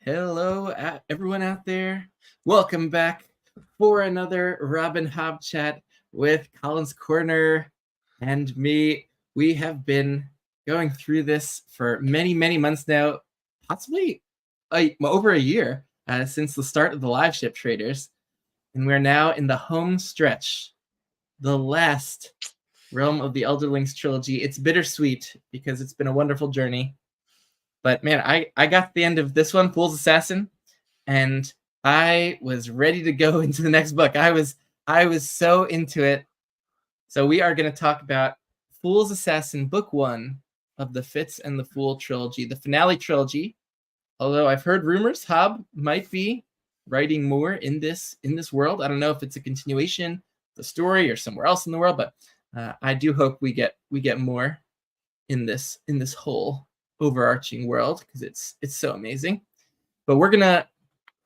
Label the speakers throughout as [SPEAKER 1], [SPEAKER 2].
[SPEAKER 1] Hello, everyone out there. Welcome back for another Robin Hobb chat with Colin's Corner and me. We have been going through this for many, many months now, possibly over a year since the start of the live ship traders. And we're now in the home stretch, the last Realm of the Elderlings trilogy. It's bittersweet because it's been a wonderful journey. But man, I got the end of this one, Fool's Assassin, and I was ready to go into the next book. I was so into it. So we are going to talk about Fool's Assassin, Book 1 of the Fitz and the Fool trilogy, the finale trilogy. Although I've heard rumors Hobb might be writing more in this world. I don't know if it's a continuation of the story or somewhere else in the world, but I do hope we get more in this whole overarching world because it's so amazing. But we're gonna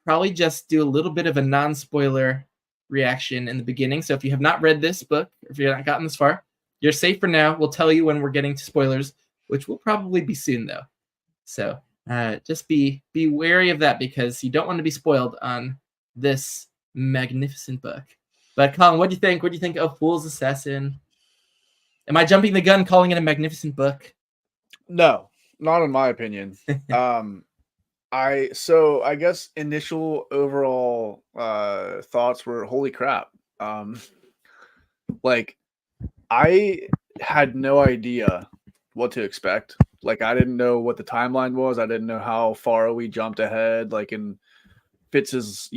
[SPEAKER 1] probably just do a little bit of a non-spoiler reaction in the beginning. So if you have not read this book, or if you've not gotten this far, you're safe for now. We'll tell you when we're getting to spoilers, which will probably be soon though. So just be wary of that because you don't want to be spoiled on this magnificent book. But Colin, what do you think? What do you think of Fool's Assassin? Am I jumping the gun calling it a magnificent book?
[SPEAKER 2] No, not in my opinion. I guess initial overall thoughts were holy crap. Like I had no idea what to expect. Like I didn't know what the timeline was. I didn't know how far we jumped ahead, like in Fitz's,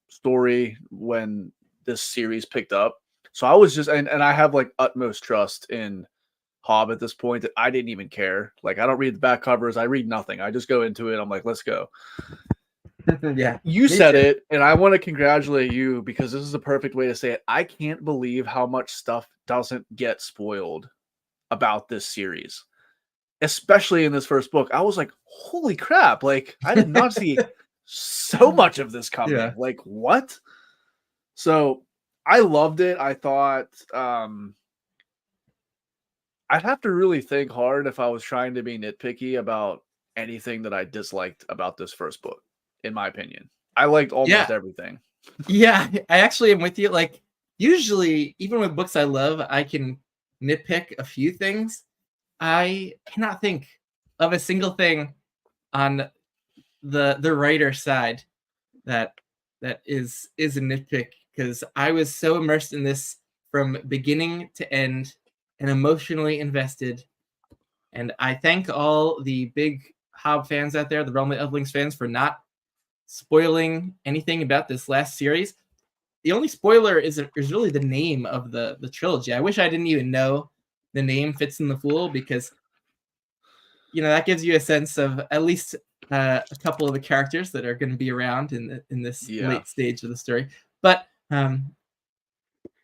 [SPEAKER 2] story when this series picked up. So I was just and I have like utmost trust in Hobb at this point that I didn't even care. Like I don't read the back covers. I read nothing. I just go into it. I'm like, let's go.
[SPEAKER 1] Yeah.
[SPEAKER 2] You said it, and I want to congratulate you because this is the perfect way to say it. I can't believe how much stuff doesn't get spoiled about this series, especially in this first book. I was like, holy crap. Like I did not see so much of this coming.
[SPEAKER 1] Yeah.
[SPEAKER 2] Like what? So I loved it. I thought I'd have to really think hard if I was trying to be nitpicky about anything that I disliked about this first book, in my opinion. I liked almost everything.
[SPEAKER 1] Yeah, I actually am with you. Like, usually, even with books I love, I can nitpick a few things. I cannot think of a single thing on the writer side that is a nitpick because I was so immersed in this from beginning to end and emotionally invested. And I thank all the big Hobb fans out there, the Realm of Elderlings fans, for not spoiling anything about this last series. The only spoiler is really the name of the trilogy. I wish I didn't even know the name Fitz and the Fool because that gives you a sense of at least a couple of the characters that are going to be around in this late stage of the story. But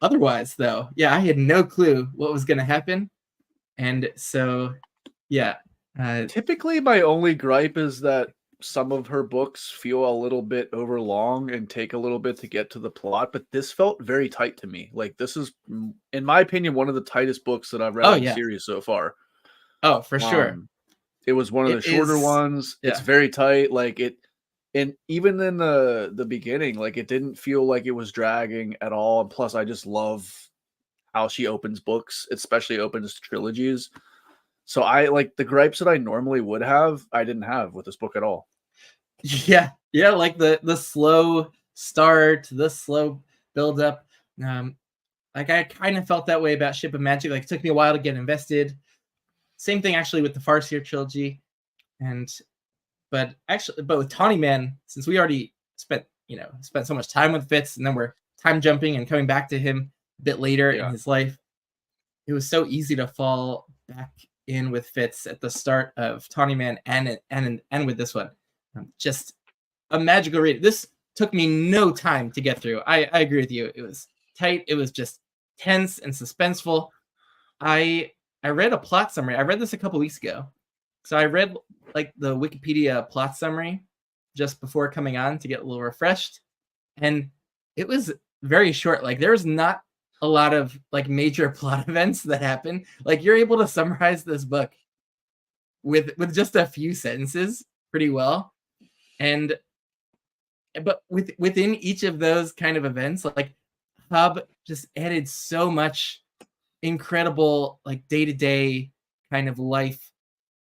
[SPEAKER 1] otherwise, though, I had no clue what was going to happen, and so
[SPEAKER 2] typically my only gripe is that some of her books feel a little bit overlong and take a little bit to get to the plot, but this felt very tight to me. Like this is, in my opinion, one of the tightest books that I've read in the series so far.
[SPEAKER 1] Oh, for sure.
[SPEAKER 2] It was one of the shorter ones. Yeah. It's very tight. Like it, and even in the beginning, like it didn't feel like it was dragging at all. And plus, I just love how she opens books, especially opens trilogies. So I like the gripes that I normally would have, I didn't have with this book at all.
[SPEAKER 1] Yeah, like the slow start, the slow build up. Like I kind of felt that way about Ship of Magic. Like it took me a while to get invested. Same thing actually with the Farseer trilogy, but with Tawny Man, since we already spent so much time with Fitz, and then we're time jumping and coming back to him a bit later in his life, it was so easy to fall back in with Fitz at the start of Tawny Man and with this one. Just a magical read. This took me no time to get through. I agree with you. It was tight. It was just tense and suspenseful. I read a plot summary. I read this a couple weeks ago. So I read like the Wikipedia plot summary just before coming on to get a little refreshed. And it was very short. Like there's not a lot of like major plot events that happen. Like you're able to summarize this book with just a few sentences pretty well. but within each of those kind of events, like Hobb just added so much incredible like day-to-day kind of life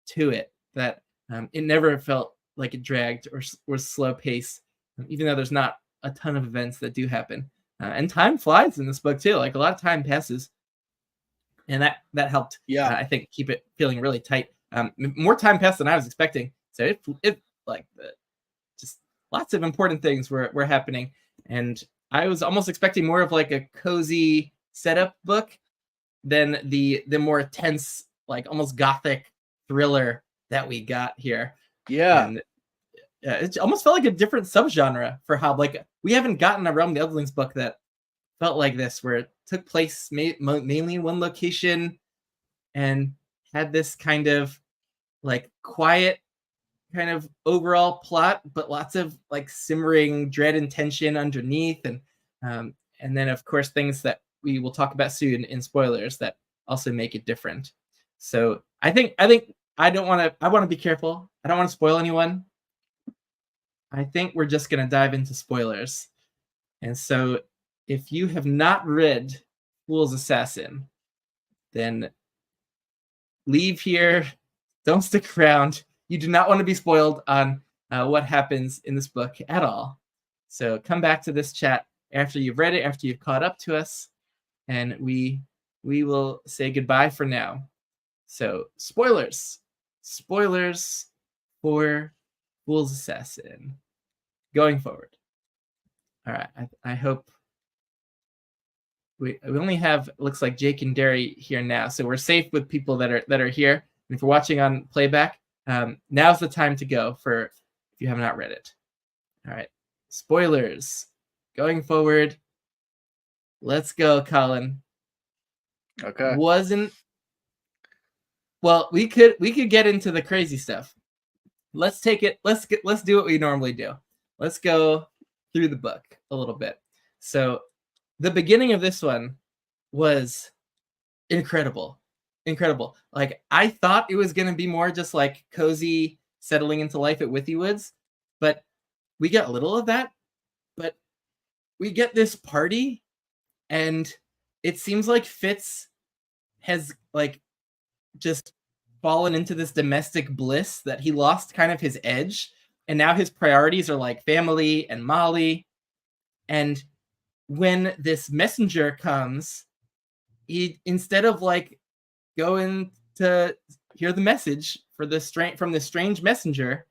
[SPEAKER 1] to it that it never felt like it dragged or was slow pace, even though there's not a ton of events that do happen. And time flies in this book too. Like a lot of time passes, and that helped. I think keep it feeling really tight. More time passed than I was expecting, so it like just lots of important things were happening, and I was almost expecting more of like a cozy setup book than the more tense, like almost gothic thriller that we got here.
[SPEAKER 2] Yeah.
[SPEAKER 1] And it almost felt like a different subgenre for Hobb. Like we haven't gotten a Realm of the Elderlings book that felt like this, where it took place mainly in one location and had this kind of like quiet kind of overall plot, but lots of like simmering dread and tension underneath, and then of course things that we will talk about soon in spoilers that also make it different. So I think I want to be careful. I don't want to spoil anyone. I think we're just going to dive into spoilers. And so if you have not read Fool's Assassin, then leave here. Don't stick around. You do not want to be spoiled on what happens in this book at all. So come back to this chat after you've read it, after you've caught up to us, and we will say goodbye for now. So spoilers for Fool's Assassin going forward. All right, I hope we only have, looks like Jake and Derry here now, so we're safe with people that are here. And if you're watching on playback, now's the time to go for if you have not read it. All right, spoilers going forward. Let's go, Colin.
[SPEAKER 2] Okay.
[SPEAKER 1] Well, we could get into the crazy stuff. Let's take it. Let's do what we normally do. Let's go through the book a little bit. So the beginning of this one was incredible. Like I thought it was going to be more just like cozy settling into life at Withy Woods, but we get a little of that. But we get this party, and it seems like Fitz has like just fallen into this domestic bliss that he lost kind of his edge, and now his priorities are like family and Molly. And when this messenger comes, he, instead of like going to hear the message from this strange messenger,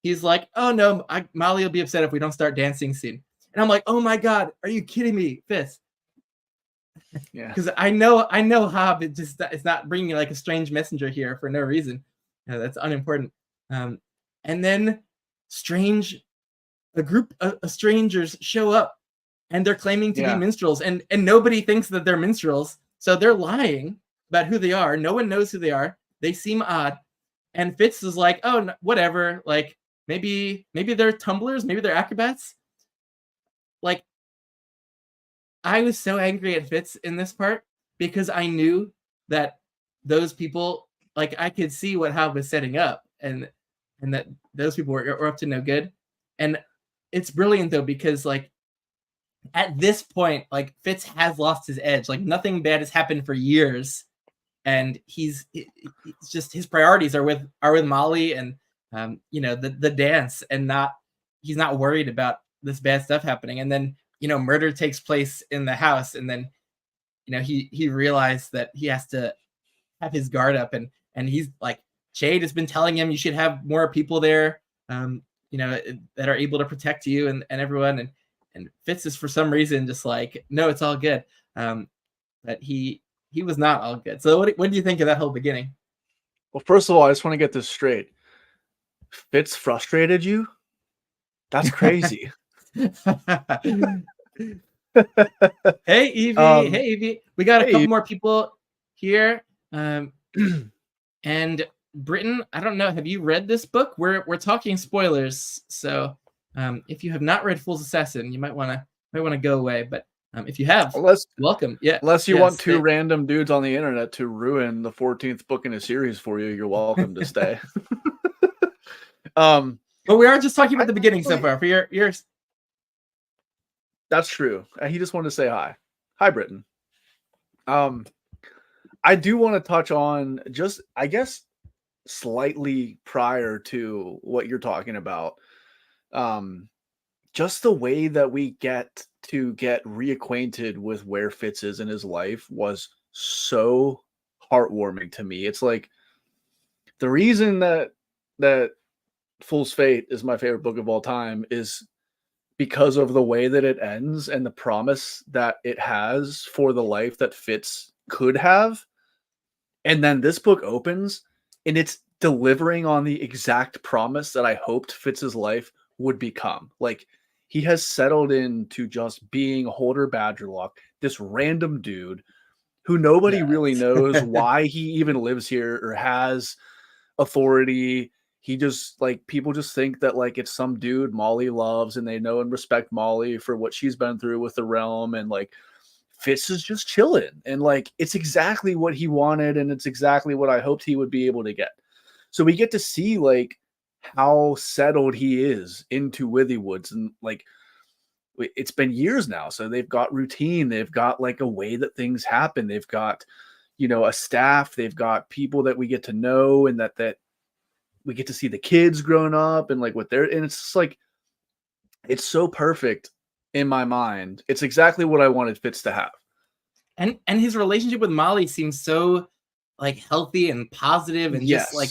[SPEAKER 1] he's like, oh no, Molly will be upset if we don't start dancing soon. And I'm like, oh my god, are you kidding me, Fitz? Yeah, because I know Hobb. It's not bringing like a strange messenger here for no reason. That's unimportant. And then a group of strangers show up, and they're claiming to be minstrels, and nobody thinks that they're minstrels, so they're lying about who they are. No one knows who they are. They seem odd, and Fitz is like, oh, no, whatever. Like maybe they're tumblers, maybe they're acrobats. Like, I was so angry at Fitz in this part because I knew that those people, like I could see what Hobb was setting up, and that those people were up to no good. And it's brilliant though, because like at this point, like Fitz has lost his edge. Like nothing bad has happened for years, and it's just his priorities are with Molly and the dance, and he's not worried about this bad stuff happening. And then murder takes place in the house, and then he realized that he has to have his guard up, and he's like, Jade has been telling him you should have more people there that are able to protect you and everyone, and Fitz is for some reason just like, no, it's all good. But he was not all good. So what do you think of that whole beginning?
[SPEAKER 2] Well, first of all, I just want to get this straight. Fitz frustrated you? That's crazy.
[SPEAKER 1] Hey Evie, we got a couple more people here, and Britton, I don't know, have you read this book? We're talking spoilers, so if you have not read Fool's Assassin, you might want to go away, but if you have, welcome.
[SPEAKER 2] Unless you want two random dudes on the internet to ruin the 14th book in a series for you, you're welcome to stay.
[SPEAKER 1] But we are just talking about
[SPEAKER 2] I
[SPEAKER 1] the beginning so
[SPEAKER 2] actually-
[SPEAKER 1] far. For your
[SPEAKER 2] That's true. He just wanted to say hi. Hi, Britton. I do want to touch on just, I guess, slightly prior to what you're talking about. Just the way that we get reacquainted with where Fitz is in his life was so heartwarming to me. It's like the reason that Fool's Fate is my favorite book of all time is because of the way that it ends and the promise that it has for the life that Fitz could have. And then this book opens and it's delivering on the exact promise that I hoped Fitz's life would become. Like, he has settled into just being Holder Badgerlock, this random dude who nobody really knows why he even lives here or has authority. He just, like, people just think that, like, it's some dude Molly loves and they know and respect Molly for what she's been through with the realm. And, like, Fitz is just chilling. And, like, it's exactly what he wanted. And it's exactly what I hoped he would be able to get. So we get to see, like, how settled he is into Withywood's. And, like, it's been years now. So they've got routine. They've got, like, a way that things happen. They've got, you know, a staff. They've got people that we get to know and that we get to see the kids growing up and, like, what they're, and it's just like, it's so perfect in my mind. It's exactly what I wanted Fitz to have.
[SPEAKER 1] and his relationship with Molly seems so, like, healthy and positive and just like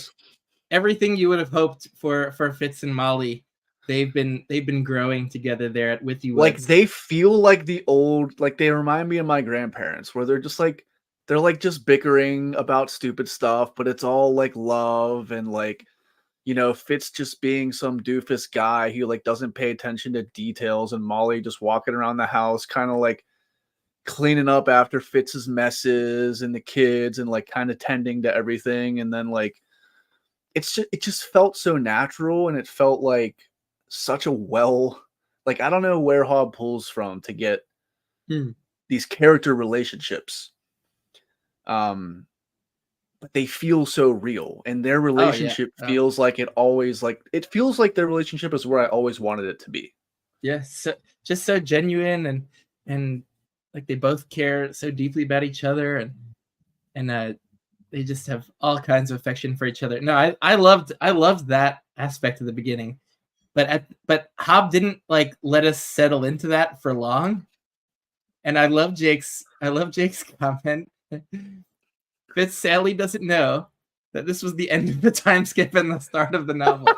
[SPEAKER 1] everything you would have hoped for Fitz and Molly. They've been growing together there at With You
[SPEAKER 2] Like,
[SPEAKER 1] Woods.
[SPEAKER 2] they feel like the old, like, they remind me of my grandparents where they're just like, they're like just bickering about stupid stuff, but it's all like love and, like, you know, Fitz just being some doofus guy who, like, doesn't pay attention to details, and Molly just walking around the house kind of like cleaning up after Fitz's messes and the kids and, like, kind of tending to everything. And then, like, it just felt so natural and it felt like such a like, I don't know where Hobb pulls from to get these character relationships. But they feel so real, and their relationship feels like it feels like their relationship is where I always wanted it to be.
[SPEAKER 1] Yeah, so just so genuine and like they both care so deeply about each other and they just have all kinds of affection for each other. No, I loved that aspect of the beginning. But Hobb didn't, like, let us settle into that for long. And I love Jake's comment. Fitz sadly doesn't know that this was the end of the time skip and the start of the novel.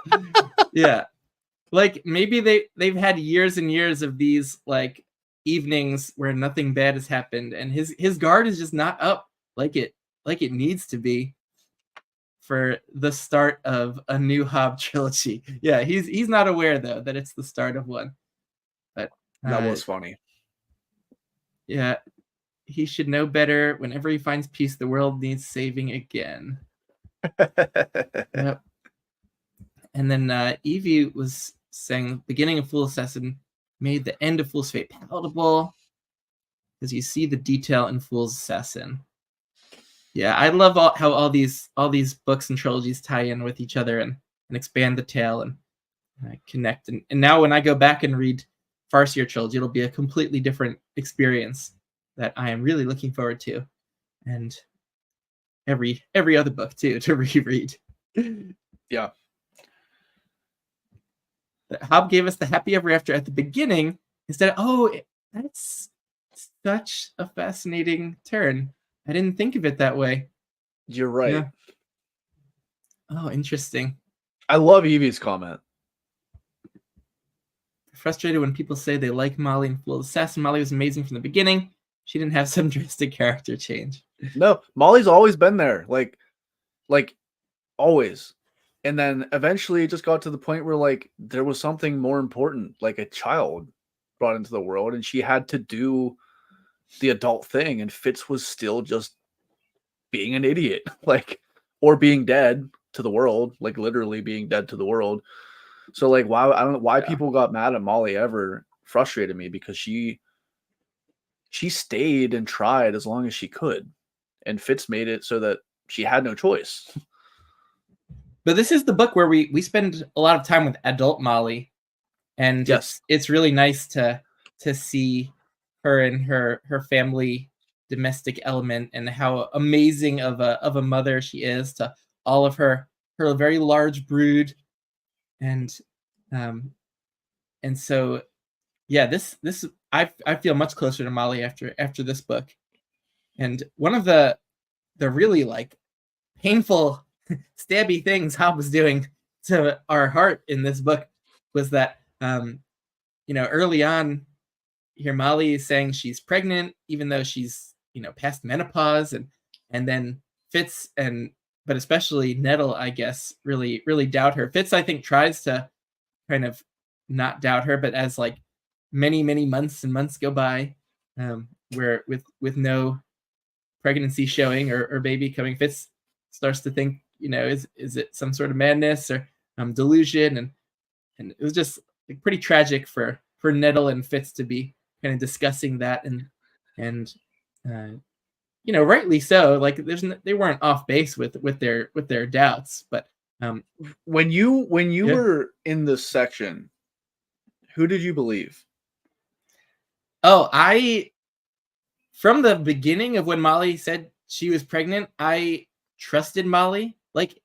[SPEAKER 1] Yeah. Like, maybe they've had years and years of these, like, evenings where nothing bad has happened and his guard is just not up like it needs to be for the start of a new Hobb trilogy. Yeah, he's not aware though that it's the start of one. But
[SPEAKER 2] that was funny.
[SPEAKER 1] Yeah, he should know better. Whenever he finds peace, the world needs saving again. Yep. And then Evie was saying, beginning of Fool Assassin made the end of Fool's Fate palatable because you see the detail in Fool's Assassin. Yeah, I love how all these books and trilogies tie in with each other and expand the tale and connect. And now when I go back and read Farseer trilogy, it'll be a completely different experience that I am really looking forward to, and every other book too to reread.
[SPEAKER 2] Yeah.
[SPEAKER 1] Hobb gave us the happy ever after at the beginning instead of, that's such a fascinating turn. I didn't think of it that way.
[SPEAKER 2] You're right.
[SPEAKER 1] Yeah. Oh, interesting.
[SPEAKER 2] I love Evie's comment.
[SPEAKER 1] Frustrated when people say they like Molly and Fool Assassin. Molly was amazing from the beginning. She didn't have some drastic character change.
[SPEAKER 2] No, Molly's always been there, like always. And then eventually it just got to the point where, like, there was something more important, like a child brought into the world, and she had to do the adult thing, and Fitz was still just being an idiot, like, or being dead to the world, like literally being dead to the world. So, like, why, I don't know why people got mad at Molly ever frustrated me, because she stayed and tried as long as she could, and Fitz made it so that she had no choice.
[SPEAKER 1] But this is the book where we spend a lot of time with adult Molly, and
[SPEAKER 2] Yes.
[SPEAKER 1] it's really nice to see her and her family domestic element and how amazing of a mother she is to all of her very large brood. And um and so yeah, this I feel much closer to Molly after this book. And one of the really like painful stabby things Hobb was doing to our heart in this book was that early on here Molly is saying she's pregnant even though she's past menopause, and then Fitz and but especially Nettle, I guess, really doubt her. Fitz, I think, tries to kind of not doubt her, but as like many months and months go by, where with no pregnancy showing or baby coming, Fitz starts to think, is it some sort of madness or delusion, and it was just like, pretty tragic for Nettle and Fitz to be kind of discussing that, and rightly so. Like they weren't off base with their doubts, but
[SPEAKER 2] When you
[SPEAKER 1] Yeah.
[SPEAKER 2] were in this section, who did you believe?
[SPEAKER 1] I from the beginning of when Molly said she was pregnant, I trusted Molly. Like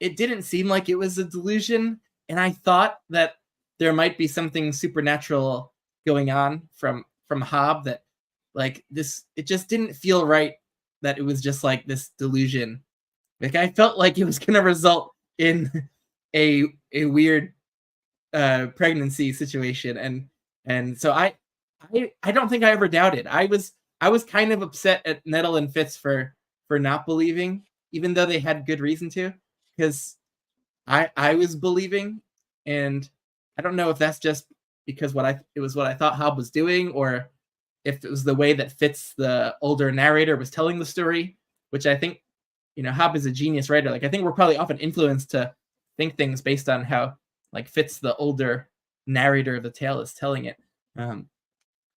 [SPEAKER 1] it didn't seem like it was a delusion, and I thought that there might be something supernatural going on from Hobb, that like this it just didn't feel right that it was just like this delusion. Like I felt like it was going to result in a weird pregnancy situation, and so I don't think I ever doubted. I was kind of upset at Nettle and Fitz for not believing, even though they had good reason to, because I was believing, and I don't know if that's just because it was what I thought Hobb was doing, or if it was the way that Fitz, the older narrator, was telling the story, which I think, Hobb is a genius writer. Like I think we're probably often influenced to think things based on how like Fitz, the older narrator of the tale, is telling it.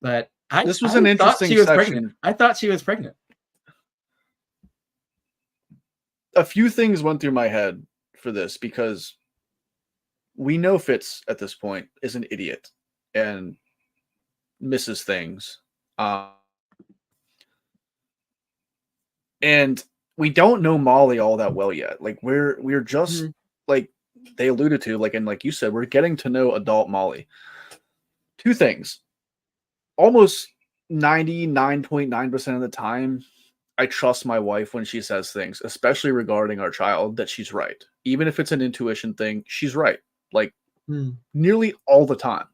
[SPEAKER 1] But
[SPEAKER 2] This was
[SPEAKER 1] I
[SPEAKER 2] an
[SPEAKER 1] thought
[SPEAKER 2] interesting
[SPEAKER 1] she was pregnant.
[SPEAKER 2] section.
[SPEAKER 1] I thought she was pregnant.
[SPEAKER 2] A few things went through my head for this because we know Fitz at this point is an idiot and misses things. And we don't know Molly all that well yet. Like we're just like they alluded to, like, and like you said, we're getting to know adult Molly. Two things. Almost 99.9% of the time, I trust my wife when she says things, especially regarding our child, that she's right. Even if it's an intuition thing, she's right. Like nearly all the time.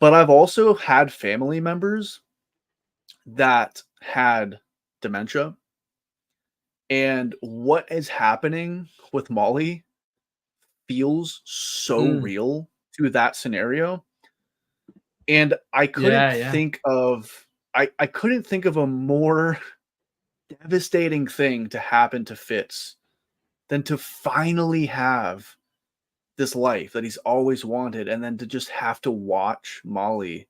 [SPEAKER 2] But I've also had family members that had dementia. And what is happening with Molly feels so real to that scenario. And I couldn't think of I couldn't think of a more devastating thing to happen to Fitz than to finally have this life that he's always wanted, and then to just have to watch Molly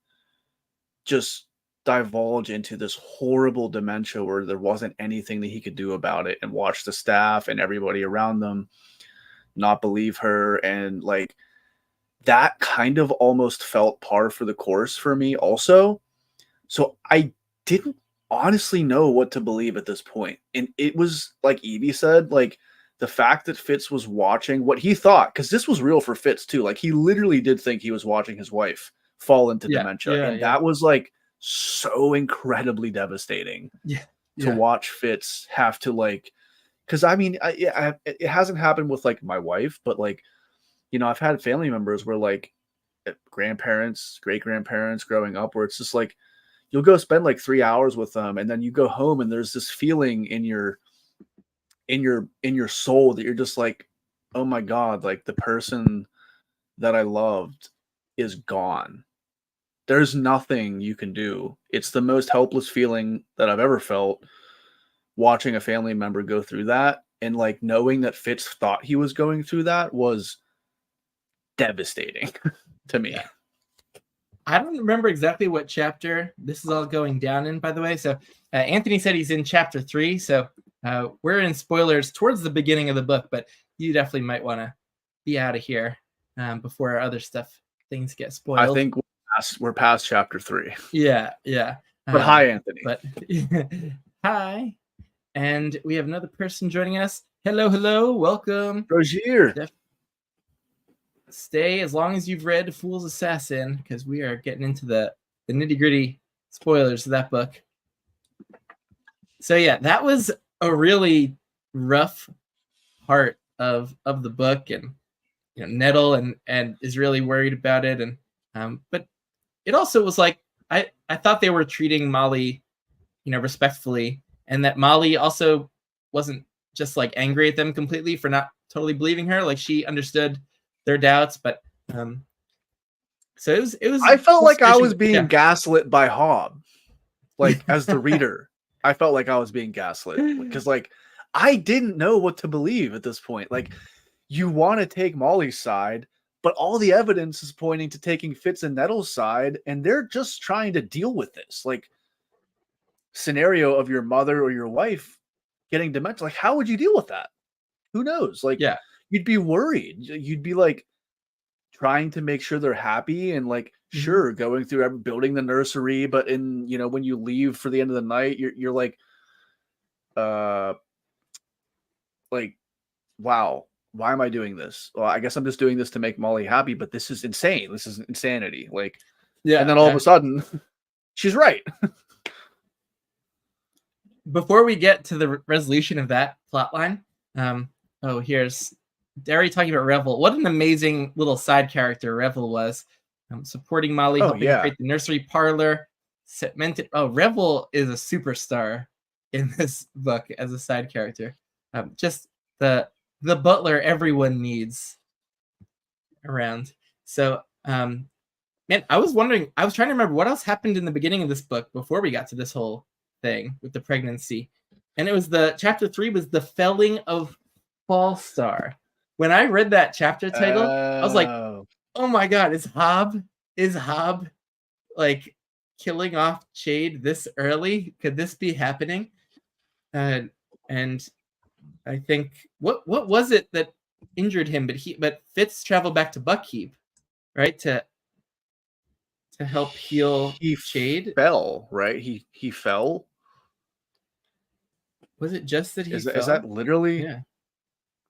[SPEAKER 2] just divulge into this horrible dementia where there wasn't anything that he could do about it, and watch the staff and everybody around them not believe her. And like that kind of almost felt par for the course for me also. So I didn't honestly know what to believe at this point. And it was like Evie said, like the fact that Fitz was watching what he thought, because this was real for Fitz too. Like he literally did think he was watching his wife fall into dementia. And that was like so incredibly devastating to watch Fitz have to like, because I mean, it hasn't happened with like my wife, but like, I've had family members where like grandparents, great grandparents growing up, where it's just like, you'll go spend like 3 hours with them, and then you go home and there's this feeling in your soul that you're just like, oh my God, like the person that I loved is gone. There's nothing you can do. It's the most helpless feeling that I've ever felt, watching a family member go through that. And like knowing that Fitz thought he was going through that was devastating to me.
[SPEAKER 1] I don't remember exactly what chapter this is all going down in, by the way. So Anthony said he's in chapter 3. So we're in spoilers towards the beginning of the book, but you definitely might want to be out of here before other things get spoiled.
[SPEAKER 2] I think we're past chapter 3.
[SPEAKER 1] Yeah.
[SPEAKER 2] But hi, Anthony.
[SPEAKER 1] But hi, and we have another person joining us. Hello, welcome.
[SPEAKER 2] Rogier.
[SPEAKER 1] Stay as long as you've read Fool's Assassin, because we are getting into the nitty-gritty spoilers of that book. So yeah, that was a really rough part of the book, and Nettle and is really worried about it, and but it also was like I thought they were treating Molly respectfully, and that Molly also wasn't just like angry at them completely for not totally believing her. Like, she understood their doubts, but so it was
[SPEAKER 2] I felt like I was being gaslit by Hobb, like as the reader. I felt like I was being gaslit because like I didn't know what to believe at this point. Like, you want to take Molly's side, but all the evidence is pointing to taking Fitz and Nettle's side, and they're just trying to deal with this like scenario of your mother or your wife getting dementia. Like, how would you deal with that? Who knows? Like,
[SPEAKER 1] yeah,
[SPEAKER 2] you'd be worried. You'd be like trying to make sure they're happy and like sure going through building the nursery, but in when you leave for the end of the night, you're like wow, why am I doing this? Well, I guess I'm just doing this to make Molly happy, but this is insane. This is insanity. Like, yeah, and then all of a sudden she's right.
[SPEAKER 1] Before we get to the resolution of that plot line, here's Derry talking about Revel. What an amazing little side character Revel was, supporting Molly, helping her create the nursery parlor. Revel is a superstar in this book as a side character. Just the butler everyone needs around. So, man, I was trying to remember what else happened in the beginning of this book before we got to this whole thing with the pregnancy, and it was chapter 3 was the felling of Falstar. When I read that chapter title, I was like, oh my god, is Hobb like killing off Jade this early? Could this be happening? And I think what was it that injured him? But Fitz traveled back to Buckkeep, right, to help heal Jade.
[SPEAKER 2] Fell, right? He fell.
[SPEAKER 1] Was it just that he fell?
[SPEAKER 2] Is that literally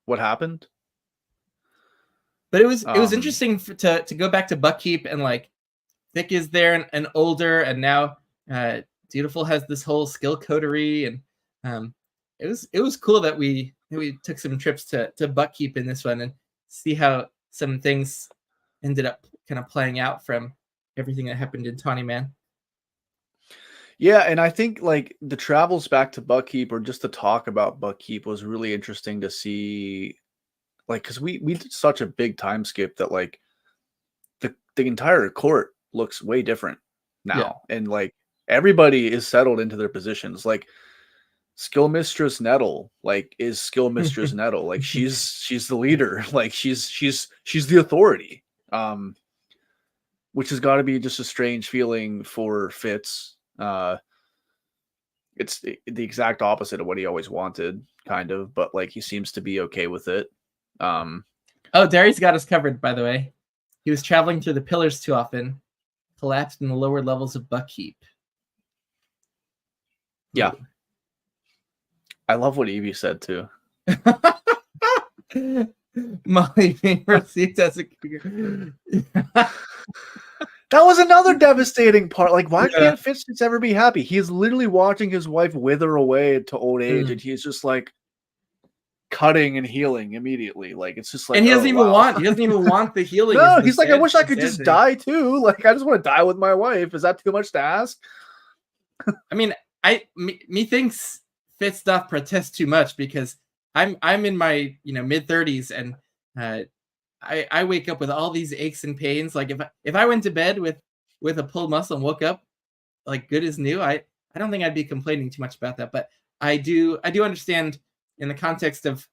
[SPEAKER 2] what happened?
[SPEAKER 1] But it was interesting to go back to Buckkeep, and like Vic is there and older, and now Dutiful has this whole skill coterie, and it was cool that we took some trips to Buckkeep in this one and see how some things ended up kind of playing out from everything that happened in Tawny Man.
[SPEAKER 2] Yeah, and I think like the travels back to Buckkeep, or just to talk about Buckkeep, was really interesting to see. Like, because we did such a big time skip that like the entire court looks way different now, and like everybody is settled into their positions. Like, Skill Mistress Nettle is Skill Mistress Nettle. Like, she's the leader. Like, she's the authority. Which has got to be just a strange feeling for Fitz. It's the exact opposite of what he always wanted, kind of, but like he seems to be okay with it.
[SPEAKER 1] Derry's got us covered, by the way. He was traveling through the pillars too often, collapsed in the lower levels of Buckkeep.
[SPEAKER 2] Yeah. I love what Evie said too.
[SPEAKER 1] Molly being perceived as a
[SPEAKER 2] That was another devastating part. Like, why can't Fitz ever be happy? He's literally watching his wife wither away to old age, and he's just like cutting and healing immediately. Like, it's just like,
[SPEAKER 1] and he doesn't even want the healing.
[SPEAKER 2] No, he's like, I wish I could just die too. Like, I just want to die with my wife. Is that too much to ask?
[SPEAKER 1] I mean, me thinks Fitz doth protest too much, because I'm in my mid 30s, and I wake up with all these aches and pains. Like, if I went to bed with a pulled muscle and woke up like good as new, I don't think I'd be complaining too much about that. But I do understand in the context of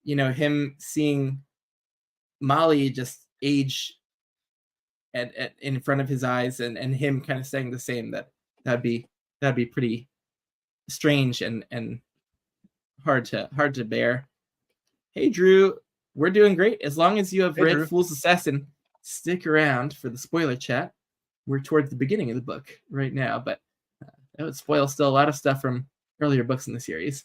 [SPEAKER 1] him seeing Molly just age in front of his eyes, and him kind of saying the same, that'd be pretty strange and hard to bear. Hey Drew, we're doing great. As long as you have read
[SPEAKER 2] Drew.
[SPEAKER 1] Fool's Assassin, stick around for the spoiler chat. We're towards the beginning of the book right now, but that would spoil still a lot of stuff from earlier books in the series.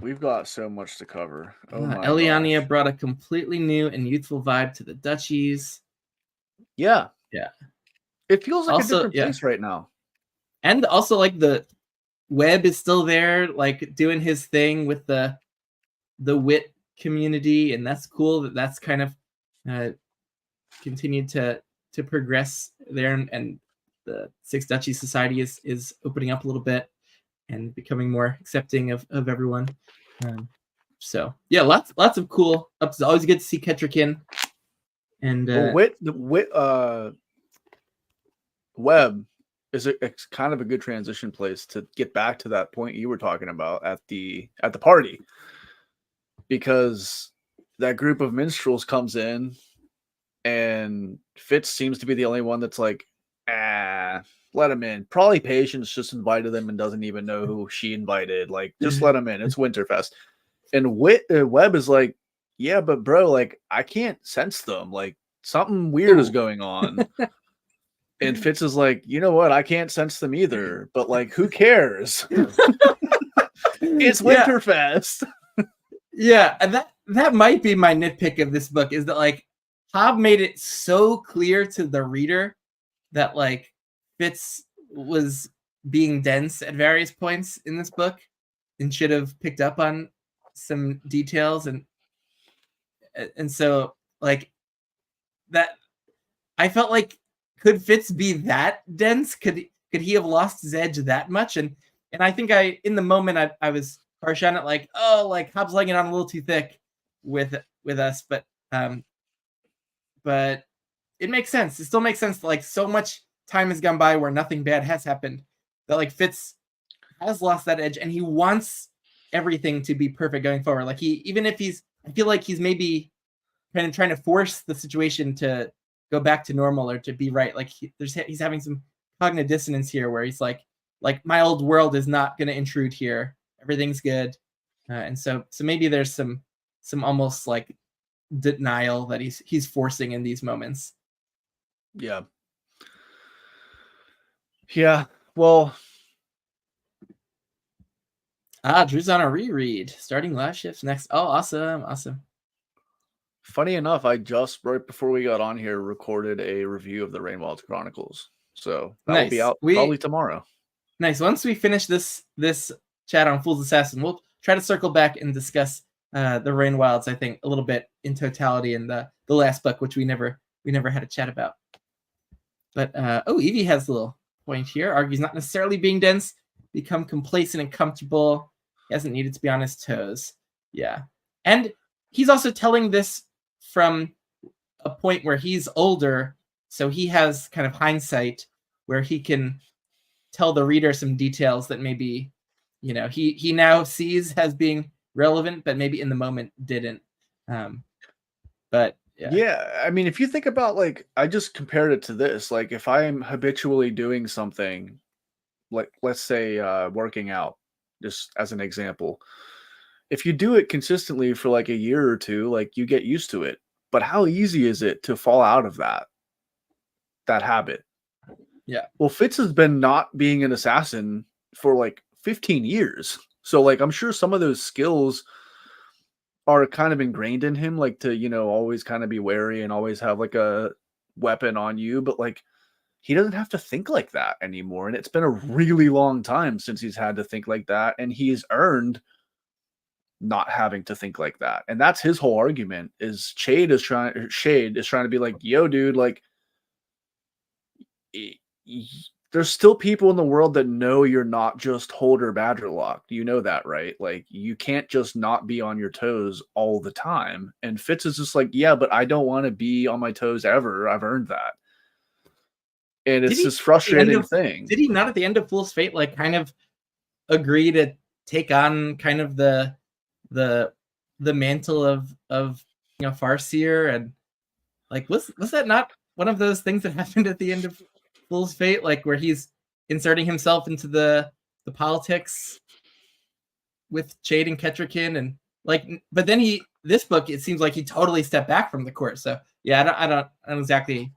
[SPEAKER 2] We've got so much to cover. Oh my
[SPEAKER 1] Eliania
[SPEAKER 2] gosh.
[SPEAKER 1] brought a completely new and youthful vibe to the duchies.
[SPEAKER 2] Yeah.
[SPEAKER 1] Yeah.
[SPEAKER 2] It feels like
[SPEAKER 1] Also,
[SPEAKER 2] a different place right now.
[SPEAKER 1] And also, like, the Webb is still there, like, doing his thing with the wit community, and that's cool that that's kind of continued to progress there, and the Six Duchy Society is opening up a little bit and becoming more accepting of everyone. So yeah, lots of cool ups. Always good to see Ketrikin. And
[SPEAKER 2] Webb is it's kind of a good transition place to get back to that point you were talking about at the party, because that group of minstrels comes in and Fitz seems to be the only one that's like, let him in. Probably Patience just invited them and doesn't even know who she invited. Like, just let him in. It's Winterfest. And Webb is like, yeah, but bro, like, I can't sense them. Like, something weird is going on. And Fitz is like, you know what? I can't sense them either. But like, who cares? It's Winterfest.
[SPEAKER 1] Yeah, and that might be my nitpick of this book, is that like Hobb made it so clear to the reader that like Fitz was being dense at various points in this book and should have picked up on some details, and so like that I felt like, could Fitz be that dense? Could he have lost his edge that much? And I think in the moment I was harsh on it, like, oh, like Hobbs laying it on a little too thick with us, but it makes sense. It still makes sense. Like, so much time has gone by where nothing bad has happened, that like Fitz has lost that edge, and he wants everything to be perfect going forward. Like, I feel like he's maybe kind of trying to force the situation to go back to normal or to be right. Like, he's having some cognitive dissonance here, where he's like my old world is not going to intrude here. Everything's good, and so maybe there's some almost like denial that he's forcing in these moments.
[SPEAKER 2] Yeah. Well,
[SPEAKER 1] Drew's on a reread, starting live shifts next. Oh, awesome.
[SPEAKER 2] Funny enough, I just right before we got on here recorded a review of the Rainwilds Chronicles, so that will be out probably tomorrow.
[SPEAKER 1] Nice. Once we finish this chat on Fool's Assassin, we'll try to circle back and discuss the Rainwilds, I think, a little bit in totality in the last book, which we never had a chat about. But Evie has a little point here. Argues not necessarily being dense, become complacent and comfortable. He hasn't needed to be on his toes. Yeah. And he's also telling this from a point where he's older, so he has kind of hindsight where he can tell the reader some details that maybe, he now sees as being relevant, but maybe in the moment didn't. But
[SPEAKER 2] yeah, I mean, if you think about, like, I just compared it to this. Like, if I'm habitually doing something, like, let's say working out, just as an example, if you do it consistently for like a year or two, like, you get used to it. But how easy is it to fall out of that habit?
[SPEAKER 1] Yeah.
[SPEAKER 2] Well, Fitz has been not being an assassin for like 15 years. So like, I'm sure some of those skills are kind of ingrained in him, like to, always kind of be wary and always have like a weapon on you. But like, he doesn't have to think like that anymore. And it's been a really long time since he's had to think like that. And he's earned not having to think like that. And that's his whole argument, is Shade is trying to be like, yo, dude, like, there's still people in the world that know you're not just Holder Badgerlock. You know that, right? Like, you can't just not be on your toes all the time. And Fitz is just like, yeah, but I don't want to be on my toes ever. I've earned that. And it's this frustrating thing.
[SPEAKER 1] Did he not at the end of Fool's Fate, like, kind of agree to take on kind of the mantle of Farseer? And like, was that not one of those things that happened at the end of Fool's Fate, like where he's inserting himself into the the politics with Chade and Kettrikin, and like, but then this book, it seems like he totally stepped back from the court. So yeah, I don't exactly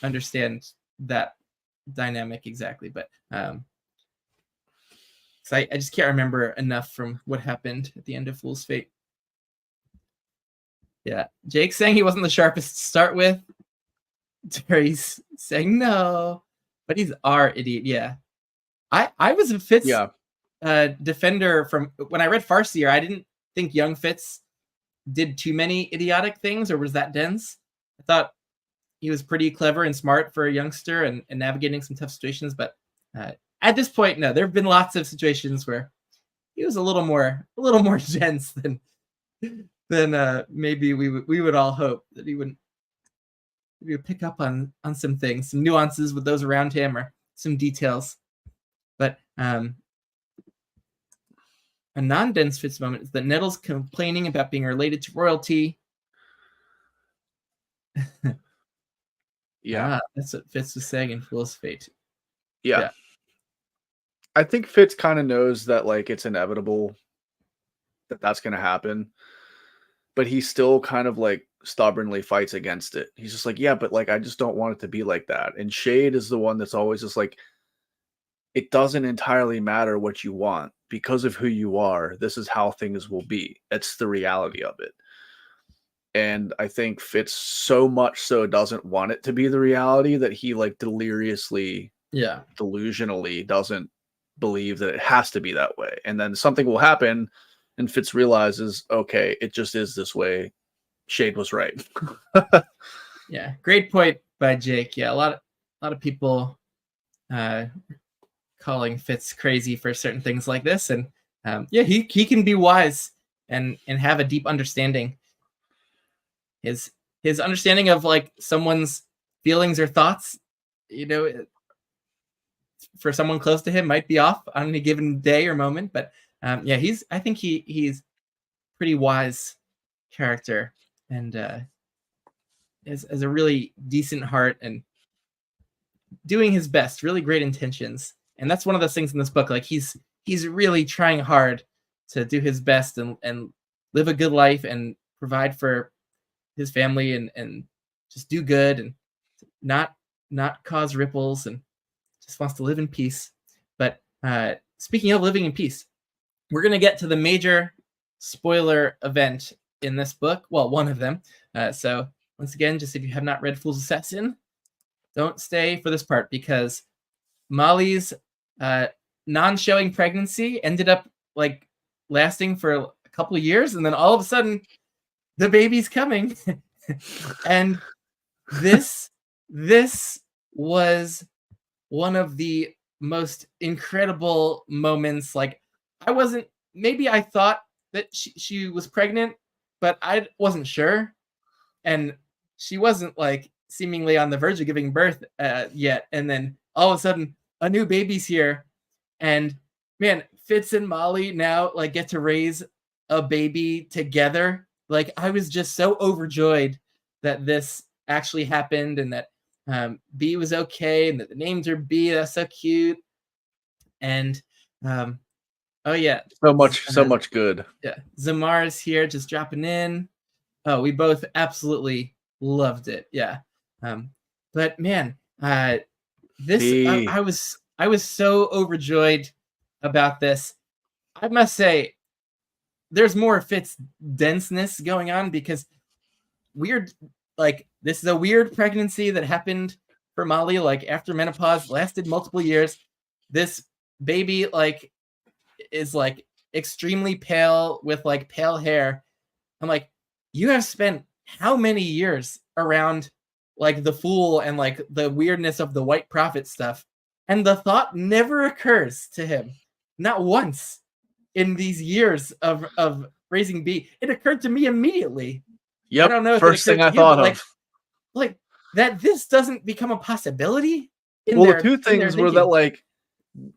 [SPEAKER 1] understand that dynamic exactly, but so I just can't remember enough from what happened at the end of Fool's Fate. Yeah, Jake's saying he wasn't the sharpest to start with. Terry's saying no, but he's our idiot. Yeah, I was a Fitz defender from when I read Farseer. I didn't think young Fitz did too many idiotic things or was that dense. I thought he was pretty clever and smart for a youngster and navigating some tough situations. But at this point, no, there have been lots of situations where he was a little more dense than maybe we would all hope that he would pick up on some things, some nuances with those around him or some details. But a non-dense Fitz moment is that Nettle's complaining about being related to royalty.
[SPEAKER 2] Yeah.
[SPEAKER 1] That's what Fitz was saying in Fool's Fate.
[SPEAKER 2] Yeah. I think Fitz kind of knows that like it's inevitable that that's going to happen, but he still kind of like stubbornly fights against it. He's just like, yeah, but like I just don't want it to be like that. And Shade is the one that's always just like, it doesn't entirely matter what you want because of who you are. This is how things will be. It's the reality of it. And I think Fitz so much so doesn't want it to be the reality that he like deliriously, delusionally doesn't believe that it has to be that way. And then something will happen and Fitz realizes, okay, it just is this way. Shade was right.
[SPEAKER 1] Yeah, great point by Jake. Yeah, a lot of people calling Fitz crazy for certain things like this, and he can be wise and have a deep understanding. His understanding of like someone's feelings or thoughts, for someone close to him might be off on any given day or moment, but I think he's pretty wise character and has a really decent heart and doing his best, really great intentions. And that's one of those things in this book. Like he's really trying hard to do his best and live a good life and provide for his family and just do good and not cause ripples and just wants to live in peace. But speaking of living in peace, we're going to get to the major spoiler event in this book. Well, one of them. So once again, just if you have not read Fool's Assassin, don't stay for this part because Molly's non-showing pregnancy ended up like lasting for a couple of years, and then all of a sudden the baby's coming. And this was one of the most incredible moments. Like I thought that she was pregnant, but I wasn't sure. And she wasn't like seemingly on the verge of giving birth yet. And then all of a sudden a new baby's here. And man, Fitz and Molly now like get to raise a baby together. Like I was just so overjoyed that this actually happened and that B was okay and that the names are B. That's so cute. And oh yeah,
[SPEAKER 2] so much good.
[SPEAKER 1] Yeah, Zamar is here, just dropping in. Oh, we both absolutely loved it. Yeah, but man, this I was so overjoyed about this. I must say, there's more Fitz denseness going on because this is a weird pregnancy that happened for Molly, like after menopause, lasted multiple years. This baby like is like extremely pale with like pale hair. I'm like, you have spent how many years around like the Fool and like the weirdness of the White Prophet stuff, and the thought never occurs to him, not once in these years of raising B. It occurred to me immediately.
[SPEAKER 2] Yep.
[SPEAKER 1] I don't know if
[SPEAKER 2] first thing I thought of.
[SPEAKER 1] Like that this doesn't become a possibility.
[SPEAKER 2] The two things were that like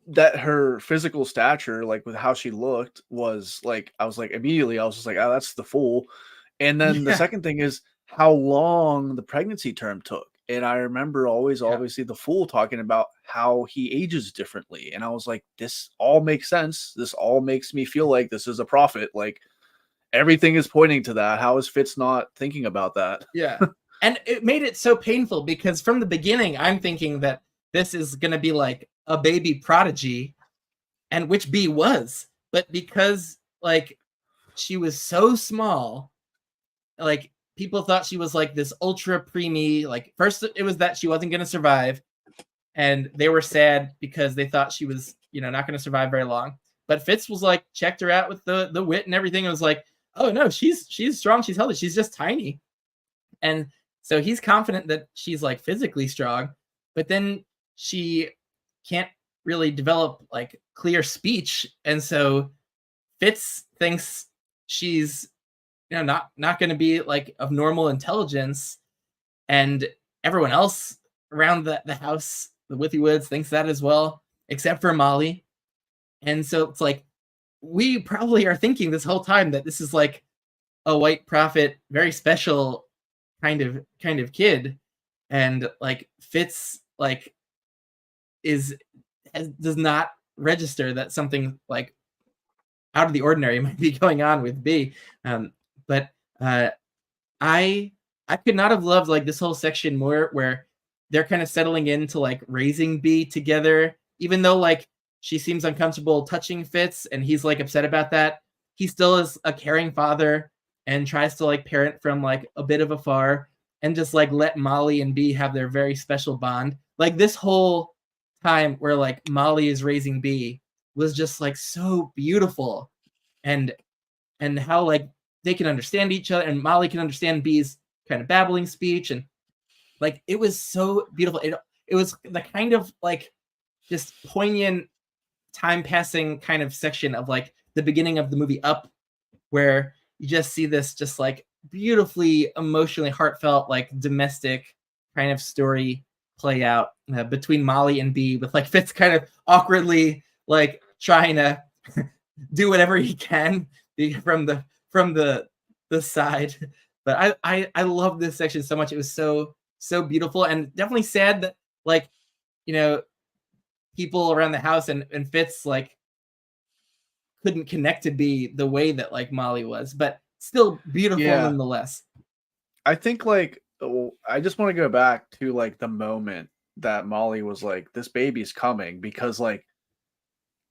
[SPEAKER 2] that her physical stature, like with how she looked, was like I was just like, oh, that's the Fool. And then the second thing is how long the pregnancy term took. And I remember always,
[SPEAKER 1] Yeah.
[SPEAKER 2] obviously, the fool talking about how he ages differently. And I was like, this all makes sense. This all makes me feel like this is a prophet. Like everything is pointing to that. How is Fitz not thinking about that?
[SPEAKER 1] Yeah. And it made it so painful because from the beginning, I'm thinking that this is going to be like a baby prodigy, and which B was. But because like she was so small, like people thought she was like this ultra preemie. Like first it was that she wasn't going to survive, and they were sad because they thought she was, not going to survive very long. But Fitz was like checked her out with the wit and everything. It was like, oh no, she's strong, she's healthy, she's just tiny. And so he's confident that she's like physically strong, but then she can't really develop like clear speech, and so Fitz thinks she's not going to be like of normal intelligence, and everyone else around the house, the Withy Woods, thinks that as well, except for Molly. And so it's like we probably are thinking this whole time that this is like a white prophet, very special kind of kid, and like Fitz like does not register that something like out of the ordinary might be going on with B. But I I could not have loved like this whole section more, where they're kind of settling into like raising B together, even though like she seems uncomfortable touching Fitz and he's like upset about that. He still is a caring father and tries to like parent from like a bit of afar and just like let Molly and B have their very special bond. Like this whole time where like Molly is raising B was just like so beautiful, and how like they can understand each other and Molly can understand B's kind of babbling speech, and like it was so beautiful. It was the kind of like just poignant time passing kind of section of like the beginning of the movie Up, where you just see this just like beautifully emotionally heartfelt like domestic kind of story play out between Molly and B, with like Fitz kind of awkwardly like trying to do whatever he can from the side. But I love this section so much. It was so beautiful, and definitely sad that like people around the house and Fitz like couldn't connect to be the way that like Molly was, but still beautiful
[SPEAKER 2] Yeah.
[SPEAKER 1] nonetheless.
[SPEAKER 2] I think like I just want to go back to like the moment that Molly was like, this baby's coming, because like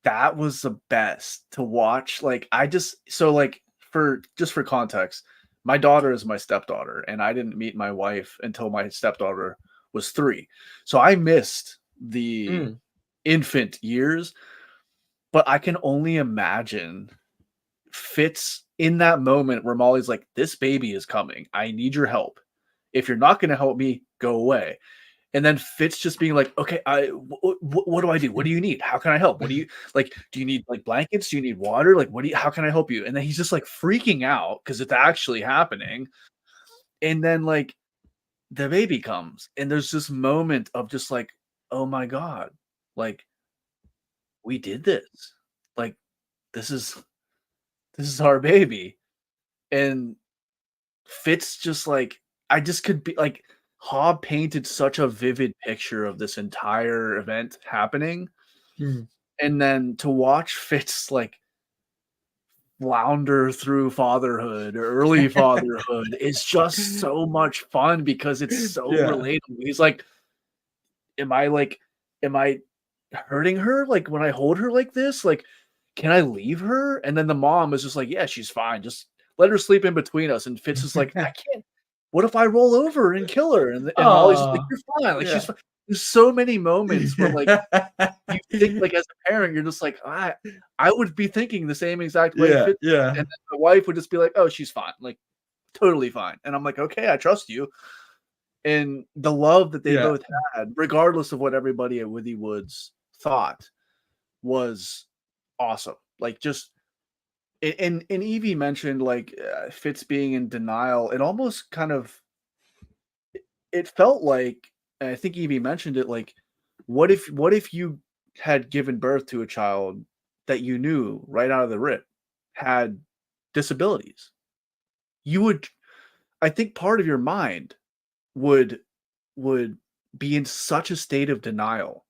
[SPEAKER 2] that was the best to watch. Like I just so like for context, my daughter is my stepdaughter, and I didn't meet my wife until my stepdaughter was 3. So I missed the infant years, but I can only imagine Fitz in that moment where Molly's like, this baby is coming. I need your help. If you're not going to help me, go away. And then Fitz just being like, okay, what do I do? What do you need? How can I help? What do you like? Do you need like blankets? Do you need water? Like, how can I help you? And then he's just like freaking out because it's actually happening. And then like the baby comes, and there's this moment of just like, oh my God, like we did this. Like, this is our baby. And Fitz just like, I just could be like, Hobb painted such a vivid picture of this entire event happening. And then to watch Fitz like flounder through fatherhood or early fatherhood is just so much fun because it's so relatable. He's like, am I hurting her? Like when I hold her like this, like, can I leave her? And then the mom is just like, yeah, she's fine. Just let her sleep in between us. And Fitz is like, I can't. What if I roll over and kill her? And Molly's just like, you're fine. Like she's fine. There's so many moments where like you think like as a parent, you're just like, I would be thinking the same exact way. Fitz, and then my wife would just be like, oh, she's fine. Like totally fine. And I'm like, okay, I trust you. And the love that they both had, regardless of what everybody at Withy Woods thought, was awesome. Like just and Evie mentioned like Fitz being in denial. It almost kind of it felt like, and I think Evie mentioned it, like what if you had given birth to a child that you knew right out of the rip had disabilities? You would, I think part of your mind would would be in such a state of denial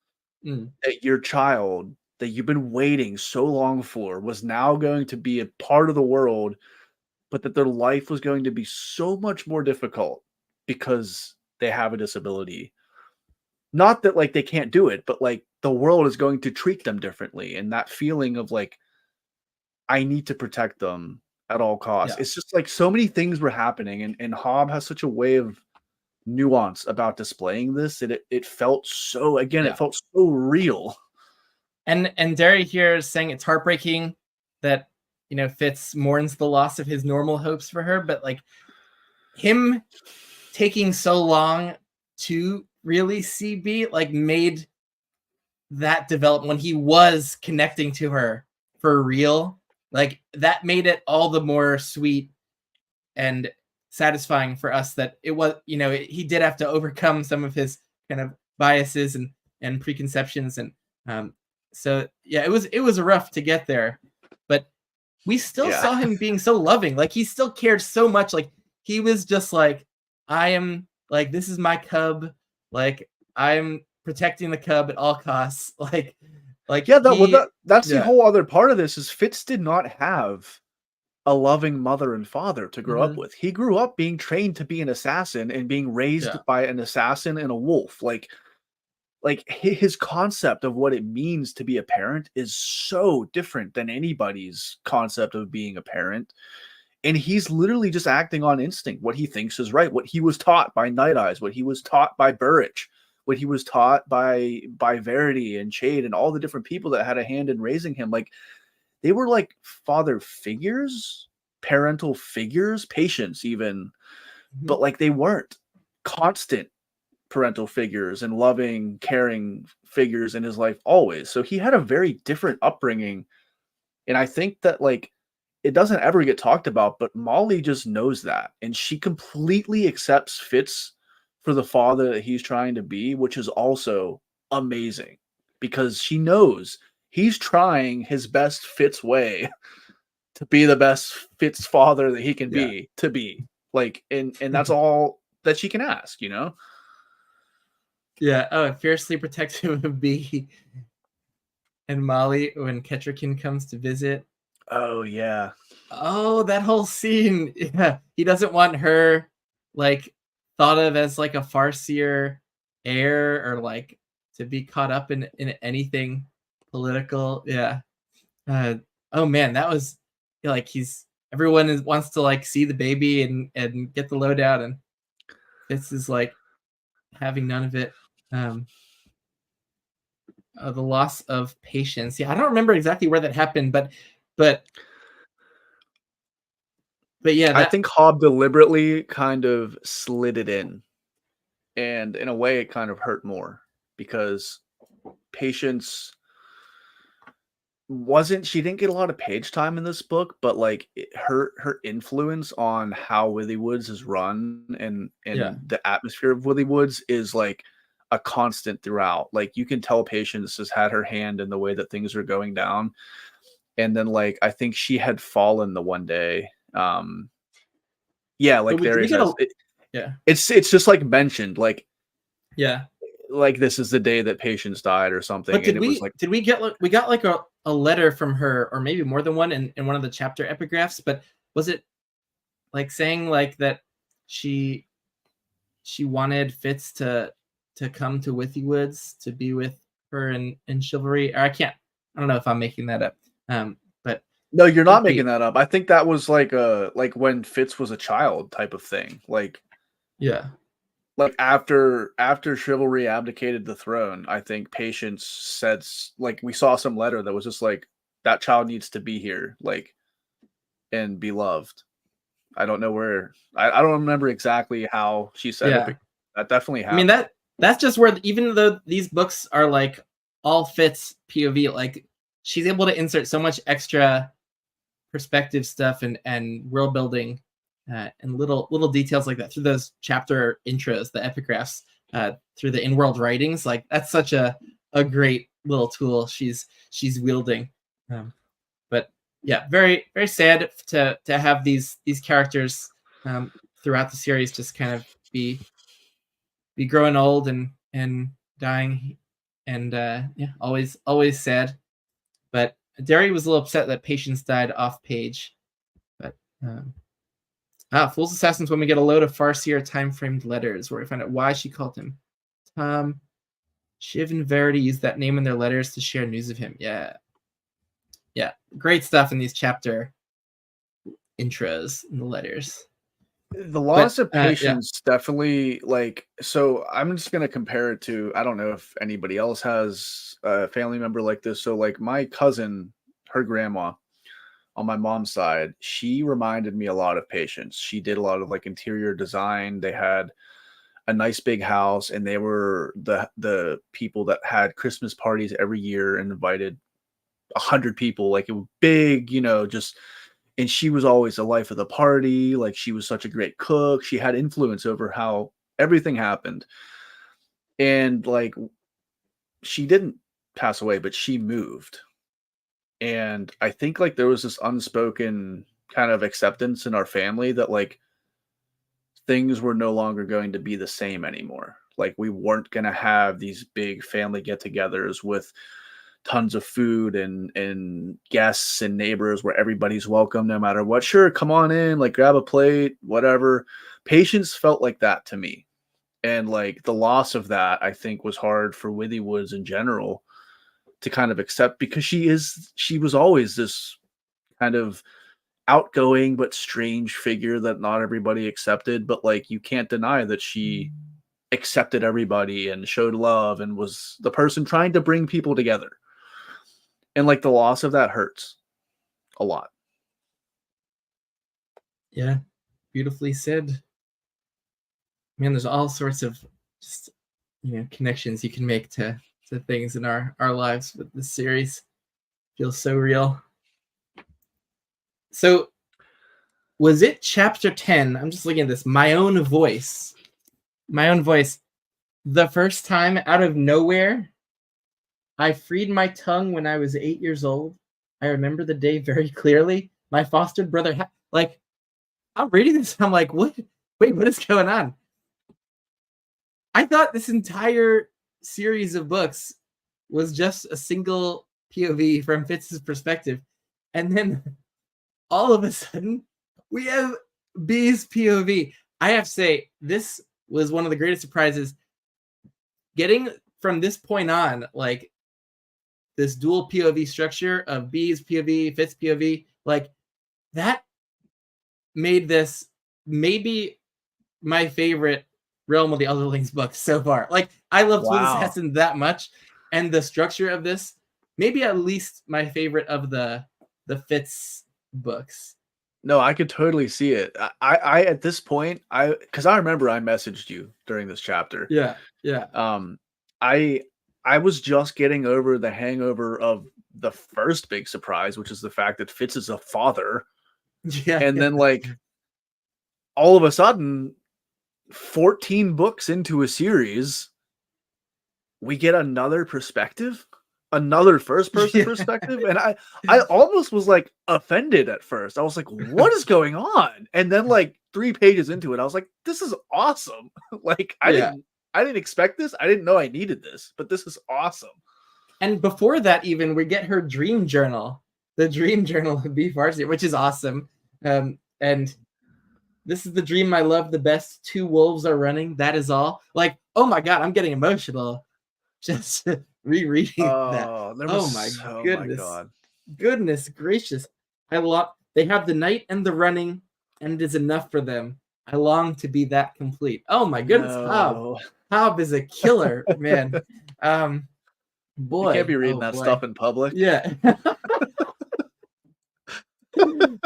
[SPEAKER 1] Mm,
[SPEAKER 2] that your child that you've been waiting so long for was now going to be a part of the world, but that their life was going to be so much more difficult because they have a disability. Not that like they can't do it, but like the world is going to treat them differently. And that feeling of like, I need to protect them at all costs.
[SPEAKER 1] yeah.
[SPEAKER 2] It's just like so many things were happening, and Hobb has such a way of nuance about displaying this that it felt so again, it
[SPEAKER 1] Yeah.
[SPEAKER 2] felt so real.
[SPEAKER 1] And Derry here is saying it's heartbreaking that Fitz mourns the loss of his normal hopes for her, but like him taking so long to really see B like made that develop when he was connecting to her for real. Like that made it all the more sweet and satisfying for us that it was, he did have to overcome some of his kind of biases and preconceptions. And so, yeah, it was rough to get there, but we still
[SPEAKER 2] Yeah.
[SPEAKER 1] saw him being so loving. Like he still cared so much. Like he was just like, I am like, this is my cub. Like I'm protecting the cub at all costs. Like
[SPEAKER 2] Yeah,
[SPEAKER 1] he,
[SPEAKER 2] that's the
[SPEAKER 1] yeah.
[SPEAKER 2] whole other part of this is Fitz did not have a loving mother and father to grow up
[SPEAKER 1] Mhm.
[SPEAKER 2] with. He grew up being trained to be an assassin and being raised
[SPEAKER 1] Yeah.
[SPEAKER 2] by an assassin and a wolf. Like his concept of what it means to be a parent is so different than anybody's concept of being a parent. And he's literally just acting on instinct, what he thinks is right, what he was taught by Night Eyes, what he was taught by Burrich, what he was taught by Verity and Chade and all the different people that had a hand in raising him. Like they were like father figures, parental figures, patients even,
[SPEAKER 1] Mhm.
[SPEAKER 2] but like they weren't constant parental figures and loving, caring figures in his life always. So he had a very different upbringing. And I think that like it doesn't ever get talked about, but Molly just knows that. And she completely accepts Fitz for the father that he's trying to be, which is also amazing because she knows he's trying his best Fitz way to be the best Fitz father that he can
[SPEAKER 1] Yeah.
[SPEAKER 2] be to be. Like, and that's all that she can ask, you know?
[SPEAKER 1] Yeah. Oh, fiercely protective of B and Molly when Ketcherkin comes to visit.
[SPEAKER 2] Oh yeah.
[SPEAKER 1] Oh, that whole scene. Yeah. He doesn't want her like thought of as like a farseer heir or like to be caught up in anything political. Yeah. Uh, oh man, that was like wants to like see the baby and get the loadout, and this is like having none of it. Um, the loss of patience. Yeah, I don't remember exactly where that happened, but yeah,
[SPEAKER 2] I
[SPEAKER 1] that
[SPEAKER 2] think Hobb deliberately kind of slid it in. And in a way it kind of hurt more because Patience wasn't she didn't get a lot of page time in this book, but like her influence on how Willy Woods is run
[SPEAKER 1] yeah.
[SPEAKER 2] and the atmosphere of Willy Woods is like a constant throughout. Like you can tell Patience has had her hand in the way that things are going down. And then like I think she had fallen the one day. Yeah,
[SPEAKER 1] But
[SPEAKER 2] like
[SPEAKER 1] did
[SPEAKER 2] there
[SPEAKER 1] we
[SPEAKER 2] is
[SPEAKER 1] get a
[SPEAKER 2] as it,
[SPEAKER 1] yeah
[SPEAKER 2] it's just like mentioned,
[SPEAKER 1] yeah?
[SPEAKER 2] like this is the day that Patience died or
[SPEAKER 1] But
[SPEAKER 2] something. And it was like
[SPEAKER 1] did we get we got like a letter from her or maybe more than one in one of the chapter epigraphs? But was it like saying like that she she wanted Fitz to come to Withy Woods to be with her in chivalry? Or I don't know if I'm making that up. But
[SPEAKER 2] no, you're not
[SPEAKER 1] could
[SPEAKER 2] making
[SPEAKER 1] be.
[SPEAKER 2] that up. I think that was like a like when Fitz was a child type of thing.
[SPEAKER 1] Yeah.
[SPEAKER 2] Like after chivalry abdicated the throne, I think Patience said like we saw some letter that was just like that child needs to be here, like and be loved. I don't know where I don't remember exactly how she said it,
[SPEAKER 1] Yeah.
[SPEAKER 2] but that definitely
[SPEAKER 1] I mean
[SPEAKER 2] happened.
[SPEAKER 1] that's just where even though these books are like all Fitz POV, like she's able to insert so much extra perspective stuff and world building and little details like that through those chapter intros, the epigraphs, through the in-world writings. Like that's such a great little tool she's wielding. But yeah, very very sad to have these characters throughout the series just kind of be be growing old and dying, and yeah, always sad. But Derry was a little upset that Patience died off page. But Fool's Assassins, when we get a load of Farseer time-framed letters where we find out why she called him Tom. Shiv and Verity used that name in their letters to share news of him. Yeah. Great stuff in these chapter intros in the letters.
[SPEAKER 2] The loss of patience definitely, like, so I'm just going to compare it to, I don't know if anybody else has a family member like this. So like my cousin, her grandma on my mom's side, she reminded me a lot of Patience. She did a lot of like interior design. They had a nice big house, and they were the people that had Christmas parties every year and invited 100 people. Like, it was big, just, and she was always the life of the party. Like, she was such a great cook. She had influence over how everything happened. And like, she didn't pass away, but she moved. And I think like there was this unspoken kind of acceptance in our family that like things were no longer going to be the same anymore. Like, we weren't going to have these big family get-togethers with tons of food and guests and neighbors where everybody's welcome no matter what. Sure, come on in, like grab a plate, whatever. Patience felt like that to me. And like the loss of that, I think, was hard for Withy Woods in general to kind of accept, because she was always this kind of outgoing but strange figure that not everybody accepted. But like, you can't deny that she accepted everybody and showed love and was the person trying to bring people together. And like, the loss of that hurts a lot.
[SPEAKER 1] Yeah, beautifully said. Man, there's all sorts of just connections you can make to things in our lives with this series. Feels so real. So was it chapter 10? I'm just looking at this. My own voice. The first time out of nowhere, I freed my tongue when I was 8 years old. I remember the day very clearly. My foster brother, like, I'm reading this. I'm like, what? Wait, what is going on? I thought this entire series of books was just a single POV from Fitz's perspective. And then all of a sudden, we have B's POV. I have to say, this was one of the greatest surprises. Getting from this point on, like, this dual POV structure of B's POV, Fitz POV, like, that made this maybe my favorite Realm of the Elderlings book so far. Like, I love Fools Assassin that much, and the structure of this, maybe at least my favorite of the Fitz books.
[SPEAKER 2] No, I could totally see it. I at this point, because I remember I messaged you during this chapter.
[SPEAKER 1] Yeah.
[SPEAKER 2] I was just getting over the hangover of the first big surprise, which is the fact that Fitz is a father.
[SPEAKER 1] Yeah.
[SPEAKER 2] And then like, all of a sudden, 14 books into a series, we get another perspective, another first person perspective. And I almost was like offended at first. I was like, what is going on? And then like 3 pages into it, I was like, this is awesome. Like, I didn't expect this. I didn't know I needed this, but this is awesome.
[SPEAKER 1] And before that, even, we get her dream journal, the dream journal of B. Farseer, which is awesome. And this is the dream I love the best. 2 wolves are running. That is all. Like, oh my God, I'm getting emotional just rereading that. Oh my goodness.
[SPEAKER 2] My God.
[SPEAKER 1] Goodness gracious. They have the night and the running, and it is enough for them. I long to be that complete. Oh my goodness.
[SPEAKER 2] No.
[SPEAKER 1] Hobb is a killer, man. Boy.
[SPEAKER 2] You can't be reading that stuff in public.
[SPEAKER 1] Yeah.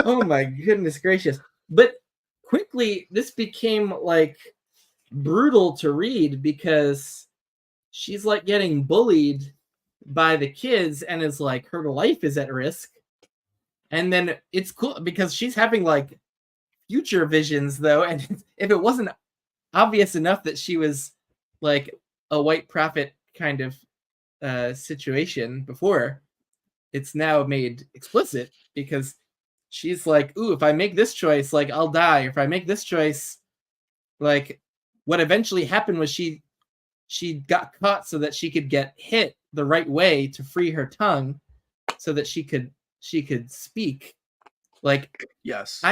[SPEAKER 1] Oh my goodness gracious. But quickly, this became like brutal to read, because she's like getting bullied by the kids, and it's like her life is at risk. And then it's cool because she's having like future visions, though. And if it wasn't obvious enough that she was like a white prophet kind of situation before, it's now made explicit, because she's like, ooh, if I make this choice, like, I'll die. If I make this choice, like, what eventually happened was she got caught so that she could get hit the right way to free her tongue so that she could speak. Like,
[SPEAKER 2] Yes.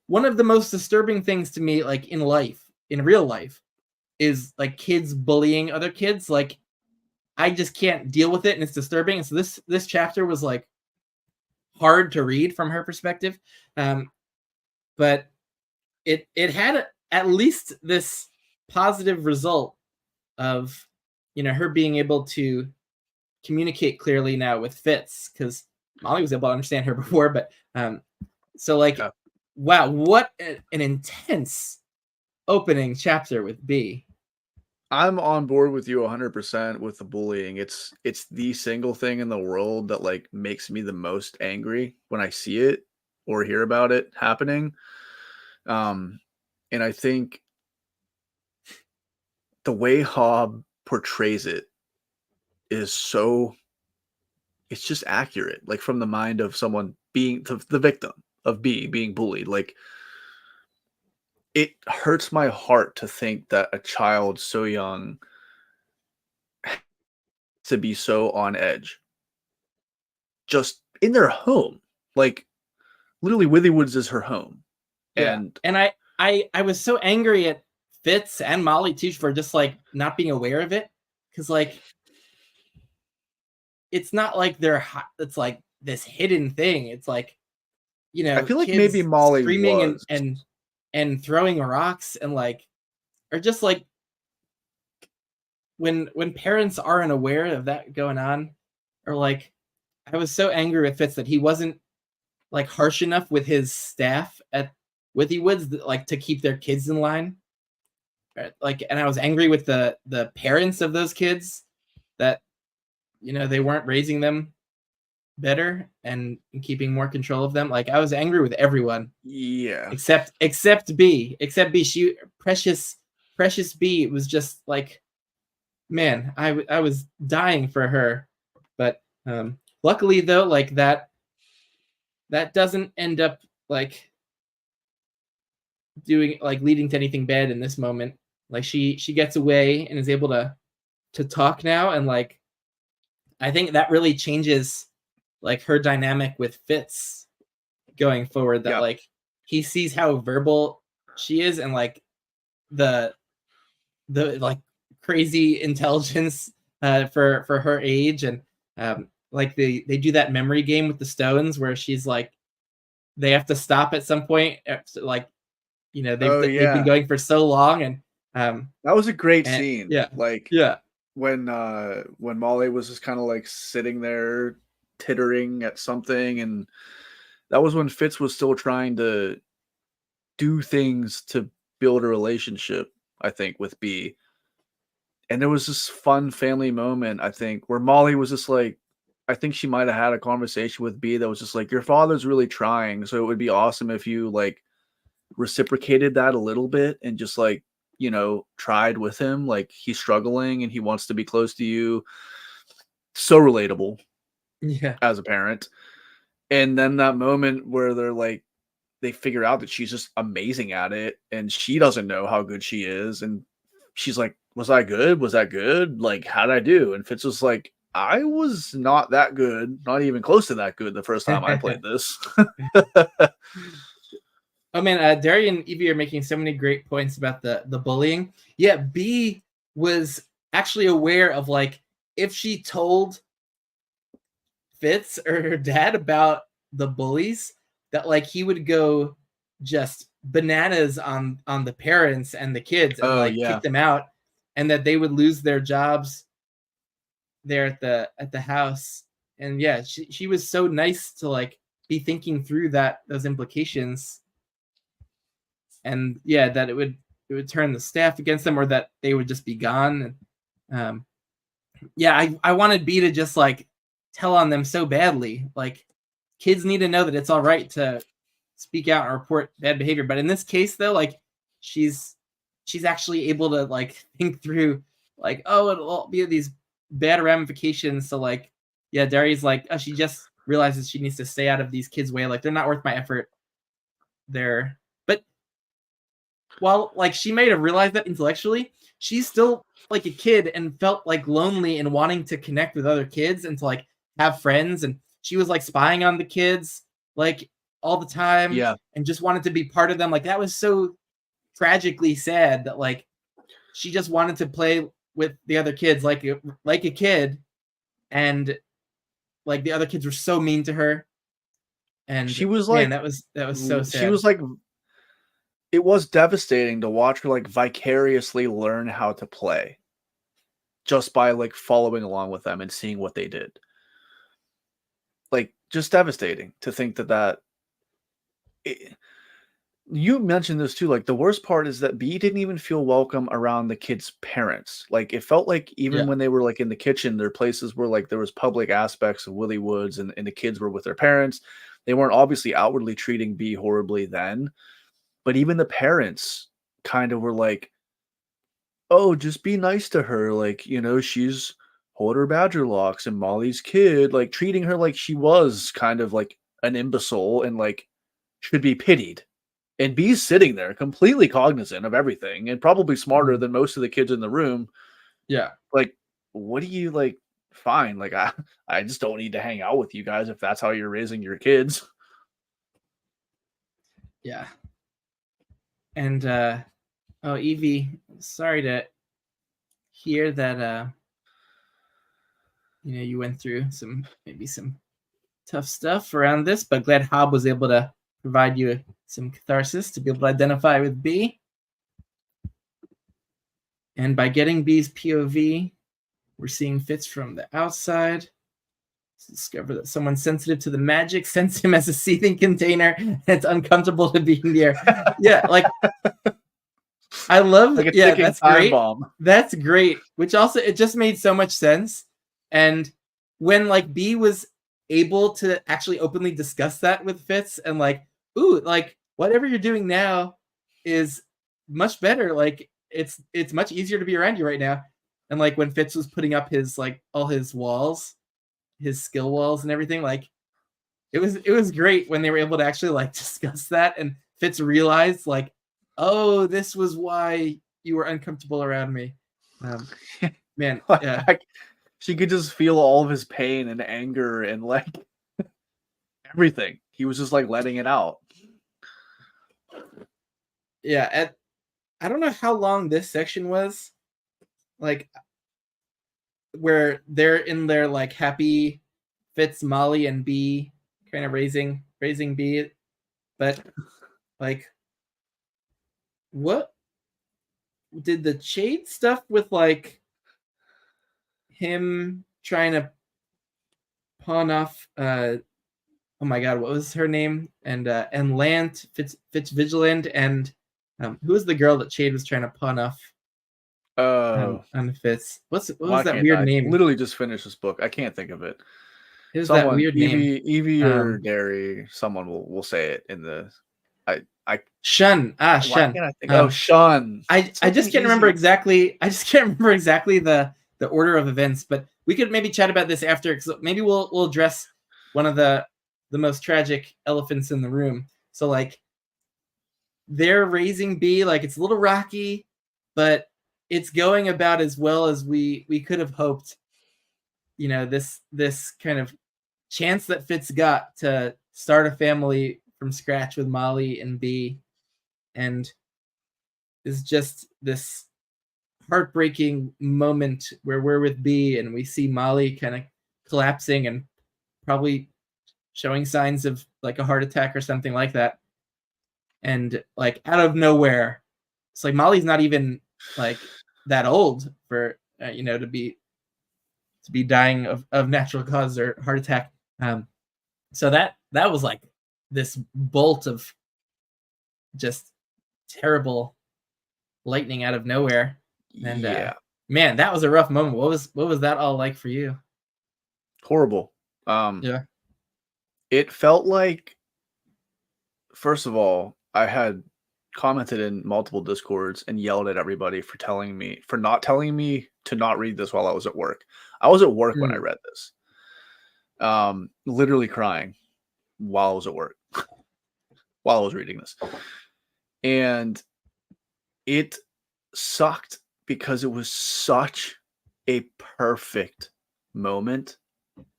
[SPEAKER 1] One of the most disturbing things to me, like in real life, is like kids bullying other kids. Like, I just can't deal with it, and it's disturbing. And so this chapter was like hard to read from her perspective, but it had at least this positive result of, you know, her being able to communicate clearly now with Fitz, because Molly was able to understand her before. But so like,
[SPEAKER 2] Yeah.
[SPEAKER 1] wow, what an intense opening chapter with B.
[SPEAKER 2] I'm on board with you 100% with the bullying. It's the single thing in the world that like makes me the most angry when I see it or hear about it happening. And I think the way Hobb portrays it is so, it's just accurate, like from the mind of someone being the victim of B being bullied. Like, it hurts my heart to think that a child so young to be so on edge just in their home. Like, literally Withywood's is her home.
[SPEAKER 1] Yeah. And I was so angry at Fitz and Molly too for just like not being aware of it, because like it's not like it's like this hidden thing. It's like, you know,
[SPEAKER 2] I feel like
[SPEAKER 1] kids
[SPEAKER 2] maybe Molly
[SPEAKER 1] screaming
[SPEAKER 2] was.
[SPEAKER 1] and throwing rocks, and like, or just like when parents aren't aware of that going on, or like, I was so angry with Fitz that he wasn't like harsh enough with his staff at Withywood's, like to keep their kids in line. Like, and I was angry with the parents of those kids that, you know, they weren't raising them better and keeping more control of them. Like, I was angry with everyone.
[SPEAKER 2] Yeah.
[SPEAKER 1] Except B. She precious B was just like, man, I was dying for her. But luckily though, like that doesn't end up like doing, like, leading to anything bad in this moment. Like, she gets away and is able to talk now, and like, I think that really changes like her dynamic with Fitz going forward, that
[SPEAKER 2] Yeah.
[SPEAKER 1] like he sees how verbal she is, and like the like crazy intelligence for her age. And like they do that memory game with the stones where she's like, they have to stop at some point, like, you know, they've been going for so long. And
[SPEAKER 2] that was a great
[SPEAKER 1] and
[SPEAKER 2] scene.
[SPEAKER 1] yeah,
[SPEAKER 2] Like,
[SPEAKER 1] yeah,
[SPEAKER 2] when Molly was just kind of like sitting there tittering at something, and that was when Fitz was still trying to do things to build a relationship, I think, with B. And there was this fun family moment, I think, where Molly was just like, I think she might have had a conversation with B that was just like, your father's really trying, so it would be awesome if you like reciprocated that a little bit and just like, you know, tried with him. Like, he's struggling and he wants to be close to you. So relatable
[SPEAKER 1] yeah.
[SPEAKER 2] as a parent. And then that moment where they're like, they figure out that she's just amazing at it and she doesn't know how good she is. And she's like, was I good? Was that good? Like, how'd I do? And Fitz was like, I was not that good, not even close to that good the first time I played this.
[SPEAKER 1] Oh man, Derry and Evie are making so many great points about the bullying. Yeah, B was actually aware of, like, if she told Fitz or her dad about the bullies, that like he would go just bananas on the parents and the kids, and like kick them out, and that they would lose their jobs there at the house. And yeah, she was so nice to like be thinking through those implications. And yeah, that it would turn the staff against them, or that they would just be gone. And yeah, I wanted B to just like tell on them so badly. Like, kids need to know that it's all right to speak out and report bad behavior. But in this case though, like, she's actually able to like think through, like, oh, it'll be these bad ramifications. So like, yeah, Daria's like, oh, she just realizes she needs to stay out of these kids' way. Like, they're not worth my effort there. But while like she might have realized that intellectually, she's still like a kid and felt like lonely and wanting to connect with other kids and to like have friends. And she was like spying on the kids like all the time
[SPEAKER 2] Yeah.
[SPEAKER 1] and just wanted to be part of them. Like that was so tragically sad that like she just wanted to play with the other kids like a kid, and like the other kids were so mean to her.
[SPEAKER 2] She
[SPEAKER 1] And
[SPEAKER 2] was
[SPEAKER 1] man,
[SPEAKER 2] like,
[SPEAKER 1] that was so
[SPEAKER 2] she
[SPEAKER 1] sad.
[SPEAKER 2] was like, it was devastating to watch her like vicariously learn how to play just by like following along with them and seeing what they did. Like, just devastating to think that it, you mentioned this too. Like, the worst part is that B didn't even feel welcome around the kids' parents. Like, it felt like even
[SPEAKER 1] Yeah.
[SPEAKER 2] when they were like in the kitchen, their places were like there was public aspects of Willie Woods, and the kids were with their parents. They weren't obviously outwardly treating B horribly then, but even the parents kind of were like, "Oh, just be nice to her. Like, she's Holder Badger Locks and Molly's kid," like treating her like she was kind of like an imbecile and like should be pitied. And B's sitting there completely cognizant of everything and probably smarter
[SPEAKER 1] Mhm.
[SPEAKER 2] than most of the kids in the room.
[SPEAKER 1] Yeah.
[SPEAKER 2] Like, what do you like? Fine. Like, I just don't need to hang out with you guys if that's how you're raising your kids.
[SPEAKER 1] Yeah. And oh, Evie, sorry to hear that you went through maybe some tough stuff around this, but glad Hobb was able to provide you some catharsis to be able to identify with B. And by getting B's POV, we're seeing Fitz from the outside. To discover that someone sensitive to the magic sends him as a seething container, and it's uncomfortable to be near. Yeah, like I love.
[SPEAKER 2] Like a
[SPEAKER 1] Yeah,
[SPEAKER 2] ticking
[SPEAKER 1] that's
[SPEAKER 2] time
[SPEAKER 1] great.
[SPEAKER 2] bomb.
[SPEAKER 1] That's great. Which also it just made so much sense. And when like B was able to actually openly discuss that with Fitz and like, ooh, like whatever you're doing now is much better. Like it's much easier to be around you right now. And like when Fitz was putting up his like all his walls, his skill walls and everything, like it was great when they were able to actually like discuss that and Fitz realized like, oh, this was why you were uncomfortable around me. Man, yeah.
[SPEAKER 2] She could just feel all of his pain and anger and like everything. He was just like letting it out.
[SPEAKER 1] Yeah, I don't know how long this section was, like where they're in their like happy Fitz, Molly, and B kind of raising B, but like what did the Shade stuff with like him trying to pawn off oh my god, what was her name? And Lant, Fitz Vigilant, and who was the girl that Shade was trying to pawn off on Fitz? What was
[SPEAKER 2] Why
[SPEAKER 1] that
[SPEAKER 2] can't
[SPEAKER 1] weird
[SPEAKER 2] I
[SPEAKER 1] name?
[SPEAKER 2] literally just finish this book? I can't think of it.
[SPEAKER 1] It was that
[SPEAKER 2] Someone,
[SPEAKER 1] weird name.
[SPEAKER 2] Evie or Derry, someone will say it in the. I
[SPEAKER 1] Shun.
[SPEAKER 2] why
[SPEAKER 1] Shun.
[SPEAKER 2] can't I think? Oh, Shun.
[SPEAKER 1] I just
[SPEAKER 2] Something
[SPEAKER 1] can't remember
[SPEAKER 2] easy.
[SPEAKER 1] exactly. I just can't remember exactly the order of events. But we could maybe chat about this after, because maybe we'll address one of the most tragic elephants in the room. So like they're raising B, like it's a little rocky, but it's going about as well as we could have hoped. This kind of chance that Fitz got to start a family from scratch with Molly and B, and is just this heartbreaking moment where we're with B and we see Molly kind of collapsing and probably showing signs of like a heart attack or something like that. And like out of nowhere, it's like Molly's not even like that old for to be dying of natural cause or heart attack. So that was like this bolt of just terrible lightning out of nowhere. And
[SPEAKER 2] Yeah,
[SPEAKER 1] man, that was a rough moment. What was that all like for you?
[SPEAKER 2] horrible.
[SPEAKER 1] Yeah.
[SPEAKER 2] It felt like, first of all, I had commented in multiple discords and yelled at everybody for not telling me to not read this while I was at work. I was at work when I
[SPEAKER 1] Mm.
[SPEAKER 2] read this. Literally crying while I was at work while I was reading this. And it sucked because it was such a perfect moment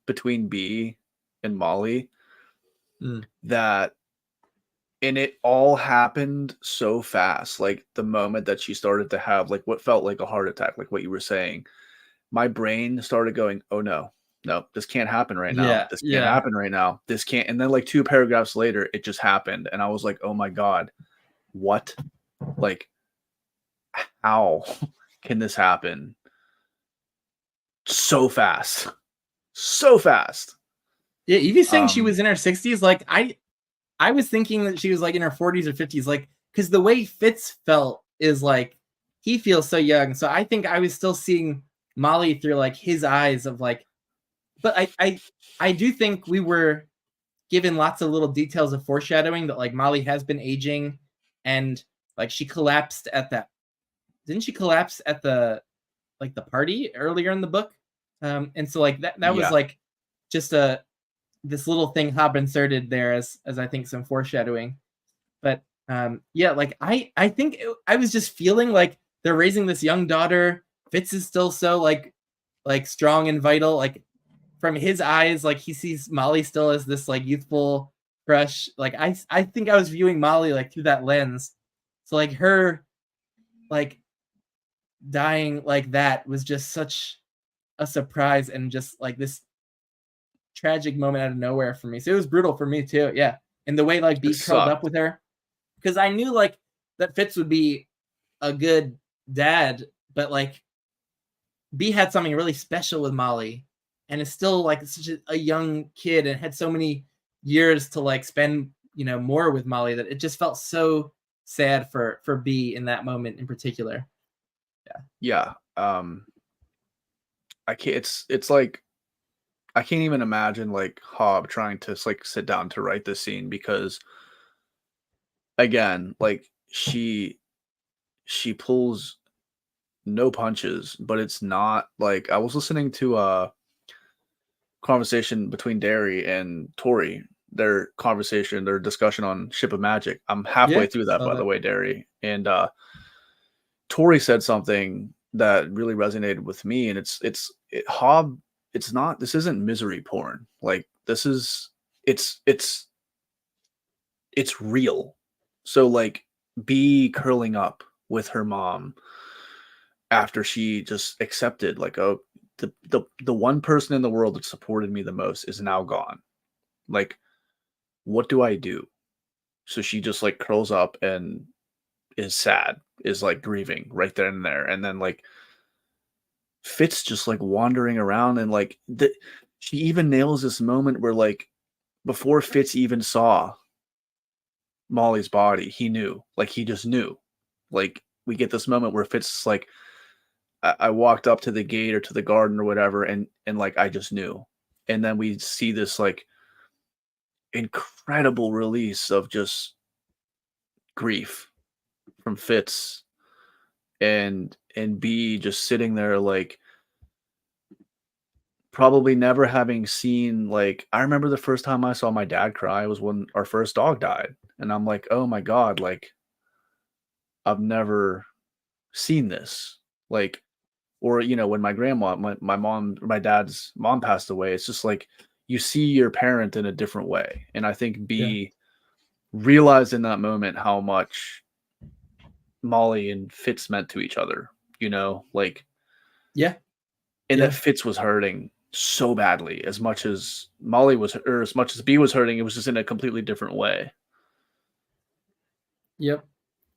[SPEAKER 2] between B and Molly that, and it all happened so fast. Like the moment that she started to have like what felt like a heart attack, like what you were saying, my brain started going, oh no, no, this can't happen right now.
[SPEAKER 1] Yeah,
[SPEAKER 2] This can't
[SPEAKER 1] yeah.
[SPEAKER 2] happen right now. This can't. And then like 2 paragraphs later, it just happened. And I was like, oh my God, what? Like, how can this happen so fast? So fast.
[SPEAKER 1] Yeah, Evie saying she
[SPEAKER 2] Um,
[SPEAKER 1] was in her 60s, like I was thinking that she was like in her 40s or 50s, like because the way Fitz felt is like he feels so young. So I think I was still seeing Molly through like his eyes of like, but I do think we were given lots of little details of foreshadowing that like Molly has been aging and like she collapsed at that. Didn't she collapse at the like the party earlier in the book? And so like that was
[SPEAKER 2] yeah,
[SPEAKER 1] like just a this little thing Hobb inserted there as I think some foreshadowing. But yeah, like I think I was just feeling like they're raising this young daughter. Fitz is still so like strong and vital. Like from his eyes, like he sees Molly still as this like youthful crush. Like I think I was viewing Molly like through that lens. So like her like dying like that was just such a surprise and just like this tragic moment out of nowhere for me. So it was brutal for me too. Yeah. And the way like
[SPEAKER 2] it
[SPEAKER 1] B curled up
[SPEAKER 2] sucked.
[SPEAKER 1] with her. Because I knew like that Fitz would be a good dad, but like B had something really special with Molly and is still like such a young kid and had so many years to like spend, you know, more with Molly that it just felt so sad for B in that moment in particular.
[SPEAKER 2] Yeah. I can't. It's like I can't even imagine like Hobb trying to like sit down to write this scene because again, like she pulls no punches, but it's not like I was listening to a conversation between Derry and Tori. Their conversation, their discussion on Ship of Magic. I'm halfway
[SPEAKER 1] Yeah.
[SPEAKER 2] through that,
[SPEAKER 1] Saw
[SPEAKER 2] by the
[SPEAKER 1] that.
[SPEAKER 2] way, Derry. And Tori said something that really resonated with me, and Hobb. It's not. This isn't misery porn. Like this is. It's it's real. So like B curling up with her mom after she just accepted like oh the one person in the world that supported me the most is now gone. Like what do I do? So she just like curls up and is sad, is like grieving right there and there. And then like Fitz just like wandering around and like she even nails this moment where like before Fitz even saw Molly's body, he knew. Like he just knew. Like we get this moment where Fitz is like, I walked up to the gate or to the garden or whatever, and like I just knew. And then we see this like incredible release of just grief from Fitz and B just sitting there like probably never having seen like I remember the first time I saw my dad cry was when our first dog died. And I'm like, oh my God, like I've never seen this. Like, or you know, when my grandma, my mom, my dad's mom passed away, it's just like you see your parent in a different way. And I think
[SPEAKER 1] Yeah.
[SPEAKER 2] B realized in that moment how much Molly and Fitz meant to each other, you know, like
[SPEAKER 1] Yeah.
[SPEAKER 2] and that
[SPEAKER 1] Yeah.
[SPEAKER 2] Fitz was hurting so badly as much as Molly was or as much as B was hurting, it was just in a completely different way.
[SPEAKER 1] Yep.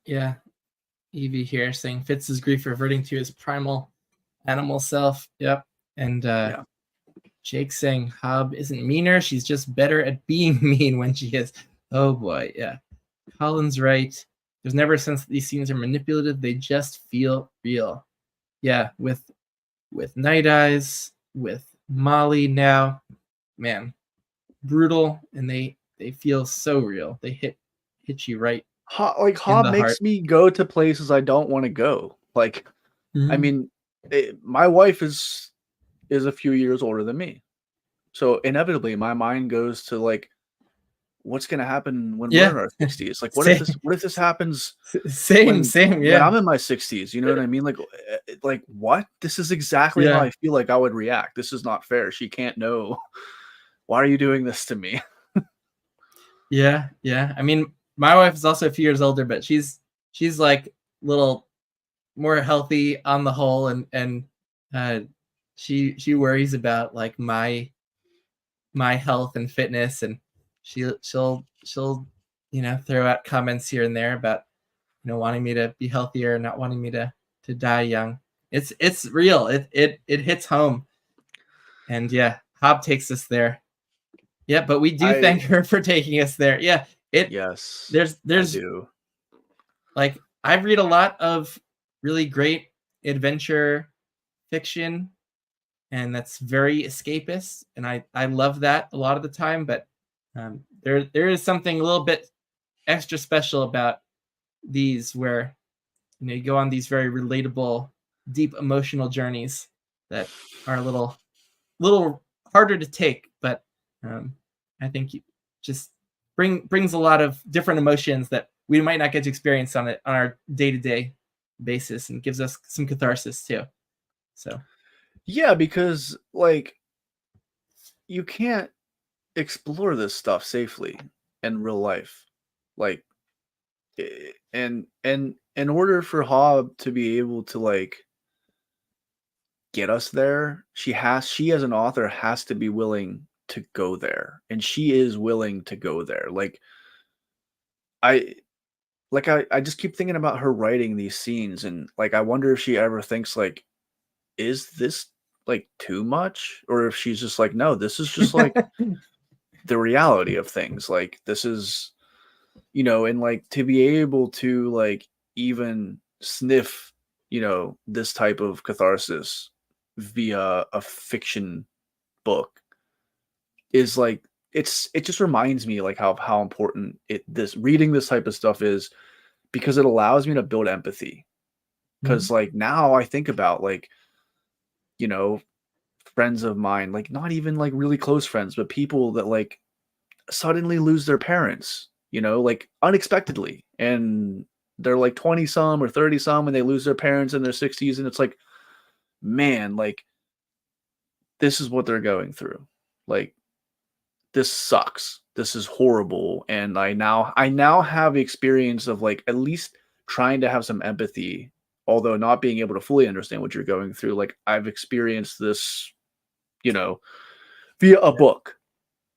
[SPEAKER 1] Yeah. Evie here saying Fitz's grief reverting to his primal animal self. Yep. And
[SPEAKER 2] Yeah.
[SPEAKER 1] Jake saying Hobb isn't meaner, she's just better at being mean when she is. Oh boy, yeah. Colin's right. There's never a sense that these scenes are manipulative, they just feel real. Yeah, with Night Eyes, with Molly now, man, brutal, and they feel so real. They hit you right
[SPEAKER 2] Like
[SPEAKER 1] in
[SPEAKER 2] Hobb
[SPEAKER 1] the heart.
[SPEAKER 2] makes me go to places I don't want to go. Like, I
[SPEAKER 1] Mhm.
[SPEAKER 2] mean, my wife is a few years older than me, so inevitably my mind goes to like what's going to happen when we're
[SPEAKER 1] Yeah.
[SPEAKER 2] in our 60s? Like, what
[SPEAKER 1] Same.
[SPEAKER 2] if this happens
[SPEAKER 1] Same,
[SPEAKER 2] when
[SPEAKER 1] yeah.
[SPEAKER 2] I'm in my 60s? You know what I mean? Like what? This is exactly how
[SPEAKER 1] Yeah.
[SPEAKER 2] I feel like I would react. This is not fair. She can't know. Why are you doing this to me?
[SPEAKER 1] Yeah, yeah. I mean, my wife is also a few years older, but she's like a little more healthy on the whole, and she worries about like my health and fitness, and she'll throw out comments here and there about wanting me to be healthier, not wanting me to die young. It's real. It hits home, and yeah, Hobb takes us there. Yeah, but we do thank her for taking us there. Yeah,
[SPEAKER 2] Yes, I
[SPEAKER 1] there's
[SPEAKER 2] do.
[SPEAKER 1] like I read a lot of really great adventure fiction, and that's very escapist, and I love that a lot of the time. But there is something a little bit extra special about these, where you go on these very relatable, deep emotional journeys that are a little harder to take, but I think just brings a lot of different emotions that we might not get to experience on our day-to-day basis, and gives us some catharsis too. So
[SPEAKER 2] Yeah, because like you can't explore this stuff safely in real life. Like and in order for Hobb to be able to like get us there, she as an author has to be willing to go there. And she is willing to go there. I I just keep thinking about her writing these scenes, and like I wonder if she ever thinks like, is this like too much? Or if she's just like, no, this is just like the reality of things. Like this is, and like to be able to like even sniff, this type of catharsis via a fiction book is like it just reminds me like how important this reading this type of stuff is, because it allows me to build empathy.
[SPEAKER 1] Mhm.
[SPEAKER 2] Because like now I think about like, you know, friends of mine, like not even like really close friends, but people that like suddenly lose their parents, like unexpectedly. And they're like 20 some or 30 some, and they lose their parents in their 60s. And it's like, man, like this is what they're going through. Like, this sucks. This is horrible. And I now have experience of like at least trying to have some empathy, although not being able to fully understand what you're going through. Like I've experienced this, you know, via a book.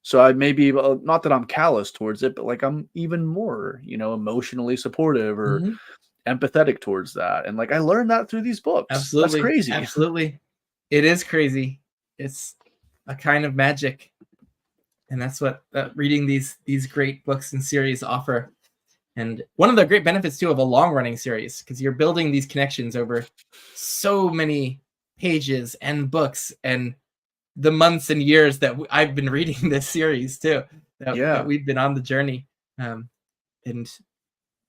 [SPEAKER 2] So I may be able, not that I'm callous towards it, but like I'm even more, emotionally supportive or
[SPEAKER 1] Mhm.
[SPEAKER 2] empathetic towards that. And like I learned that through these books. That's
[SPEAKER 1] Absolutely,
[SPEAKER 2] crazy.
[SPEAKER 1] absolutely. It is crazy. It's a kind of magic, and that's what reading these great books and series offer. And one of the great benefits too of a long running series, because you're building these connections over so many pages and books, and the months and years that I've been reading this series too, that
[SPEAKER 2] Yeah.
[SPEAKER 1] we've been on the journey. And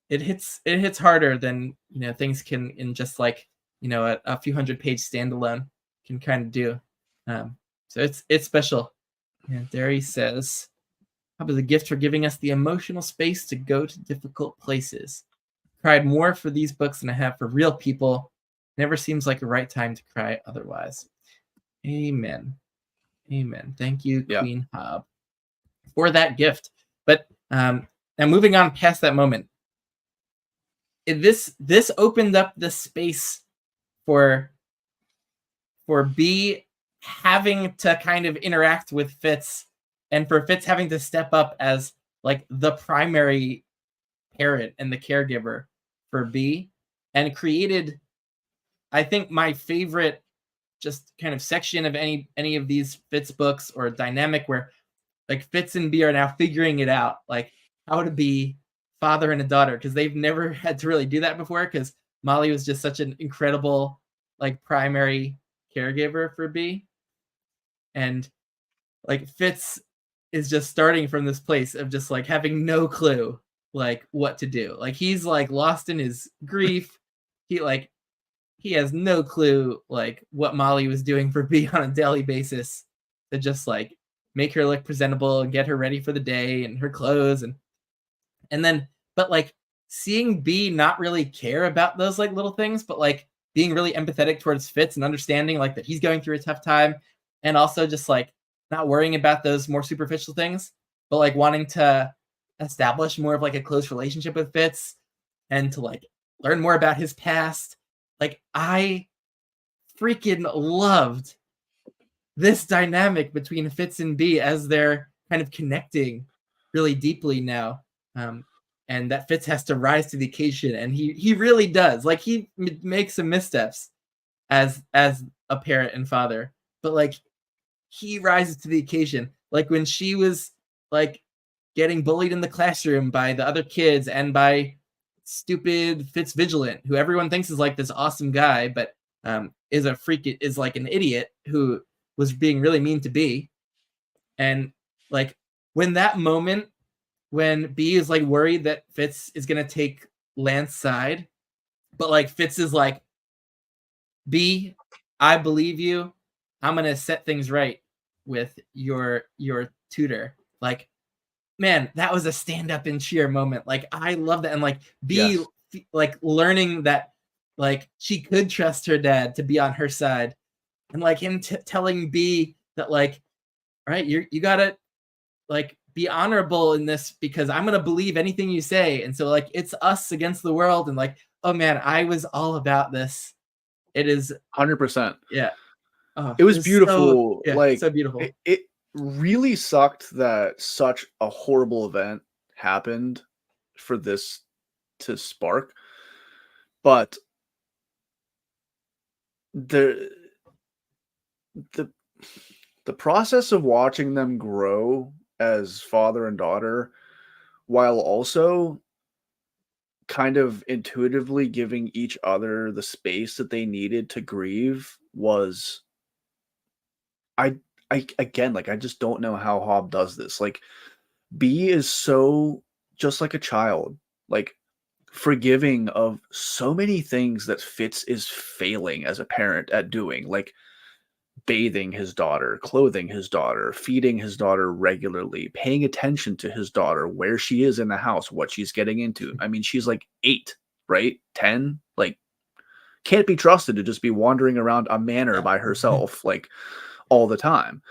[SPEAKER 1] it hits harder than things can in just like a few hundred page standalone can kind of do. So it's special. Yeah, Derry says, "How about the gift for giving us the emotional space to go to difficult places? Cried more for these books than I have for real people. Never seems like a right time to cry otherwise." Amen. Amen. Thank you,
[SPEAKER 2] Yeah.
[SPEAKER 1] Queen Hobb, for that gift. But now moving on past that moment, this opened up the space for B having to kind of interact with Fitz, and for Fitz having to step up as like the primary parent and the caregiver for B, and created, I think, my favorite just kind of section of any of these Fitz books, or dynamic where like Fitz and B are now figuring it out, like how to be father and a daughter, because they've never had to really do that before, because Molly was just such an incredible like primary caregiver for B. And like Fitz is just starting from this place of just like having no clue like what to do. Like he's like lost in his grief. He has no clue like what Molly was doing for B on a daily basis to just like make her look presentable and get her ready for the day and her clothes and then but like seeing B not really care about those like little things, but like being really empathetic towards Fitz and understanding like that he's going through a tough time, and also just like not worrying about those more superficial things, but like wanting to establish more of like a close relationship with Fitz and to like learn more about his past. Like I freaking loved this dynamic between Fitz and B as they're kind of connecting really deeply now. And that Fitz has to rise to the occasion, and he really does. Like he makes some missteps as a parent and father, but like he rises to the occasion. Like when she was like getting bullied in the classroom by the other kids and by stupid Fitz Vigilant, who everyone thinks is like this awesome guy, but is a freak, is like an idiot who was being really mean to B. And like when that moment when B is like worried that Fitz is gonna take Lance's side, but like Fitz is like, B, I believe you. I'm gonna set things right with your tutor. Like, man, that was a stand up and cheer moment. Like, I love that. And like B, like learning that like she could trust her dad to be on her side, and like him telling B that like, all right, you gotta like be honorable in this because I'm gonna believe anything you say. And so like it's us against the world. And like, oh man, I was all about this. It is
[SPEAKER 2] 100%.
[SPEAKER 1] Yeah. Oh,
[SPEAKER 2] It was beautiful.
[SPEAKER 1] So beautiful.
[SPEAKER 2] It really sucked that such a horrible event happened for this to spark. But the process of watching them grow as father and daughter, while also kind of intuitively giving each other the space that they needed to grieve, was I again, like, I just don't know how Hobb does this. Like, B is so just like a child, like forgiving of so many things that Fitz is failing as a parent at doing, like bathing his daughter, clothing his daughter, feeding his daughter regularly, paying attention to his daughter, where she is in the house, what she's getting into. I mean, she's like 8, right? 10, like can't be trusted to just be wandering around a manor by herself like all the time.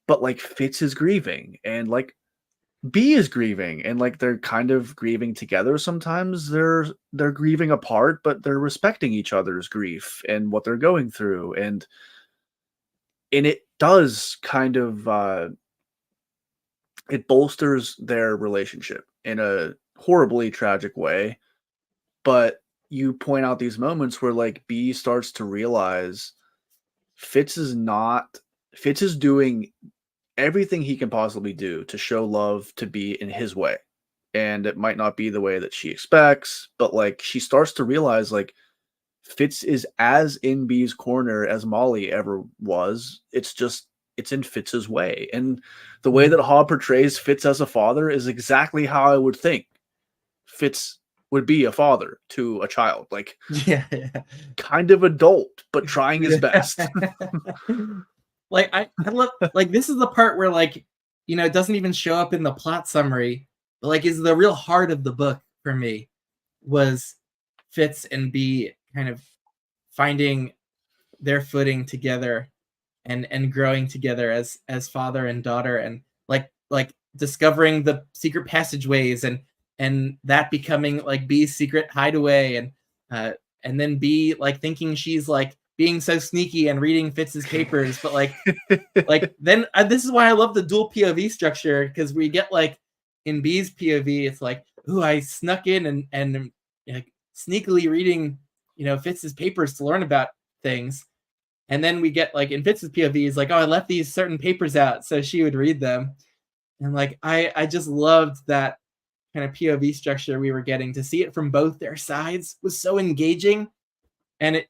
[SPEAKER 2] But like Fitz is grieving, and like B is grieving, and like they're kind of grieving together. Sometimes they're grieving apart, but they're respecting each other's grief and what they're going through. And it does kind of it bolsters their relationship in a horribly tragic way. But you point out these moments where like B starts to realize Fitz is doing everything he can possibly do to show love to be in his way. And it might not be the way that she expects, but like she starts to realize like Fitz is as in B's corner as Molly ever was. It's in Fitz's way. And the way that Hobb portrays Fitz as a father is exactly how I would think Fitz would be a father to a child. Like,
[SPEAKER 1] yeah.
[SPEAKER 2] kind of adult, but trying his best.
[SPEAKER 1] Like I love, like this is the part where like, you know, it doesn't even show up in the plot summary, but like is the real heart of the book for me, was Fitz and B kind of finding their footing together and growing together as father and daughter, and like discovering the secret passageways and that becoming like B's secret hideaway, and then B like thinking she's like being so sneaky and reading Fitz's papers, but like then this is why I love the dual POV structure, because we get like in B's POV, it's like, ooh, I snuck in and like sneakily reading, you know, Fitz's papers to learn about things, and then we get like in Fitz's POV, is like, oh, I left these certain papers out so she would read them, and like I just loved that kind of POV structure we were getting. To see it from both their sides was so engaging, and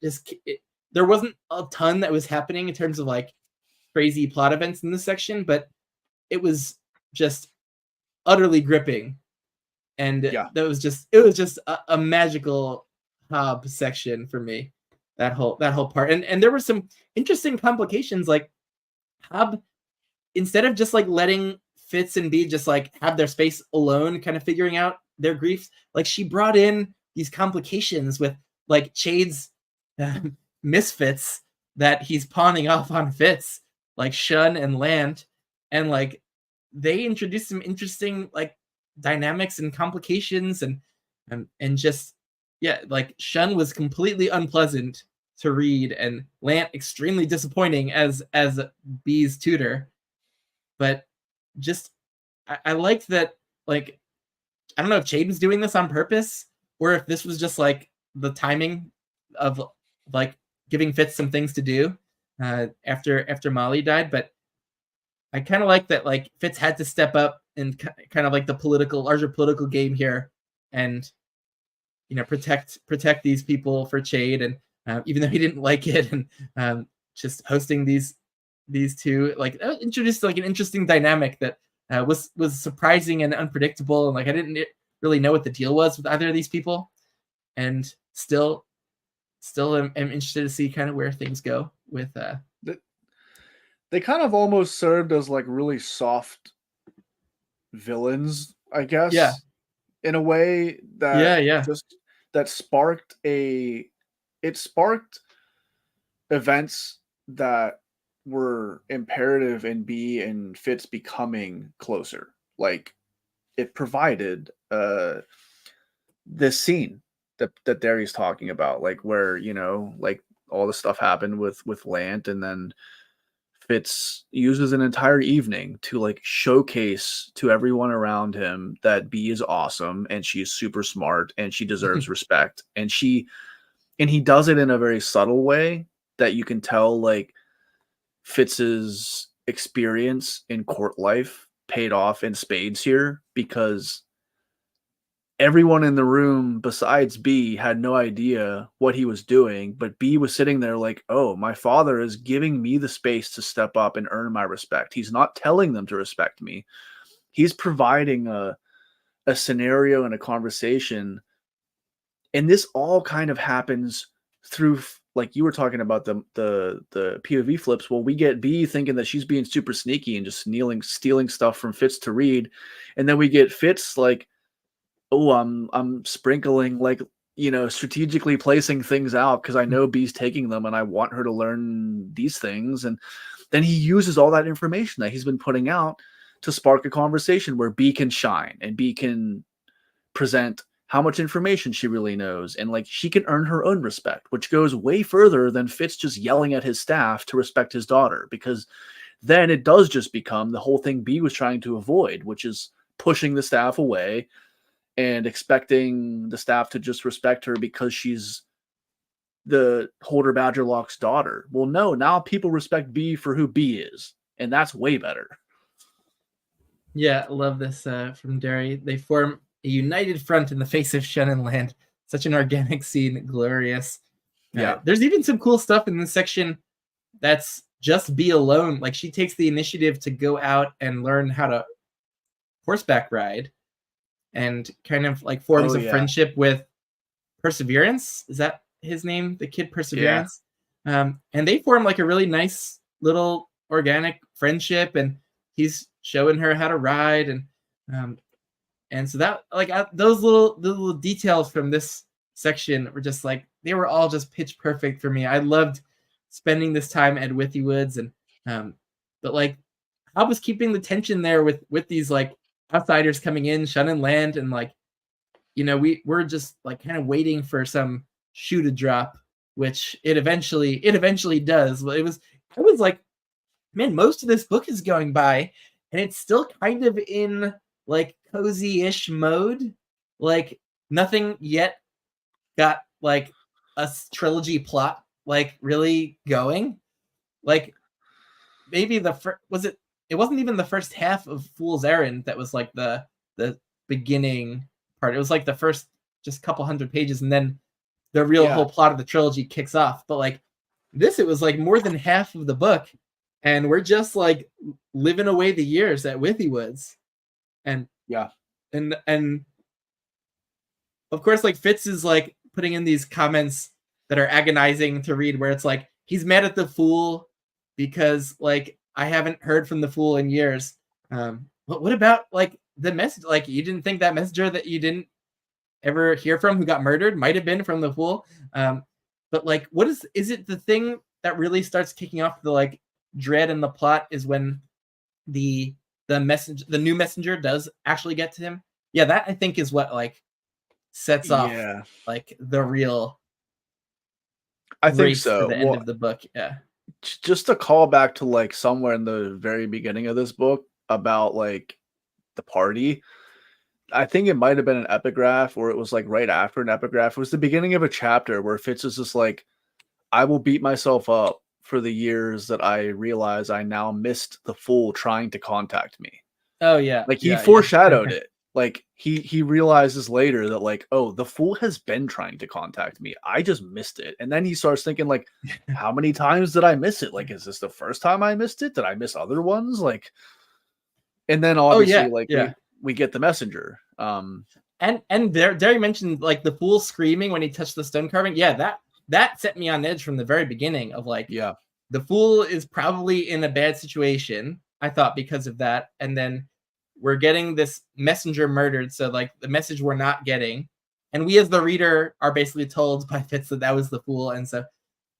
[SPEAKER 1] there wasn't a ton that was happening in terms of like crazy plot events in this section, but it was just utterly gripping, and it was just a magical Hobb section for me. That whole part, and there were some interesting complications. Like Hobb instead of just like letting Fitz and Bee just like have their space alone, kind of figuring out their griefs, like she brought in these complications with like Chade's misfits that he's pawning off on Fitz, like Shun and Land, and like they introduced some interesting like dynamics and complications, and just yeah, like Shun was completely unpleasant to read, and Lant extremely disappointing as Bee's tutor. But just I liked that, like, I don't know if Chade was doing this on purpose or if this was just like the timing of like giving Fitz some things to do after Molly died. But I kind of like that, like Fitz had to step up and kind of like the larger political game here, and protect these people for Chade, and even though he didn't like it, and just hosting these two, like introduced like an interesting dynamic that was surprising and unpredictable, and like I didn't really know what the deal was with either of these people, and still am interested to see kind of where things go with
[SPEAKER 2] they kind of almost served as like really soft villains, I guess.
[SPEAKER 1] Yeah.
[SPEAKER 2] In a way that
[SPEAKER 1] yeah
[SPEAKER 2] just that sparked events that were imperative in Bee and Fitz becoming closer. Like it provided this scene that Derry's talking about, like where like all the stuff happened with Lant, and then Fitz uses an entire evening to like showcase to everyone around him that Bee is awesome and she's super smart and she deserves respect, and he does it in a very subtle way that you can tell like Fitz's experience in court life paid off in spades here, because everyone in the room besides Bee had no idea what he was doing, but Bee was sitting there like, oh, my father is giving me the space to step up and earn my respect. He's not telling them to respect me. He's providing a scenario and a conversation. And this all kind of happens through, like you were talking about the POV flips. Well, we get Bee thinking that she's being super sneaky and just stealing stuff from Fitz to read. And then we get Fitz like, oh, I'm sprinkling, like, strategically placing things out because I know Bee's taking them and I want her to learn these things. And then he uses all that information that he's been putting out to spark a conversation where Bee can shine and Bee can present how much information she really knows. And like she can earn her own respect, which goes way further than Fitz just yelling at his staff to respect his daughter, because then it does just become the whole thing Bee was trying to avoid, which is pushing the staff away and expecting the staff to just respect her because she's the Holder Badgerlock's daughter. Well, no, now people respect Bee for who Bee is, and that's way better.
[SPEAKER 1] Yeah, I love this from Derry. They form a united front in the face of Shun and Land. Such an organic scene, glorious.
[SPEAKER 2] Yeah.
[SPEAKER 1] There's even some cool stuff in this section that's just Bee alone. Like she takes the initiative to go out and learn how to horseback ride, and kind of like forms a friendship with Perseverance. Is that his name? The kid Perseverance. Yeah. And they form like a really nice little organic friendship, and he's showing her how to ride, and so that like those little details from this section were just like, they were all just pitch perfect for me. I loved spending this time at Withywood's, and but like I was keeping the tension there with these like outsiders coming in, Shun and Land, and like we're just like kind of waiting for some shoe to drop, which it eventually does. I was like, man, most of this book is going by and it's still kind of in like cozy-ish mode. Like nothing yet got like a trilogy plot like really going. Like maybe it wasn't even the first half of Fool's Errand that was like the beginning part. It was like the first just couple hundred pages, and then the real whole plot of the trilogy kicks off. But like this, it was like more than half of the book, and we're just like living away the years at Withywood's. And and of course, like Fitz is like putting in these comments that are agonizing to read, where it's like he's mad at the Fool because like I haven't heard from the Fool in years. But what about like the message? Like, you didn't think that messenger that you didn't ever hear from who got murdered might have been from the Fool? But like, what is it the thing that really starts kicking off the like dread in the plot is when the new messenger does actually get to him? Yeah, that I think is what like sets off
[SPEAKER 2] Yeah,
[SPEAKER 1] like the real
[SPEAKER 2] I think
[SPEAKER 1] race to
[SPEAKER 2] so.
[SPEAKER 1] the end
[SPEAKER 2] Well,
[SPEAKER 1] of the book. Yeah.
[SPEAKER 2] just to call back to like somewhere in the very beginning of this book about like the party. I think it might have been an epigraph, or it was like right after an epigraph. It was the beginning of a chapter where Fitz is just like, I will beat myself up for the years that I realize I now missed the Fool trying to contact me.
[SPEAKER 1] Oh yeah.
[SPEAKER 2] Like he
[SPEAKER 1] Yeah. Yeah.
[SPEAKER 2] foreshadowed it. Like he realizes later that like, oh, the Fool has been trying to contact me. I just missed it. And then he starts thinking like, how many times did I miss it? Like, is this the first time I missed it? Did I miss other ones? Like, and then
[SPEAKER 1] Oh
[SPEAKER 2] obviously
[SPEAKER 1] yeah.
[SPEAKER 2] like
[SPEAKER 1] Yeah.
[SPEAKER 2] we get the messenger.
[SPEAKER 1] And there you mentioned like the Fool screaming when he touched the stone carving. Yeah, that set me on edge from the very beginning of like,
[SPEAKER 2] Yeah.
[SPEAKER 1] the Fool is probably in a bad situation, I thought, because of that. And then we're getting this messenger murdered. So like the message we're not getting. And we as the reader are basically told by Fitz that that was the Fool. And so,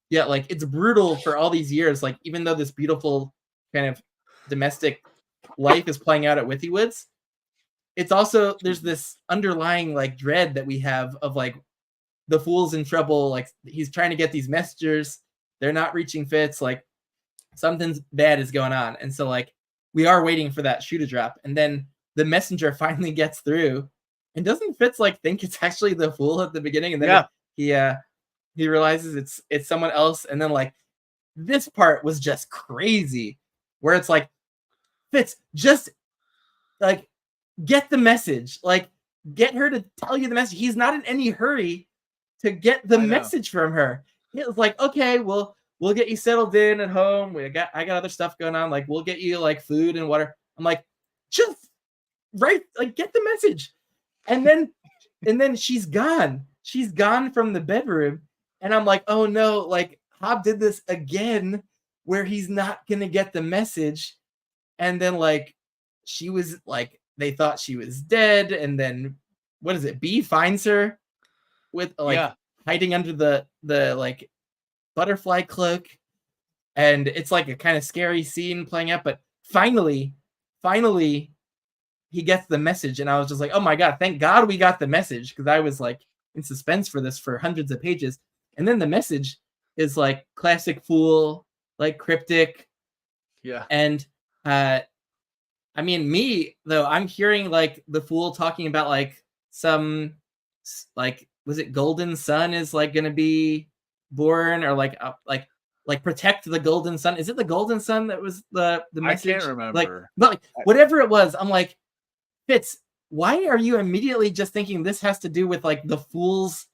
[SPEAKER 1] yeah, like it's brutal for all these years. Like even though this beautiful kind of domestic life is playing out at Withywood's, it's also, there's this underlying like dread that we have of like the Fool's in trouble. Like he's trying to get these messengers. They're not reaching Fitz. Like something's bad is going on. And so like we are waiting for that shoe to drop. And then the messenger finally gets through. And doesn't Fitz like think it's actually the Fool at the beginning? And then he realizes it's someone else. And then like this part was just crazy, where it's like, Fitz, just like get the message. Like get her to tell you the message. He's not in any hurry to get the
[SPEAKER 2] I know.
[SPEAKER 1] message from her. It was like, okay, well, we'll get you settled in at home. I got other stuff going on. Like we'll get you like food and water. I'm like, just like get the message. And then she's gone. She's gone from the bedroom. And I'm like, oh no, like Hobb did this again where he's not gonna get the message. And then like she was like, they thought she was dead, and then what is it? B finds her with like hiding under the like butterfly cloak, and it's like a kind of scary scene playing out. But finally he gets the message, and I was just like, oh my god, thank god we got the message, because I was like in suspense for this for hundreds of pages. And then the message is like classic Fool, like cryptic.
[SPEAKER 2] Yeah.
[SPEAKER 1] And I mean, me though, I'm hearing like the Fool talking about like some like, was it golden sun is like gonna be born, or like protect the golden sun? Is it the golden sun that was the message?
[SPEAKER 2] I can't remember.
[SPEAKER 1] Like, but like whatever it was, I'm like, Fitz, why are you immediately just thinking this has to do with like the Fool's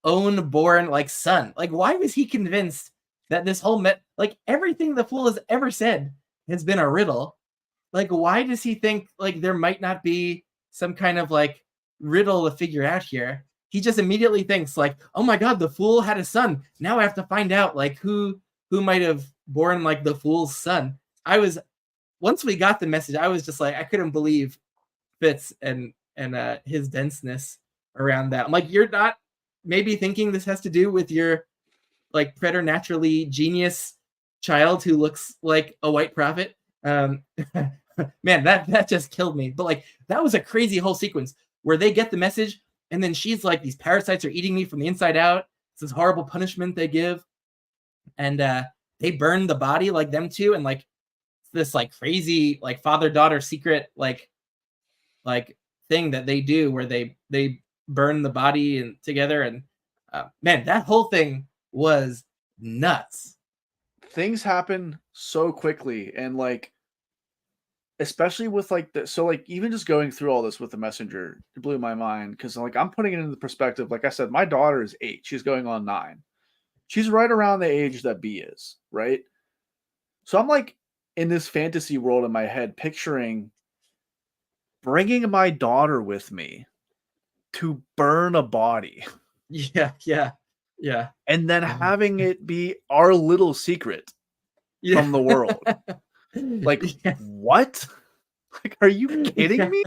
[SPEAKER 1] own born like son? Like, why was he convinced that this whole like everything the Fool has ever said has been a riddle? Like, why does he think like there might not be some kind of like riddle to figure out here? He just immediately thinks like, oh my god, the Fool had a son. Now I have to find out like who might have born like the Fool's son. Once we got the message, I was just like, I couldn't believe Fitz and his denseness around that. I'm like, you're not maybe thinking this has to do with your like preternaturally genius child who looks like a white prophet? Man, that just killed me. But like that was a crazy whole sequence where they get the message, and then she's like, these parasites are eating me from the inside out. It's this horrible punishment they give, and they burn the body, like them too, and like this like crazy like father-daughter secret like thing that they do where they burn the body and together. And man, that whole thing was nuts.
[SPEAKER 2] Things happen so quickly, and like especially with like so like even just going through all this with the messenger, it blew my mind, because like I'm putting it into the perspective. Like I said, my daughter is 8, she's going on 9. She's right around the age that B is, right? So I'm like in this fantasy world in my head, picturing bringing my daughter with me to burn a body.
[SPEAKER 1] Yeah.
[SPEAKER 2] And then having it be our little secret from the world. Like, what? Like, are you kidding me?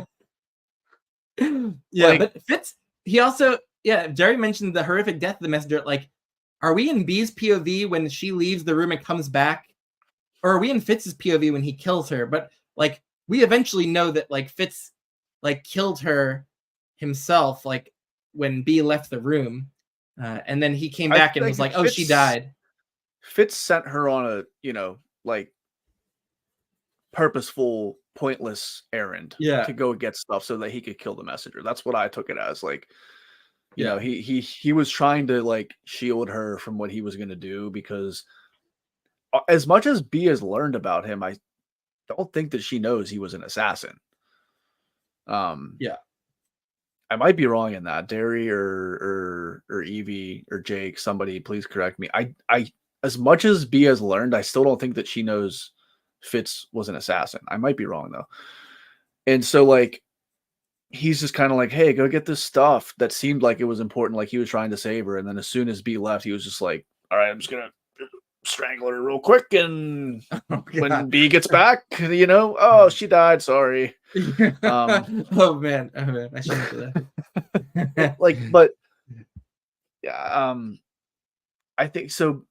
[SPEAKER 1] Yeah,
[SPEAKER 2] Like,
[SPEAKER 1] but Fitz, he also, Jerry mentioned the horrific death of the messenger. Like, are we in B's POV when she leaves the room and comes back? Or are we in Fitz's POV when he kills her? But like, we eventually know that like Fitz like killed her himself, like when B left the room. And then he came back and was like, oh, she died.
[SPEAKER 2] Fitz sent her on a, like purposeful, pointless errand to go get stuff so that he could kill the messenger. That's what I took it as. Like, you know, he was trying to like shield her from what he was going to do, because as much as B has learned about him, I don't think that she knows he was an assassin. I might be wrong in that. Derry or Evie or Jake, somebody please correct me. I as much as B has learned, I still don't think that she knows Fitz was an assassin. I might be wrong though. And so like he's just kind of like, hey, go get this stuff that seemed like it was important, like he was trying to save her. And then as soon as B left, he was just like, all right, I'm just gonna strangle her real quick, and when B gets back, oh, she died, sorry.
[SPEAKER 1] Oh man, I shouldn't do
[SPEAKER 2] that. Like, but yeah, I think so.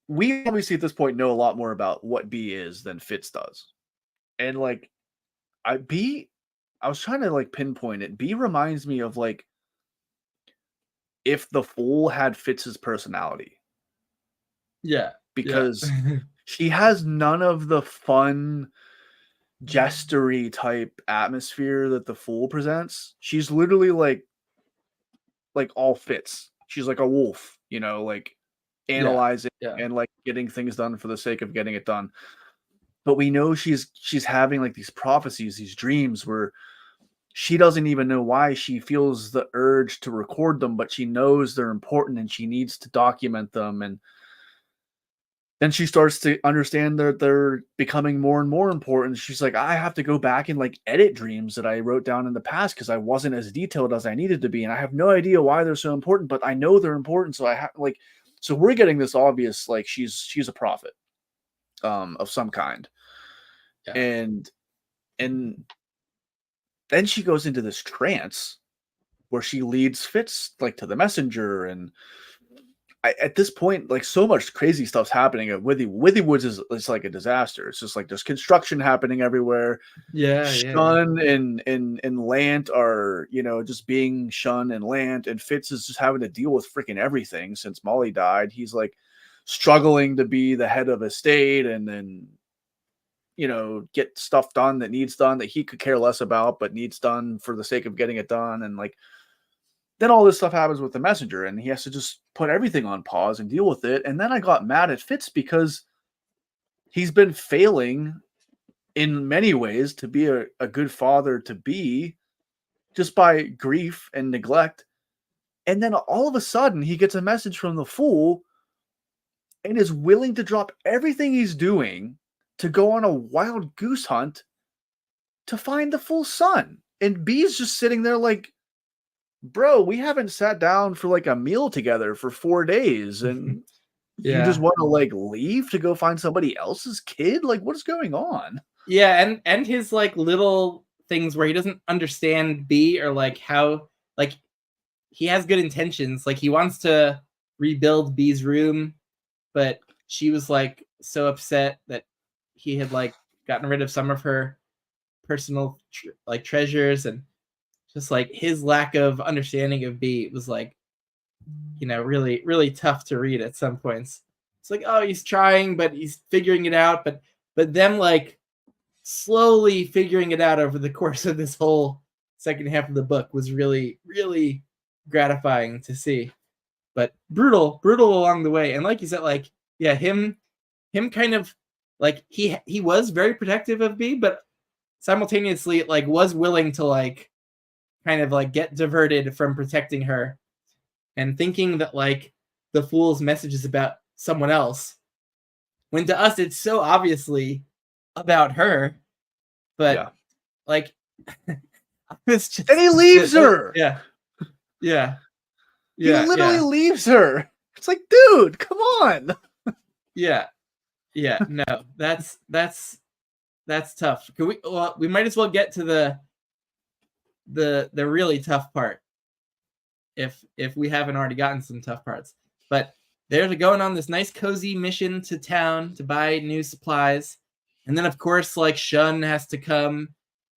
[SPEAKER 2] We obviously at this point know a lot more about what B is than Fitz does, and like I was trying to like pinpoint it. B reminds me of like if the Fool had Fitz's personality. Because she has none of the fun, jestery type atmosphere that the Fool presents. She's literally like all Fitz. She's like a wolf, like analyzing and like getting things done for the sake of getting it done. But we know she's having like these prophecies, these dreams where she doesn't even know why she feels the urge to record them, but she knows they're important and she needs to document them. And then she starts to understand that they're becoming more and more important. She's like, I have to go back and like edit dreams that I wrote down in the past because I wasn't as detailed as I needed to be. And I have no idea why they're so important, but I know they're important. So I have like, so we're getting this obvious, like she's a prophet of some kind. And then she goes into this trance where she leads Fitz like to the messenger. And at this point, like so much crazy stuff's happening at Withy Woods is like a disaster. It's just like there's construction happening everywhere. Shun and Lant are, just being Shun and Lant, and Fitz is just having to deal with freaking everything since Molly died. He's like struggling to be the head of a state and then, get stuff done that needs done that he could care less about, but needs done for the sake of getting it done. And like, then all this stuff happens with the messenger and he has to just put everything on pause and deal with it. And then I got mad at Fitz because he's been failing in many ways to be a good father to be, just by grief and neglect. And then all of a sudden he gets a message from the Fool and is willing to drop everything he's doing to go on a wild goose hunt to find the Fool's son. And B's just sitting there like, bro, we haven't sat down for like a meal together for 4 days, and you just want to like leave to go find somebody else's kid? Like, what is going on?
[SPEAKER 1] Yeah, and his like little things where he doesn't understand B, or like how like he has good intentions. Like he wants to rebuild B's room, but she was like so upset that he had like gotten rid of some of her personal like treasures, and just like his lack of understanding of B was like, really, really tough to read at some points. It's like, oh, he's trying, but he's figuring it out. But them like slowly figuring it out over the course of this whole second half of the book was really, really gratifying to see. But brutal along the way. And like you said, like, yeah, him kind of like he was very protective of B, but simultaneously like was willing to like kind of like get diverted from protecting her and thinking that like the Fool's message is about someone else, when to us it's so obviously about her. But like it's just,
[SPEAKER 2] and he leaves her.
[SPEAKER 1] He
[SPEAKER 2] literally leaves her. It's like, dude, come on.
[SPEAKER 1] Yeah. No, that's tough. We might as well get to the really tough part if we haven't already gotten some tough parts. But they're going on this nice cozy mission to town to buy new supplies. And then of course like Shun has to come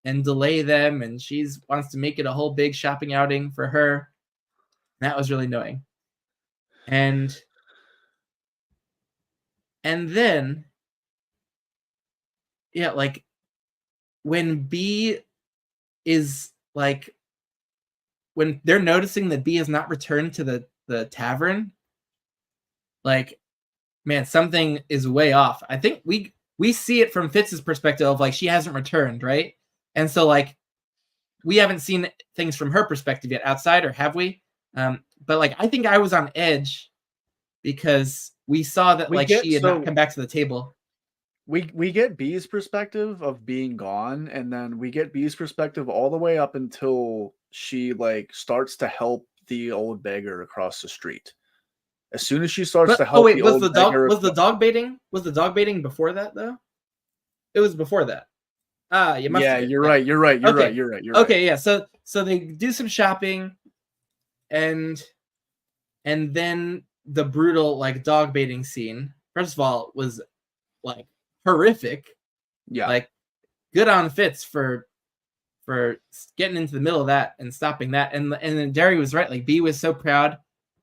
[SPEAKER 1] and delay them, and she's wants to make it a whole big shopping outing for her. That was really annoying. And then yeah, like when B is like when they're noticing that B has not returned to the tavern, like, man, something is way off. I think we see it from Fitz's perspective of like she hasn't returned, right? And so like we haven't seen things from her perspective yet outside, or have we? But like I think I was on edge because we saw that like she had not come back to the table.
[SPEAKER 2] We get B's perspective of being gone, and then we get B's perspective all the way up until she like starts to help the old beggar across the street. As soon as she starts to help the old beggar,
[SPEAKER 1] was the dog baiting before that though? It was before that. You must.
[SPEAKER 2] Yeah, you're right. You're right.
[SPEAKER 1] Okay, yeah. So they do some shopping, and then the brutal like dog baiting scene. First of all, was like horrific.
[SPEAKER 2] Yeah.
[SPEAKER 1] Like, good on Fitz for getting into the middle of that and stopping that. And then Derry was right. Like B was so proud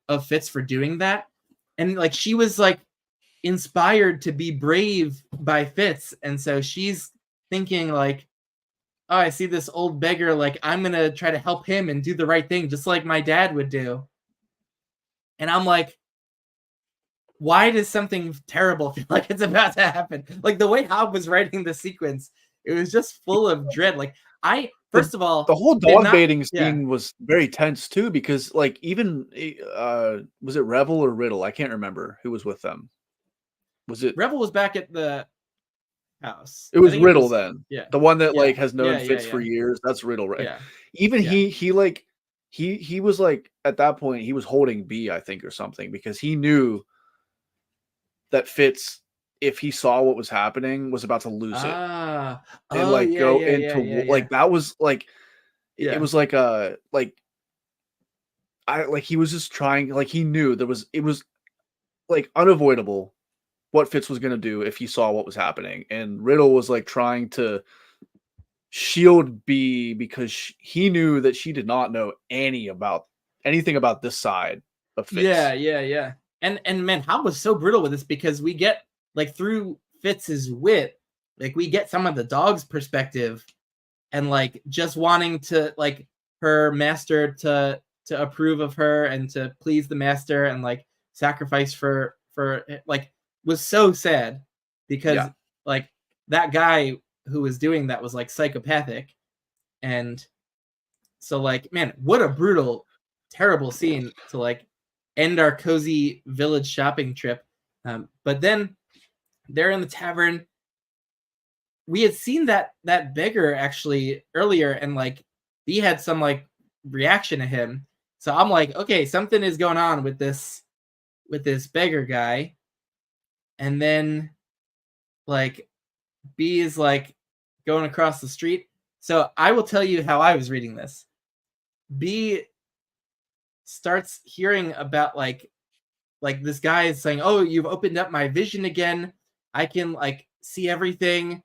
[SPEAKER 1] of Fitz for doing that, and like she was like inspired to be brave by Fitz, and so she's thinking like, oh, I see this old beggar, like I'm gonna try to help him and do the right thing just like my dad would do. And I'm like, why does something terrible feel like it's about to happen? Like the way Hobb was writing the sequence, it was just full of dread. Like first of all,
[SPEAKER 2] the whole dog baiting scene was very tense too, because like even was it Revel or Riddle? I can't remember who was with them. Was it
[SPEAKER 1] Revel was back at the house?
[SPEAKER 2] It was Riddle then.
[SPEAKER 1] Yeah.
[SPEAKER 2] The one that like has known Fitz for years. That's Riddle, right?
[SPEAKER 1] Yeah.
[SPEAKER 2] Even he was like at that point he was holding B, I think, or something, because he knew that Fitz, if he saw what was happening, was about to lose it. And go into like that was like it was like he was just trying, like he knew it was like unavoidable what Fitz was gonna do if he saw what was happening. And Riddle was like trying to shield B because he knew that she did not know anything about this side of Fitz.
[SPEAKER 1] Yeah. And man, Hobb was so brutal with this, because we get like through Fitz's wit, like we get some of the dog's perspective, and like just wanting to like her master to approve of her and to please the master, and like sacrifice for like was so sad, because like that guy who was doing that was like psychopathic. And so like, man, what a brutal, terrible scene to like end our cozy village shopping trip. But then they're in the tavern. We had seen that beggar actually earlier, and like he had some like reaction to him. So I'm like, okay, something is going on with this beggar guy. And then like B is like going across the street. So I will tell you how I was reading this. B starts hearing about like this guy is saying, oh, you've opened up my vision again. I can like see everything.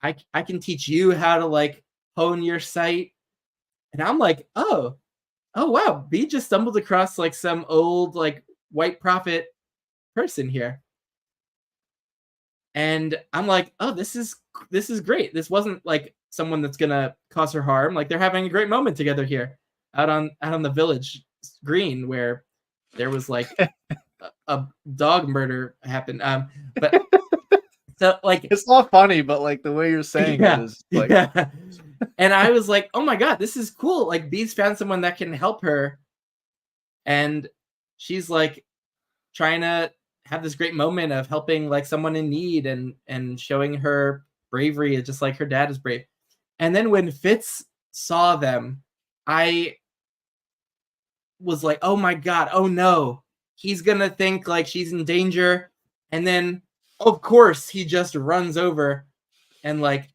[SPEAKER 1] I can teach you how to like hone your sight. And I'm like, oh wow, B just stumbled across like some old like white prophet person here. And I'm like, oh, this is great. This wasn't like someone that's gonna cause her harm. Like they're having a great moment together here out on the village green, where there was like a dog murder happened. But so like
[SPEAKER 2] it's not funny, but like the way you're saying it is like
[SPEAKER 1] And I was like, oh my god, this is cool. Like B's found someone that can help her, and she's like trying to have this great moment of helping like someone in need and showing her bravery, just like her dad is brave. And then when Fitz saw them, I was like, oh my god, oh no, he's gonna think like she's in danger. And then of course he just runs over and like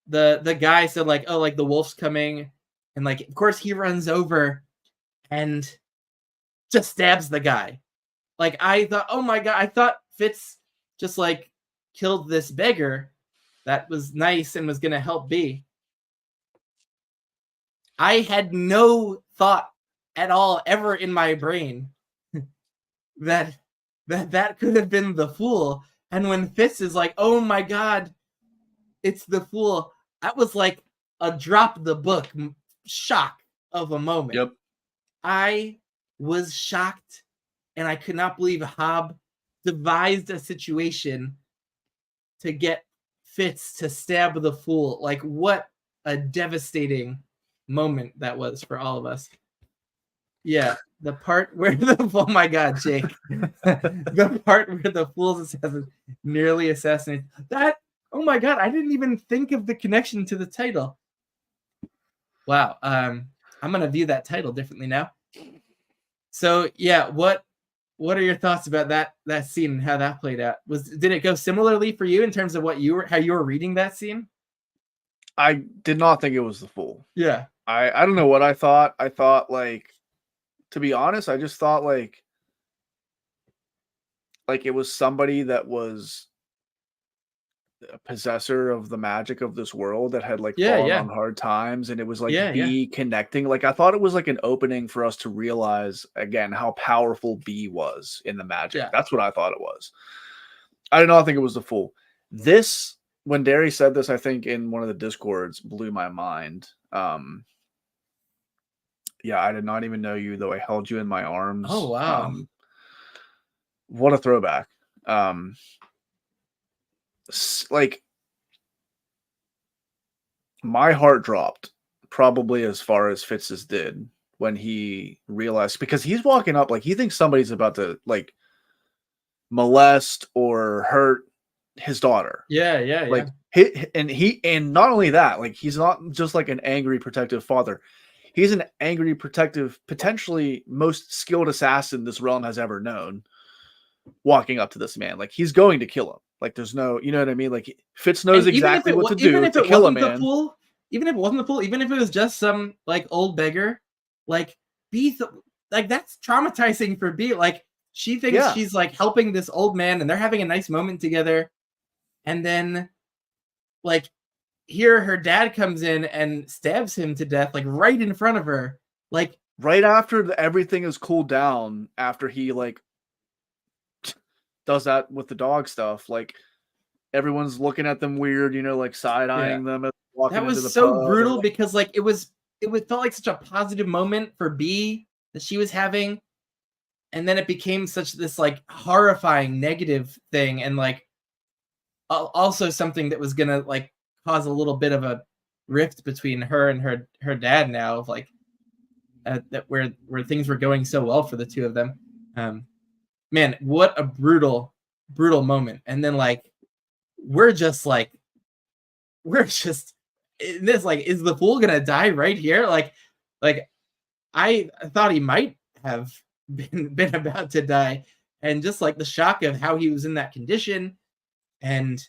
[SPEAKER 1] the guy said like, oh, like the wolf's coming, and like of course he runs over and just stabs the guy. Like I thought, oh my god, I thought Fitz just like killed this beggar that was nice and was gonna help B. I had no thought at all ever in my brain that that could have been the fool. And when Fitz is like, oh my god, it's the fool, that was like a drop the book shock of a moment.
[SPEAKER 2] Yep.
[SPEAKER 1] I was shocked and I could not believe Hobb devised a situation to get Fitz to stab the fool. Like, what a devastating moment that was for all of us. Yeah, the part where oh my god, Jake, the part where the fool's assassin nearly assassinates that. Oh my god, I didn't even think of the connection to the title. Wow, I'm gonna view that title differently now. So yeah, what are your thoughts about that scene and how that played out? Did it go similarly for you in terms of how you were reading that scene?
[SPEAKER 2] I did not think it was the fool.
[SPEAKER 1] Yeah.
[SPEAKER 2] I don't know what I thought. I thought, like, to be honest, I just thought like it was somebody that was a possessor of the magic of this world that had like fallen on hard times, and it was like B connecting. Like I thought it was like an opening for us to realize again how powerful B was in the magic. That's what I thought it was. I did not think it was the fool. This, when Derry said this, I think in one of the Discords, blew my mind. Yeah, I did not even know you, though I held you in my arms.
[SPEAKER 1] Oh wow.
[SPEAKER 2] What a throwback. Like my heart dropped probably as far as Fitz's did when he realized, because he's walking up like he thinks somebody's about to like molest or hurt his daughter.
[SPEAKER 1] Like
[SPEAKER 2] and not only that, like he's not just like an angry protective father. He's an angry protective, potentially most skilled assassin this realm has ever known, walking up to this man. Like he's going to kill him. Like there's no, you know what I mean? Like Fitz knows exactly what to do to kill a man.
[SPEAKER 1] Even if it wasn't the fool, even if it was just some like old beggar, like B, like that's traumatizing for B. Like she thinks she's like helping this old man and they're having a nice moment together. And then like here her dad comes in and stabs him to death, like right in front of her. Like
[SPEAKER 2] right after everything is cooled down, after he like does that with the dog stuff, like everyone's looking at them weird, you know, like side-eyeing them as walking
[SPEAKER 1] that was
[SPEAKER 2] into the
[SPEAKER 1] so
[SPEAKER 2] pub,
[SPEAKER 1] brutal, like, because like it felt like such a positive moment for B that she was having, and then it became such this like horrifying negative thing, and like also something that was gonna like cause a little bit of a rift between her and her dad now, of like that where things were going so well for the two of them. Man, what a brutal moment. And then like we're just in this, like, is the fool gonna die right here? Like I thought he might have been about to die, and just like the shock of how he was in that condition, and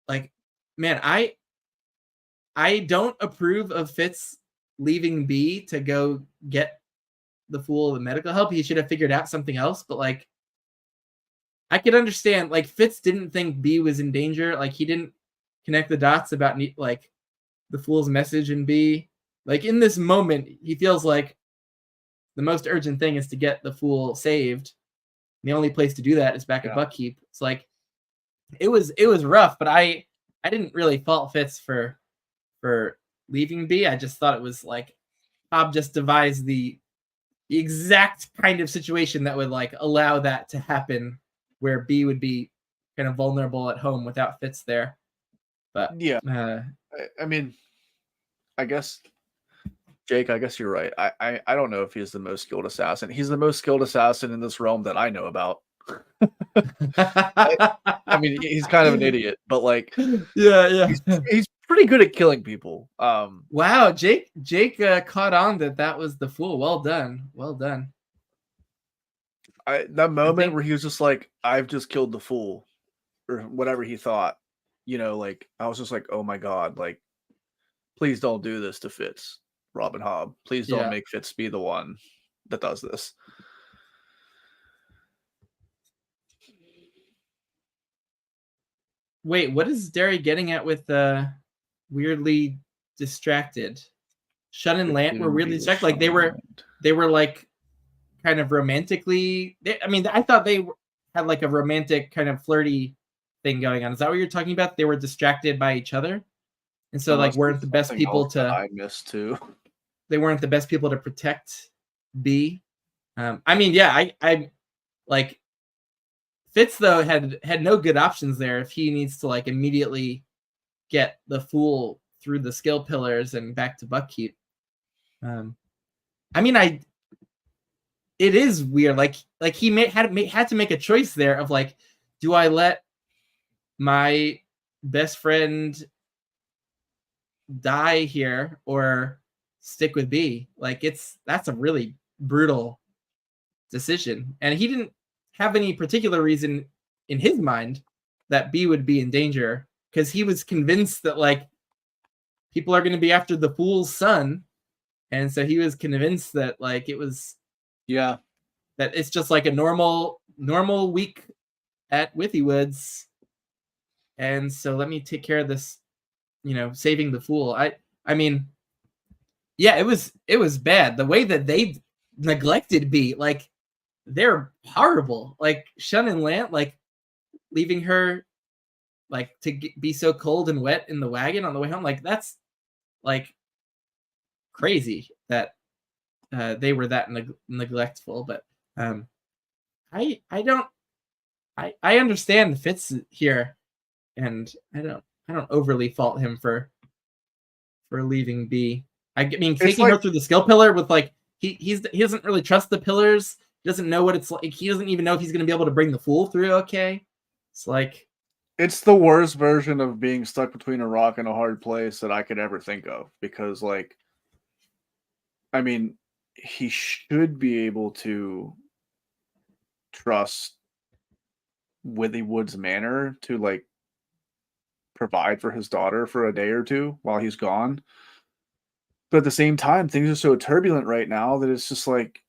[SPEAKER 1] like, man, I don't approve of Fitz leaving B to go get the fool the medical help. He should have figured out something else, but like I could understand, like Fitz didn't think B was in danger. Like he didn't connect the dots about like the fool's message in B. Like in this moment, he feels like the most urgent thing is to get the fool saved. And the only place to do that is back at Buckkeep. It's like it was rough, but I didn't really fault Fitz for leaving B. I just thought it was like Hobb just devised the exact kind of situation that would like allow that to happen, where B would be kind of vulnerable at home without Fitz there. But
[SPEAKER 2] yeah, I mean, I guess Jake, I guess you're right. I don't know if he's the most skilled assassin. He's the most skilled assassin in this realm that I know about. I mean, he's kind of an idiot, but like, he's pretty good at killing people.
[SPEAKER 1] Wow, Jake caught on that was the fool. Well done.
[SPEAKER 2] That moment where he was just like, "I've just killed the fool," or whatever he thought, like I was just like, oh my god, like please don't do this to Fitz, Robin Hobb. Please don't
[SPEAKER 1] Yeah.
[SPEAKER 2] make Fitz be the one that does this.
[SPEAKER 1] Wait, what is Derry getting at with weirdly distracted? Shun and Lant were weirdly distracted. Like they were like kind of romantically. I thought they had like a romantic kind of flirty thing going on. Is that what you're talking about? They were distracted by each other, and so like weren't the best people to.
[SPEAKER 2] I missed too.
[SPEAKER 1] They weren't the best people to protect B. I like Fitz though had no good options there if he needs to like immediately get the fool through the skill pillars and back to Buckkeep. It is weird. Like he had to make a choice there of like, do I let my best friend die here or stick with B? Like that's a really brutal decision, and he didn't have any particular reason in his mind that B would be in danger because he was convinced that like people are going to be after the fool's son, and so he was convinced that like it was that it's just like a normal week at Withy Woods, and so let me take care of this, saving the fool. It was bad the way that they neglected B. Like they're horrible. Like Shun and Lant, like leaving her like to be so cold and wet in the wagon on the way home. Like that's like crazy that they were that neglectful. But I understand Fitz here, and I don't overly fault him for leaving B. Taking her through the skill pillar with like he doesn't really trust the pillars. He doesn't know what it's like. He doesn't even know if he's going to be able to bring the fool through. Okay, it's like
[SPEAKER 2] it's the worst version of being stuck between a rock and a hard place that I could ever think of. Because like, he should be able to trust Withy Woods Manor to like provide for his daughter for a day or two while he's gone. But at the same time, things are so turbulent right now that it's just like,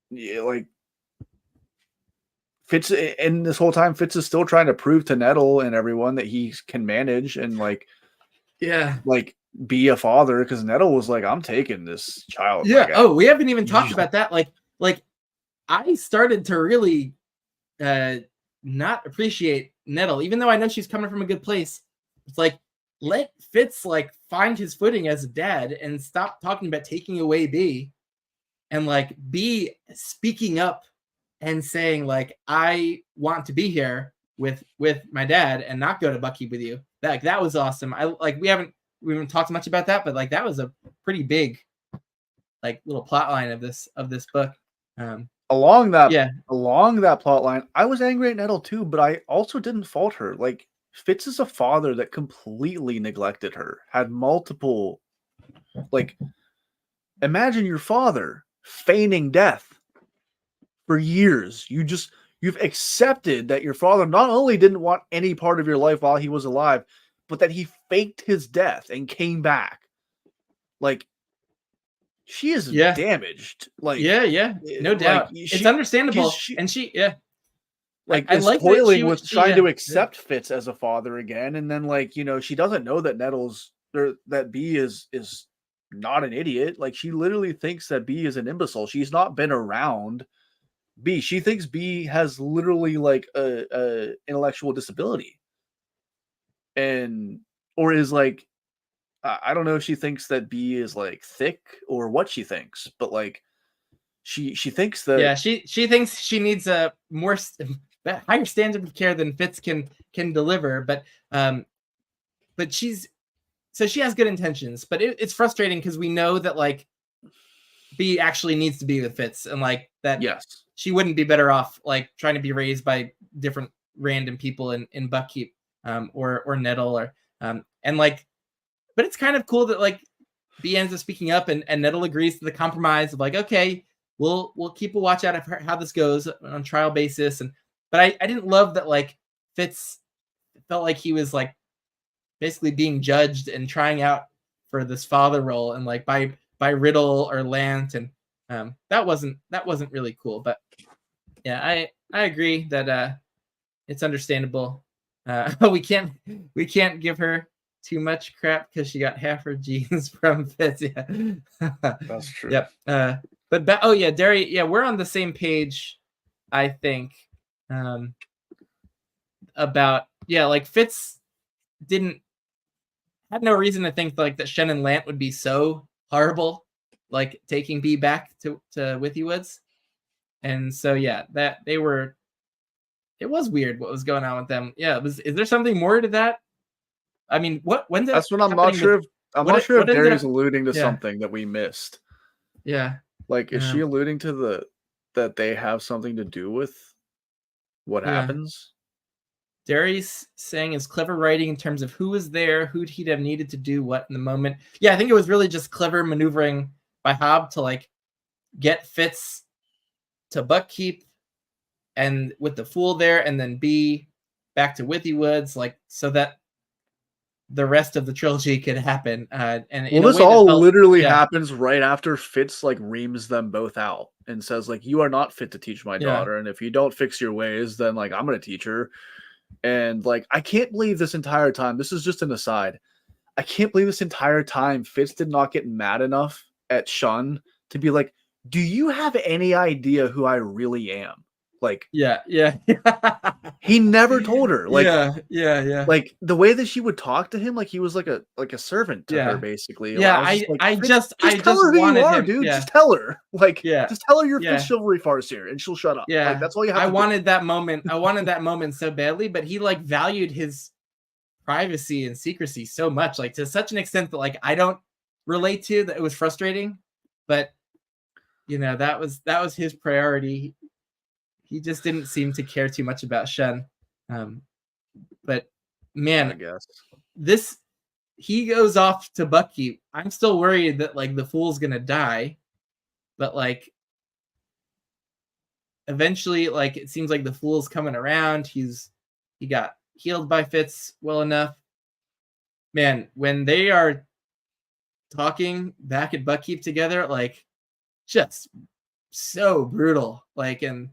[SPEAKER 2] like Fitz, and this whole time Fitz is still trying to prove to Nettle and everyone that he can manage and like be a father, because Nettle was like, I'm taking this child.
[SPEAKER 1] Yeah. Oh, we haven't even talked about that. Like I started to really not appreciate Nettle, even though I know she's coming from a good place. It's like, let Fitz like find his footing as a dad and stop talking about taking away B, and like B speaking up and saying like, I want to be here with my dad and not go to Buckkeep with you. That was awesome. We haven't talked much about that, but like that was a pretty big like little plot line of this book.
[SPEAKER 2] Along that plot line, I was angry at Nettle too, but I also didn't fault her. Like Fitz is a father that completely neglected her, had multiple, like, imagine your father feigning death for years. You've accepted that your father not only didn't want any part of your life while he was alive, but that he faked his death and came back. Like, she is damaged. Like,
[SPEAKER 1] no doubt. It's understandable.
[SPEAKER 2] Is toiling with trying to accept Fitz as a father again, and then like she doesn't know that that B is not an idiot. Like she literally thinks that B is an imbecile. She's not been around B. She thinks B has literally like a intellectual disability, or is like, I don't know if she thinks that B is like thick or what she thinks, but like she thinks that
[SPEAKER 1] she thinks she needs a more higher standard of care than Fitz can deliver, but she has good intentions, but it's frustrating because we know that like B actually needs to be with Fitz, and like that she wouldn't be better off like trying to be raised by different random people in Buckkeep or Nettle or and like, but it's kind of cool that like B ends up speaking up and Nettle agrees to the compromise of like, okay, we'll keep a watch out of how this goes on trial basis. But I didn't love that like Fitz felt like he was like basically being judged and trying out for this father role, and like by Riddle or Lant, and that wasn't really cool. But yeah, I agree that it's understandable. We can't give her too much crap because she got half her genes from Fitz. Yeah,
[SPEAKER 2] That's true.
[SPEAKER 1] Yep. But oh yeah, Derry. Yeah, we're on the same page, I think. About like Fitz had no reason to think like that Shen and Lant would be so horrible, like taking B back to Withy Woods. And so yeah, that it was weird what was going on with them. Yeah, is there something more to that? I mean, when did
[SPEAKER 2] that's what I'm not sure. I'm not sure if Derry's alluding to
[SPEAKER 1] yeah.
[SPEAKER 2] something that we missed.
[SPEAKER 1] Yeah.
[SPEAKER 2] Like, is she alluding to that they have something to do with what happens?
[SPEAKER 1] Derry's saying is clever writing in terms of who was there, who he'd have needed to do what in the moment. Yeah, I think it was really just clever maneuvering by Hobb to like get Fitz to Buckkeep and with the Fool there, and then B back to Withy Woods, like so that the rest of the trilogy could happen. And
[SPEAKER 2] well, this all literally happens right after Fitz like reams them both out and says like, "You are not fit to teach my daughter, and if you don't fix your ways, then like I'm gonna teach her." And like, I can't believe this entire time. This is just an aside. I can't believe this entire time Fitz did not get mad enough at Shun to be like, "Do you have any idea who I really am?" Like,
[SPEAKER 1] yeah.
[SPEAKER 2] He never told her. Like,
[SPEAKER 1] yeah.
[SPEAKER 2] Like the way that she would talk to him, like he was like a servant to her, basically.
[SPEAKER 1] Yeah, I just tell her who you are,
[SPEAKER 2] dude. Just tell her. Like, just tell her you're Fitz Chivalry Farseer, and she'll shut up.
[SPEAKER 1] Yeah,
[SPEAKER 2] like, that's all you have.
[SPEAKER 1] I wanted that moment. I wanted that moment so badly, but he like valued his privacy and secrecy so much, like to such an extent that like I don't relate to that. It was frustrating, but you know that was his priority. He just didn't seem to care too much about Shen. But man,
[SPEAKER 2] I guess
[SPEAKER 1] he goes off to Buckkeep. I'm still worried that like the Fool's gonna die, but like eventually, like it seems like the Fool's coming around. He got healed by Fitz well enough. Man, when they are talking back at Buckkeep together, like just so brutal. Like, and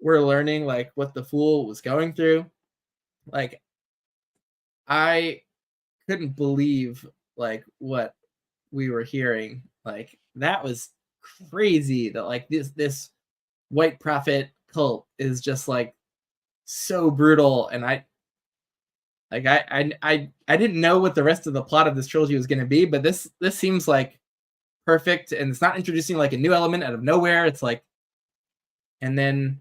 [SPEAKER 1] we're learning like what the Fool was going through. Like, I couldn't believe like what we were hearing. Like, that was crazy that like this white prophet cult is just like so brutal. And I didn't know what the rest of the plot of this trilogy was going to be, but this seems like perfect, and it's not introducing like a new element out of nowhere. It's like, and then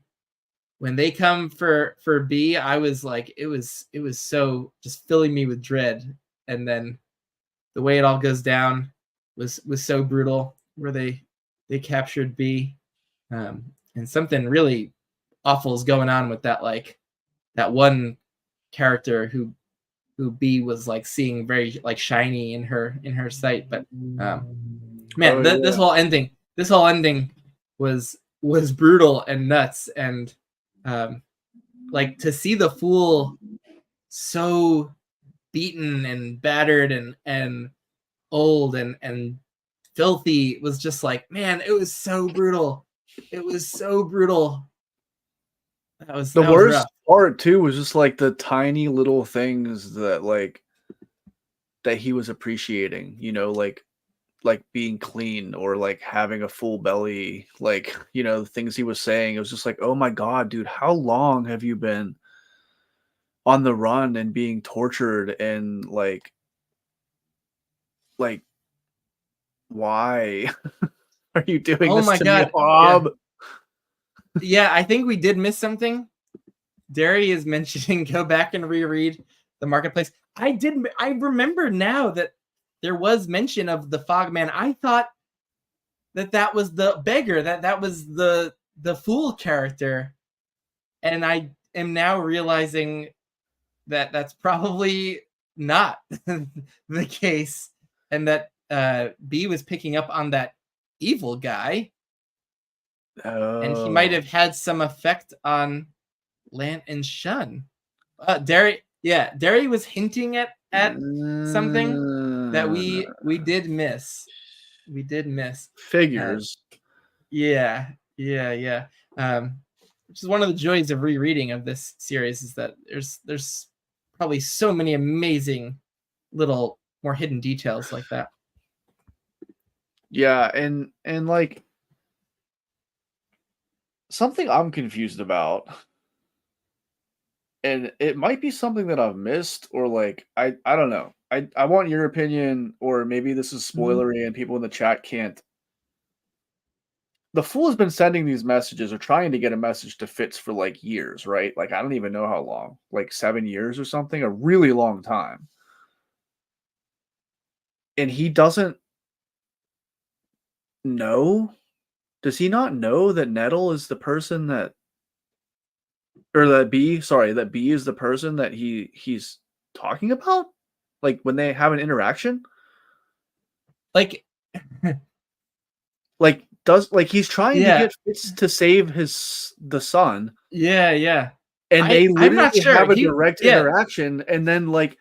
[SPEAKER 1] when they come for B, I was like, it was so just filling me with dread. And then the way it all goes down was so brutal, where they captured B, and something really awful is going on with that, like that one character who B was like seeing very like shiny in her sight. But man, this whole ending was brutal and nuts. And like to see the Fool so beaten and battered and old and filthy was just like, man, it was so brutal. It was so brutal. That was
[SPEAKER 2] the worst
[SPEAKER 1] rough.
[SPEAKER 2] part too, was just like the tiny little things that like that he was appreciating, you know, like being clean or like having a full belly, like, you know, the things he was saying. It was just like, oh my God, dude, how long have you been on the run and being tortured? And like why are you doing this to me, Hobb?
[SPEAKER 1] Yeah, I think we did miss something. Derry is mentioning go back and reread the Marketplace. I remember now that there was mention of the Fogman. I thought that was the beggar, that was the Fool character, and I am now realizing that that's probably not the case, and that B was picking up on that evil guy, and he might have had some effect on Lant and Shun. Derry was hinting at something that we did miss. We did miss.
[SPEAKER 2] Figures.
[SPEAKER 1] Yeah. Which is one of the joys of rereading of this series is that there's probably so many amazing little more hidden details like that.
[SPEAKER 2] Yeah, and like something I'm confused about, and it might be something that I've missed, or like I don't know. I want your opinion, or maybe this is spoilery and people in the chat can't. The Fool has been sending these messages or trying to get a message to Fitz for like years, right? Like I don't even know how long, like 7 years or something, a really long time. And he doesn't know. Does he not know that Nettle is the person that, or that B is the person that he's talking about? Like when they have an interaction?
[SPEAKER 1] Like
[SPEAKER 2] Like he's trying to get Fitz to save the son.
[SPEAKER 1] Yeah.
[SPEAKER 2] And they
[SPEAKER 1] I'm not
[SPEAKER 2] literally
[SPEAKER 1] sure.
[SPEAKER 2] have a direct interaction, and then like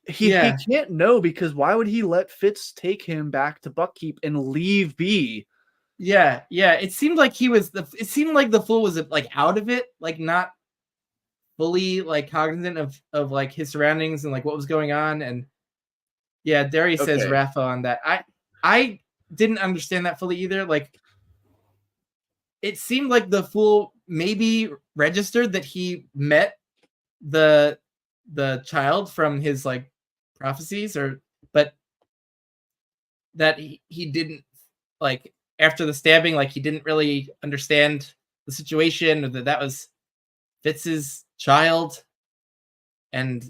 [SPEAKER 2] he can't know, because why would he let Fitz take him back to Buckkeep and leave B?
[SPEAKER 1] Yeah. It seemed like it seemed like the Fool was like out of it, like not fully like cognizant of like his surroundings and like what was going on. And yeah, Darius says Rafa on that. I didn't understand that fully either. Like it seemed like the Fool maybe registered that he met the child from his like prophecies, but that he didn't, like after the stabbing, like he didn't really understand the situation, or that was Fitz's child, and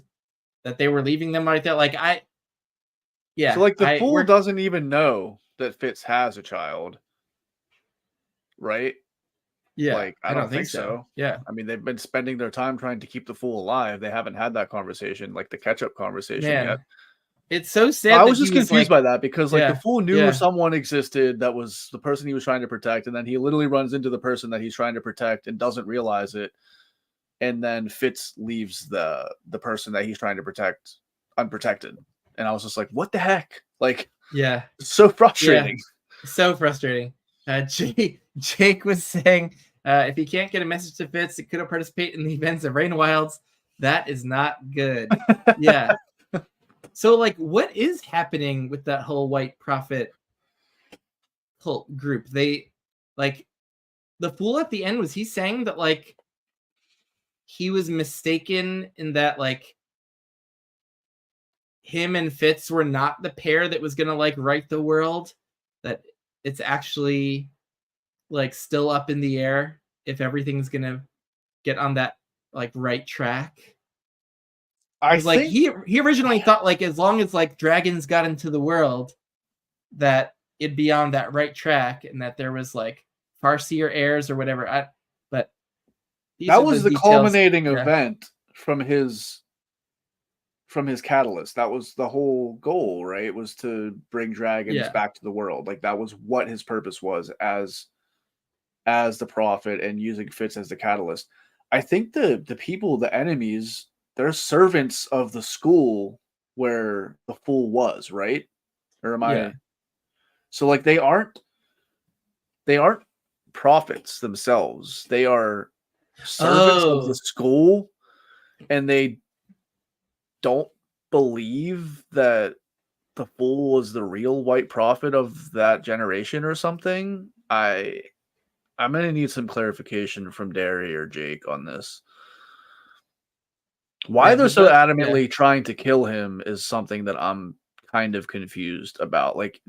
[SPEAKER 1] that they were leaving them right there. Like
[SPEAKER 2] So like the Fool doesn't even know that Fitz has a child, right?
[SPEAKER 1] Yeah,
[SPEAKER 2] like I don't think so.
[SPEAKER 1] Yeah,
[SPEAKER 2] I mean, they've been spending their time trying to keep the Fool alive. They haven't had that conversation, like the catch-up conversation yet.
[SPEAKER 1] It's so sad.
[SPEAKER 2] I was just confused by that, because like the Fool knew someone existed that was the person he was trying to protect, and then he literally runs into the person that he's trying to protect and doesn't realize it, and then Fitz leaves the person that he's trying to protect unprotected. And I was just like, what the heck? Like, it's so frustrating.
[SPEAKER 1] So frustrating. Jake was saying, if he can't get a message to Fitz, it could participate in the events of Rain Wilds. That is not good. Yeah. So, like, what is happening with that whole White Prophet cult group? They, like, the Fool at the end, was he saying that, like, he was mistaken in that, like, him and Fitz were not the pair that was gonna like right the world, that it's actually like still up in the air if everything's gonna get on that like right track?
[SPEAKER 2] I
[SPEAKER 1] like
[SPEAKER 2] think
[SPEAKER 1] he originally thought like as long as like dragons got into the world, that it'd be on that right track, and that there was like farseer heirs or whatever. But
[SPEAKER 2] that was the culminating event from his catalyst. That was the whole goal, right? Was to bring dragons back to the world. Like that was what his purpose was as the prophet, and using Fitz as the catalyst. I think the people, the enemies, they're servants of the school where the Fool was, right? Or am I? So like they aren't prophets themselves. They are servants of the school, and they don't believe that the Fool was the real White Prophet of that generation or something. I'm gonna need some clarification from Derry or Jake on this. Why they're so adamantly trying to kill him is something that I'm kind of confused about. Like,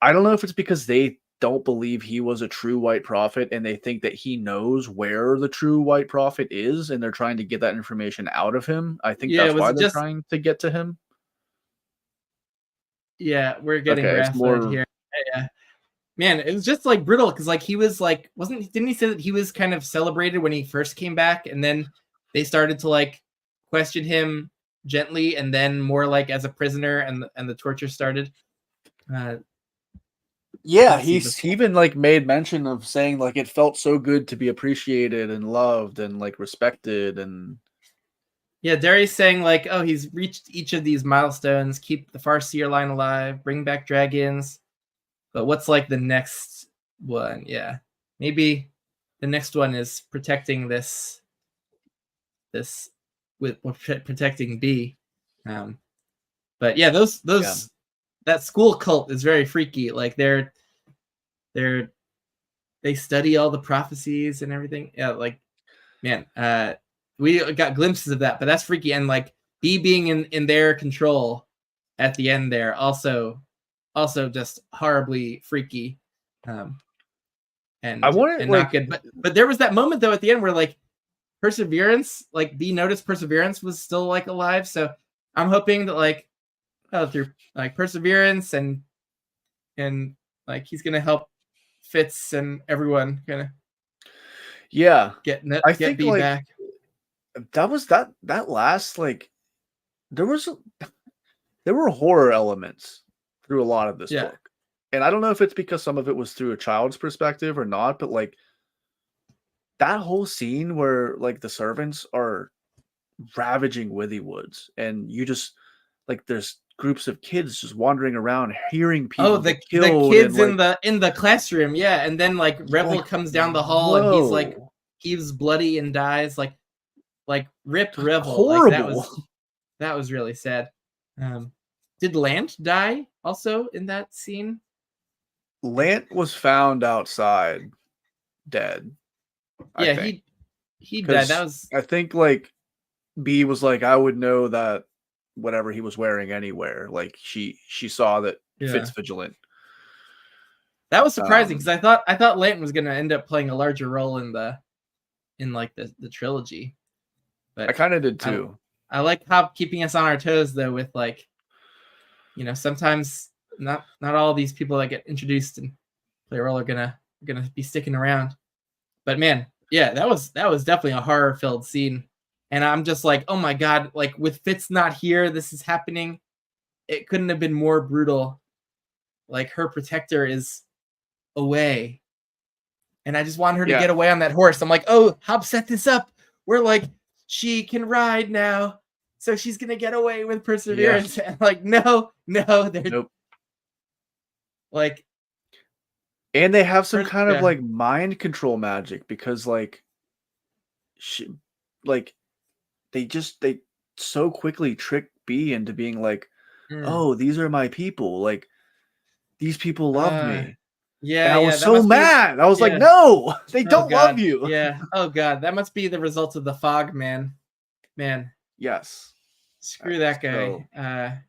[SPEAKER 2] I don't know if it's because they don't believe he was a true White Prophet, and they think that he knows where the true White Prophet is, and they're trying to get that information out of him. I think that's why they're trying to get to him.
[SPEAKER 1] Yeah, we're getting Rafa here. Yeah. Man, it was just like brutal, because like he was like, didn't he say that he was kind of celebrated when he first came back, and then they started to like question him gently, and then more like as a prisoner, and the torture started.
[SPEAKER 2] Yeah, he even like made mention of saying like it felt so good to be appreciated and loved and like respected, and
[SPEAKER 1] Derry's saying like, oh, he's reached each of these milestones. Keep the Farseer line alive. Bring back dragons. But what's like the next one? Yeah, maybe the next one is protecting this with protecting B. But yeah, those that school cult is very freaky. Like they study all the prophecies and everything. Yeah, like man, we got glimpses of that, but that's freaky. And like B being in their control at the end there, also just horribly freaky. And
[SPEAKER 2] I wanted,
[SPEAKER 1] and
[SPEAKER 2] like,
[SPEAKER 1] not good. But there was that moment though at the end where like Perseverance, like B noticed Perseverance was still like alive. So I'm hoping that like through like Perseverance and like he's gonna help Fitz and everyone kind of get B
[SPEAKER 2] like
[SPEAKER 1] back.
[SPEAKER 2] that was that last, like, there were horror elements through a lot of this book. And I don't know if it's because some of it was through a child's perspective or not, but like that whole scene where like the servants are ravaging Withywood and you just like there's groups of kids just wandering around hearing people
[SPEAKER 1] the
[SPEAKER 2] killed
[SPEAKER 1] kids
[SPEAKER 2] and, like,
[SPEAKER 1] in the classroom, and then like Rebel comes down the hall and he's like he's bloody and dies, like rip Rebel.
[SPEAKER 2] Horrible.
[SPEAKER 1] Like that was really sad. Did Lant die also in that scene?
[SPEAKER 2] Lant was found outside dead.
[SPEAKER 1] He died. That was,
[SPEAKER 2] I think, like, B was like, I would know that whatever he was wearing anywhere. Like she saw that Fitz vigilant.
[SPEAKER 1] That was surprising because I thought Lant was gonna end up playing a larger role in the trilogy. But
[SPEAKER 2] I kind of did too.
[SPEAKER 1] I like Hobb keeping us on our toes though, with like, sometimes not all these people that get introduced and play a role are gonna be sticking around. But man, yeah, that was definitely a horror-filled scene. And I'm just like, oh my god, like with Fitz not here, this is happening. It couldn't have been more brutal. Like her protector is away. And I just want her to get away on that horse. I'm like, oh, Hobb set this up. We're like, she can ride now. So she's gonna get away with Perseverance. And like, no,
[SPEAKER 2] nope.
[SPEAKER 1] Like,
[SPEAKER 2] and they have some kind of like mind control magic because like they so quickly trick B into being like, oh, these are my people. Like these people love me.
[SPEAKER 1] Yeah,
[SPEAKER 2] and I was so mad. I was like, no, they don't love you.
[SPEAKER 1] Yeah. Oh god, that must be the result of the fog, man.
[SPEAKER 2] Yes.
[SPEAKER 1] Screw that guy.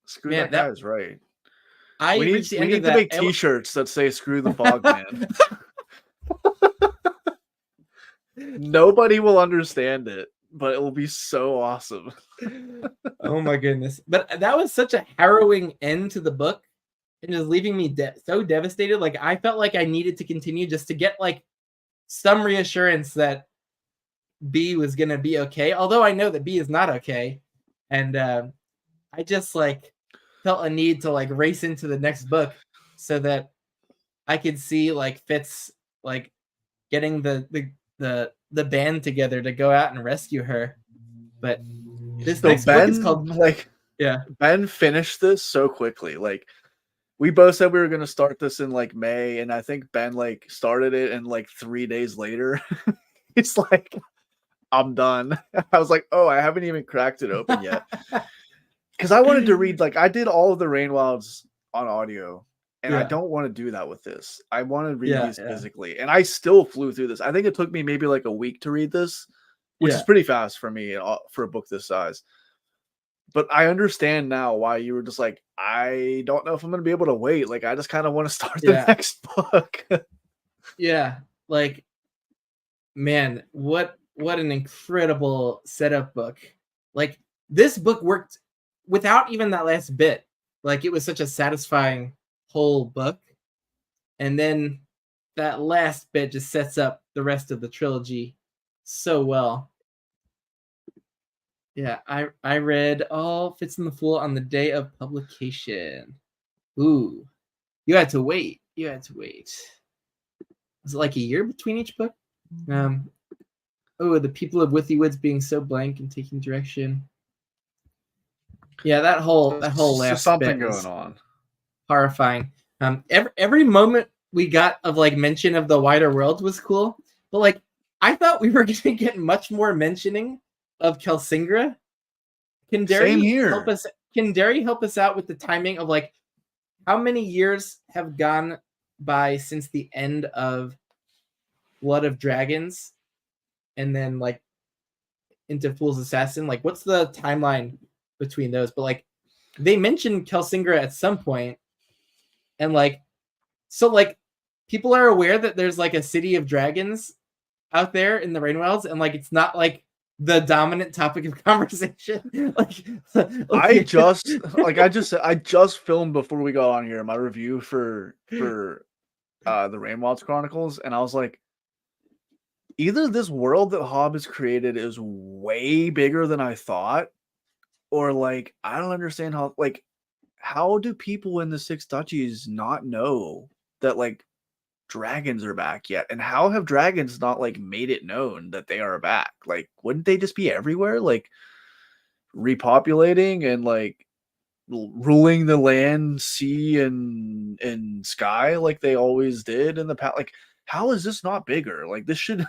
[SPEAKER 2] Screw that guy is right.
[SPEAKER 1] We need
[SPEAKER 2] to make T-shirts that say "Screw the Fog Man." Nobody will understand it, but it will be so awesome.
[SPEAKER 1] Oh my goodness! But that was such a harrowing end to the book, and just leaving me so devastated. Like I felt like I needed to continue just to get like some reassurance that B was gonna be okay. Although I know that B is not okay, and I just like felt a need to like race into the next book so that I could see like Fitz like getting the band together to go out and rescue her. But this next book is called
[SPEAKER 2] Ben finished this so quickly. Like we both said we were going to start this in like May, and I think Ben like started it, and like 3 days later it's like, I'm done. I was like, oh, I haven't even cracked it open yet. Because I wanted to read, like, I did all of the Rainwilds on audio, and I don't want to do that with this. I want to read these physically, and I still flew through this. I think it took me maybe like a week to read this, which is pretty fast for me for a book this size. But I understand now why you were just like, I don't know if I'm going to be able to wait. Like, I just kind of want to start the next book.
[SPEAKER 1] Like, man, what an incredible setup book. Like, this book worked without even that last bit. Like it was such a satisfying whole book. And then that last bit just sets up the rest of the trilogy so well. Yeah, I read all Fitz and the Fool on the day of publication. Ooh. You had to wait. Was it like a year between each book? oh, the people of Withy Woods being so blank and taking direction. Yeah, that whole last
[SPEAKER 2] something
[SPEAKER 1] bit
[SPEAKER 2] going
[SPEAKER 1] is
[SPEAKER 2] on.
[SPEAKER 1] horrifying. Every moment we got of like mention of the wider world was cool, but like I thought we were gonna get much more mentioning of Kelsingra. Can
[SPEAKER 2] Same
[SPEAKER 1] Derry
[SPEAKER 2] here.
[SPEAKER 1] help us? Can Derry help us out with the timing of like how many years have gone by since the end of Blood of Dragons, and then like into Fool's Assassin? Like, what's the timeline between those? But like, they mentioned Kelsingra at some point, and like, so like, people are aware that there's like a city of dragons out there in the Rainwelds, and like, it's not like the dominant topic of conversation.
[SPEAKER 2] I just filmed before we got on here my review for the Rainwalds Chronicles, and I was like, either this world that Hobb has created is way bigger than I thought, or like I don't understand how do people in the Six Duchies not know that like dragons are back yet? And how have dragons not like made it known that they are back? Like, wouldn't they just be everywhere, like repopulating and like ruling the land, sea, and sky like they always did in the past? Like, how is this not bigger? Like, this should.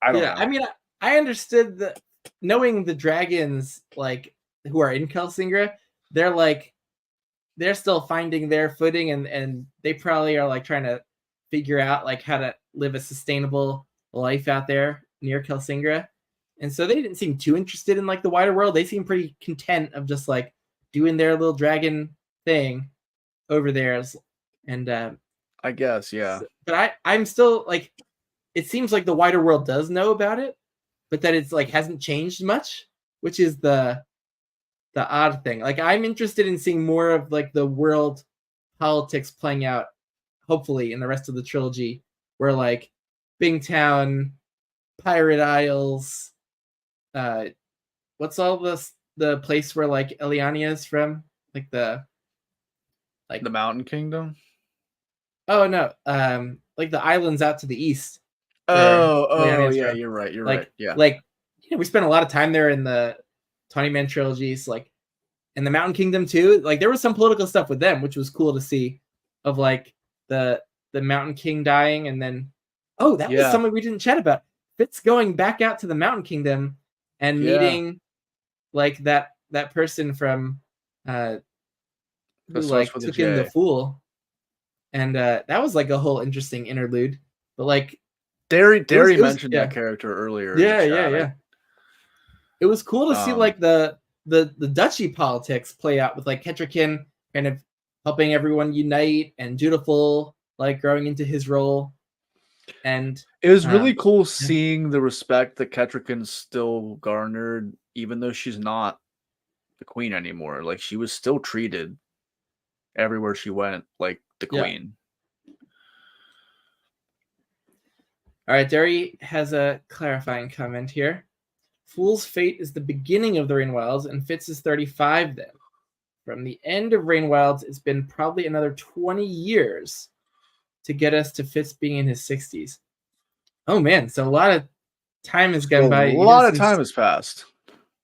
[SPEAKER 2] I don't know.
[SPEAKER 1] I mean, I understood that knowing the dragons like who are in Kelsingra, they're still finding their footing, and they probably are like trying to figure out like how to live a sustainable life out there near Kelsingra. And so they didn't seem too interested in like the wider world. They seemed pretty content of just like doing their little dragon thing over there. And
[SPEAKER 2] I guess, yeah.
[SPEAKER 1] But I'm still like, it seems like the wider world does know about it, but that it's like hasn't changed much, which is the odd thing. Like, I'm interested in seeing more of like the world politics playing out, hopefully in the rest of the trilogy, where like Bingtown, Pirate Isles, what's all the place where like Eliania is from, like the
[SPEAKER 2] Mountain Kingdom.
[SPEAKER 1] Oh no, like the islands out to the east.
[SPEAKER 2] Oh yeah, you're right. You're right. Yeah,
[SPEAKER 1] like we spent a lot of time there in the 20-man trilogies, like in the Mountain Kingdom too. Like there was some political stuff with them, which was cool to see, of like the Mountain King dying, and then was something we didn't chat about. Fitz going back out to the Mountain Kingdom and meeting like that person from who like took in the Fool, and that was like a whole interesting interlude. But like
[SPEAKER 2] Derry mentioned that character earlier.
[SPEAKER 1] Yeah. It was cool to see like the duchy politics play out with like Kettrikin kind of helping everyone unite, and Dutiful like growing into his role. And
[SPEAKER 2] it was really cool seeing the respect that Kettrikin still garnered, even though she's not the queen anymore. Like, she was still treated everywhere she went like the queen.
[SPEAKER 1] All right, Derry has a clarifying comment here. Fool's fate is the beginning of the Rainwilds, and Fitz is 35 then. From the end of Rainwilds, it's been probably another 20 years to get us to Fitz being in his 60s. Oh man, so a lot of time has gone by.
[SPEAKER 2] A lot of time has passed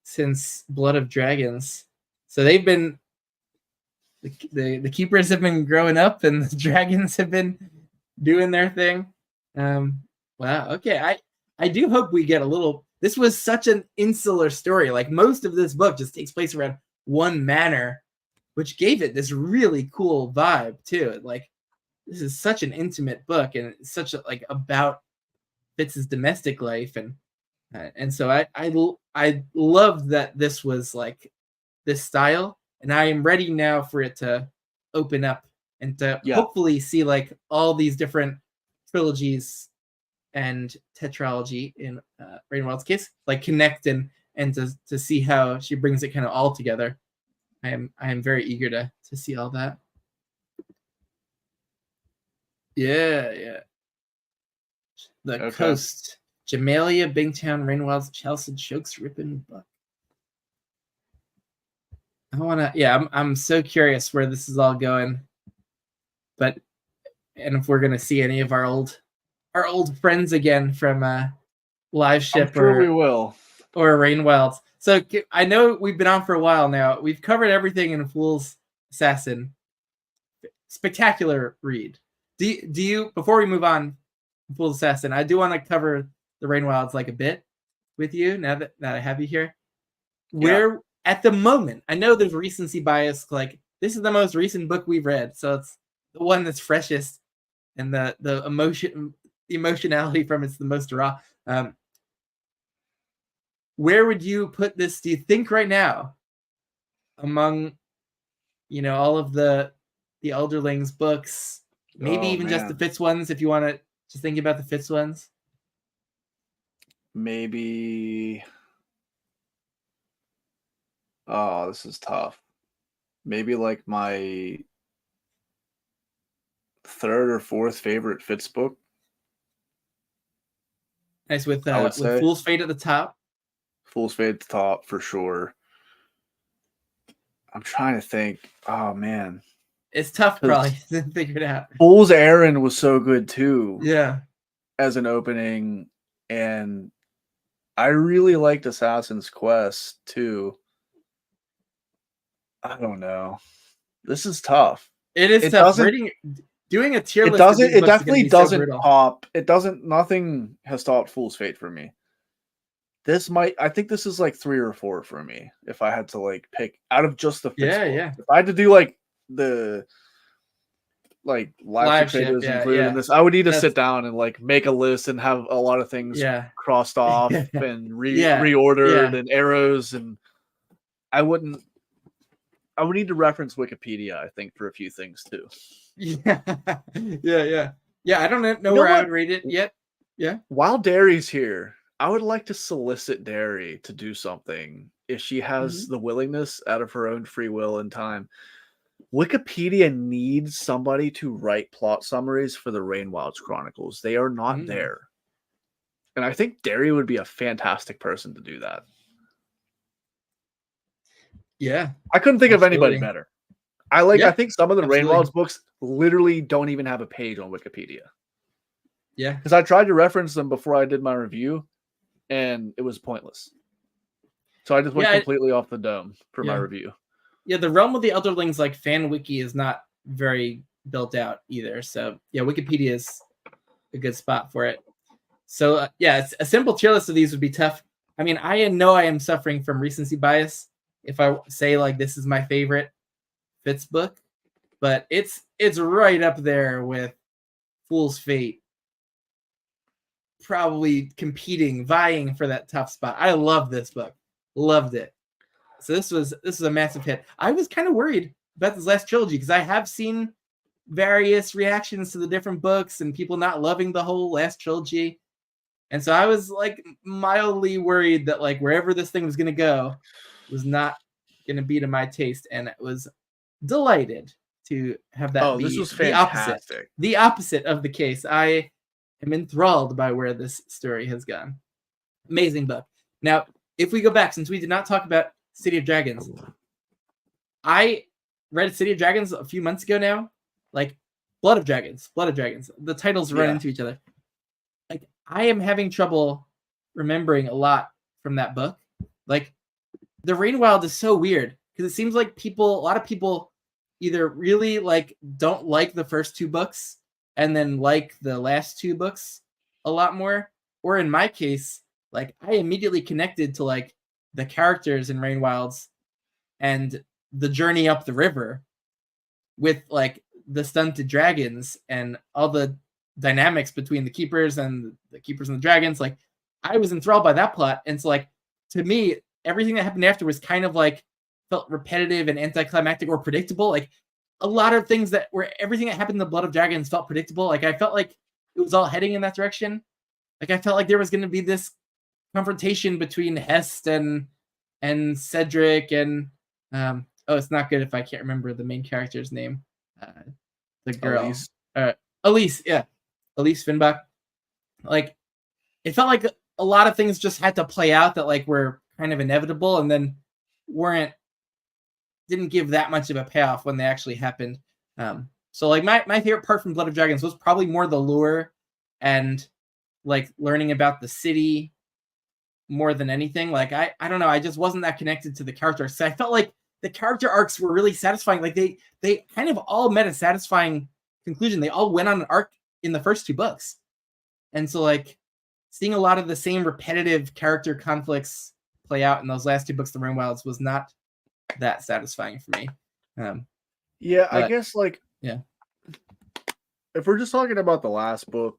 [SPEAKER 1] since Blood of Dragons. So they've been the keepers have been growing up, and the dragons have been doing their thing. Wow. Okay. I do hope we get a little. This was such an insular story. Like, most of this book just takes place around one manor, which gave it this really cool vibe too. Like, this is such an intimate book, and it's such a like about Fitz's domestic life, and so I love that this was like this style, and I am ready now for it to open up and to hopefully see like all these different trilogies and tetralogy in Rainwald's case, like connect and to see how she brings it kind of all together. I am very eager to see all that. Yeah. The Coast, Jamalia, Bingtown, Rainwald's, Chelsea, Chokes, Ripon, Buck. I wanna, I'm so curious where this is all going, and if we're gonna see any of our old friends again from live
[SPEAKER 2] I'm
[SPEAKER 1] ship
[SPEAKER 2] sure we will.
[SPEAKER 1] or Rain Wilds. So I know we've been on for a while now. We've covered everything in Fool's Assassin. Spectacular read. Do you before we move on, Fool's Assassin, I do want to cover the Rain Wilds like a bit with you now that I have you here. Where at the moment, I know there's recency bias, like this is the most recent book we've read, so it's the one that's freshest and the emotionality from it's the most raw. Where would you put this, do you think, right now among all of the Elderlings books, maybe even just the Fitz ones, if you want to just think about the Fitz ones?
[SPEAKER 2] Maybe this is tough. Maybe like my third or fourth favorite Fitz book.
[SPEAKER 1] Nice, with
[SPEAKER 2] I would say
[SPEAKER 1] Fool's Fate at the top.
[SPEAKER 2] Fool's Fate at the top for sure. I'm trying to think. Oh man,
[SPEAKER 1] it's tough probably to figure it out.
[SPEAKER 2] Fool's Errand was so good too.
[SPEAKER 1] Yeah,
[SPEAKER 2] as an opening, and I really liked Assassin's Quest too. I don't know. This is tough.
[SPEAKER 1] It is tough. Doing a tier list.
[SPEAKER 2] It definitely doesn't top. It doesn't. Nothing has topped Fool's Fate for me. I think this is like 3 or 4 for me. If I had to like pick out of just the Fitz book.
[SPEAKER 1] Yeah.
[SPEAKER 2] If I had to do like the live ship, included in this, I would need to sit down and like make a list and have a lot of things crossed off and reordered and arrows, and I would need to reference Wikipedia, I think, for a few things too.
[SPEAKER 1] Yeah. I don't know where I would rate it yet. Yeah.
[SPEAKER 2] While Derry's here, I would like to solicit Derry to do something if she has the willingness out of her own free will and time. Wikipedia needs somebody to write plot summaries for the Rain Wilds Chronicles. They are not there. And I think Derry would be a fantastic person to do that.
[SPEAKER 1] Yeah.
[SPEAKER 2] I couldn't think of anybody better. I think some of the Rain Wilds books literally don't even have a page on Wikipedia.
[SPEAKER 1] Yeah.
[SPEAKER 2] Because I tried to reference them before I did my review, and it was pointless. So I just went completely off the dome for my review.
[SPEAKER 1] Yeah, the Realm of the Elderlings like fan wiki is not very built out either. So yeah, Wikipedia is a good spot for it. So it's a simple tier list of these would be tough. I mean, I know I am suffering from recency bias if I say like this is my favorite Fitz book, but it's right up there with Fool's Fate, probably vying for that tough spot. I love this book, loved it. So this was a massive hit. I was kind of worried about this last trilogy because I have seen various reactions to the different books and people not loving the whole last trilogy. And so I was like mildly worried that like wherever this thing was going to go was not going to be to my taste. And it was delighted to have that be
[SPEAKER 2] this was fantastic.
[SPEAKER 1] The opposite of the case. I am enthralled by where this story has gone. Amazing book. Now, if we go back, since we did not talk about City of Dragons, I read City of Dragons a few months ago now. Like Blood of Dragons. The titles run into each other. Like I am having trouble remembering a lot from that book. Like the Rain Wild is so weird because it seems like a lot of people either really like don't like the first 2 books and then like the last 2 books a lot more, or in my case, like I immediately connected to like the characters in Rain Wilds and the journey up the river with like the stunted dragons and all the dynamics between the keepers and the dragons. Like I was enthralled by that plot. And so like, to me, everything that happened after was kind of like felt repetitive and anticlimactic or predictable. Like a lot of things everything that happened in the Blood of Dragons felt predictable. Like I felt like it was all heading in that direction. Like I felt like there was going to be this confrontation between Hest and Cedric and it's not good if I can't remember the main character's name. The girl. Elise, Elise Finbach. Like it felt like a lot of things just had to play out that like were kind of inevitable and then didn't give that much of a payoff when they actually happened. So like my favorite part from Blood of Dragons was probably more the lore and like learning about the city more than anything. Like I don't know, I just wasn't that connected to the character. So I felt like the character arcs were really satisfying. Like they kind of all met a satisfying conclusion. They all went on an arc in the first 2 books. And so like seeing a lot of the same repetitive character conflicts play out in those last 2 books, The Rain Wilds, was not that satisfying for me.
[SPEAKER 2] Yeah, I
[SPEAKER 1] but
[SPEAKER 2] guess like
[SPEAKER 1] yeah.
[SPEAKER 2] if we're just talking about the last book,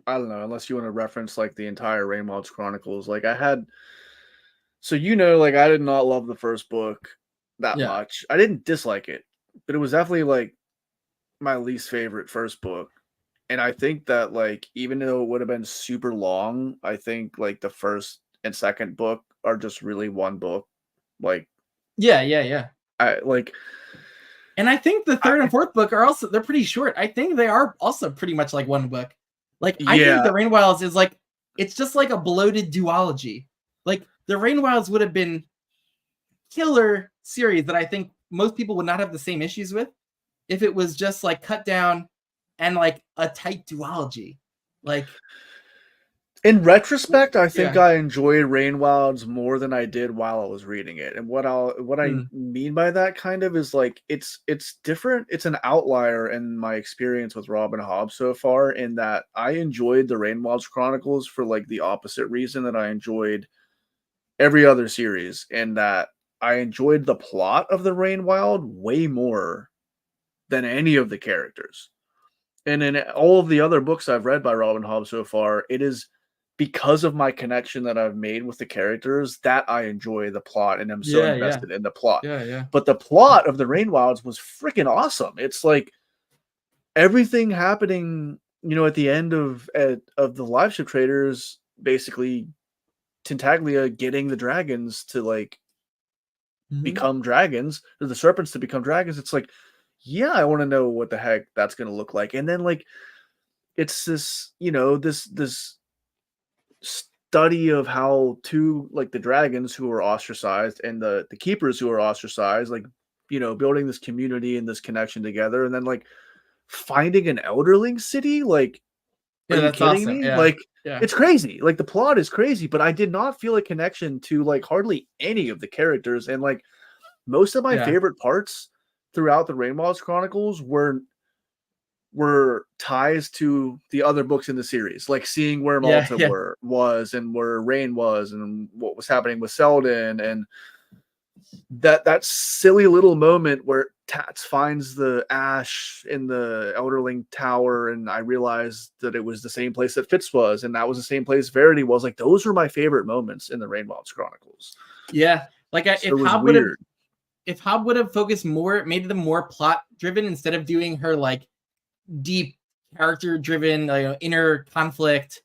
[SPEAKER 2] I don't know, unless you want to reference like the entire Rainwald's Chronicles. Like I had, so like I did not love the first book that
[SPEAKER 1] Yeah.
[SPEAKER 2] much. I didn't dislike it, but it was definitely like my least favorite first book. And I think that like even though it would have been super long, I think like the first and second book are just really one book. Like
[SPEAKER 1] Yeah.
[SPEAKER 2] I like
[SPEAKER 1] And I think the third and fourth book are also, they're pretty short. I think they are also pretty much like one book. Like I think
[SPEAKER 2] yeah,
[SPEAKER 1] the Rain Wilds is like, it's just like a bloated duology. Like the Rain Wilds would have been killer series that I think most people would not have the same issues with if it was just like cut down and like a tight duology. Like
[SPEAKER 2] in retrospect, I think
[SPEAKER 1] yeah.
[SPEAKER 2] I enjoyed Rainwilds more than I did while I was reading it. And what I mean by that kind of is like it's different. It's an outlier in my experience with Robin Hobb so far, in that I enjoyed the Rainwilds Chronicles for like the opposite reason that I enjoyed every other series, and that I enjoyed the plot of the Rainwild way more than any of the characters. And in all of the other books I've read by Robin Hobb so far, it is because of my connection that I've made with the characters that I enjoy the plot and I'm so
[SPEAKER 1] Yeah.
[SPEAKER 2] invested in the plot.
[SPEAKER 1] Yeah.
[SPEAKER 2] But the plot of the Rainwilds was freaking awesome. It's like everything happening, at the end of the live ship traders, basically Tintaglia getting the dragons to like become dragons, or the serpents to become dragons. It's like, yeah, I want to know what the heck that's going to look like. And then like it's this, this study of how two, like the dragons who are ostracized and the keepers who are ostracized, like, building this community and this connection together, and then like finding an elderling city. Like, are
[SPEAKER 1] Yeah,
[SPEAKER 2] you
[SPEAKER 1] that's
[SPEAKER 2] kidding
[SPEAKER 1] awesome.
[SPEAKER 2] me?
[SPEAKER 1] Yeah.
[SPEAKER 2] Like,
[SPEAKER 1] Yeah.
[SPEAKER 2] it's crazy. Like the plot is crazy, but I did not feel a connection to like hardly any of the characters. And like most of my
[SPEAKER 1] Yeah.
[SPEAKER 2] favorite parts throughout the Rainwald's Chronicles were ties to the other books in the series, like seeing where Malta
[SPEAKER 1] Yeah.
[SPEAKER 2] was and where Rain was and what was happening with Selden, and that silly little moment where Tats finds the ash in the Elderling Tower, and I realized that it was the same place that Fitz was, and that was the same place Verity was. Like those were my favorite moments in the Rainwald's Chronicles.
[SPEAKER 1] Yeah. Like
[SPEAKER 2] So
[SPEAKER 1] if
[SPEAKER 2] it was
[SPEAKER 1] Hobb would have,
[SPEAKER 2] weird.
[SPEAKER 1] focused more, made them more plot driven instead of doing her like deep character driven, inner conflict,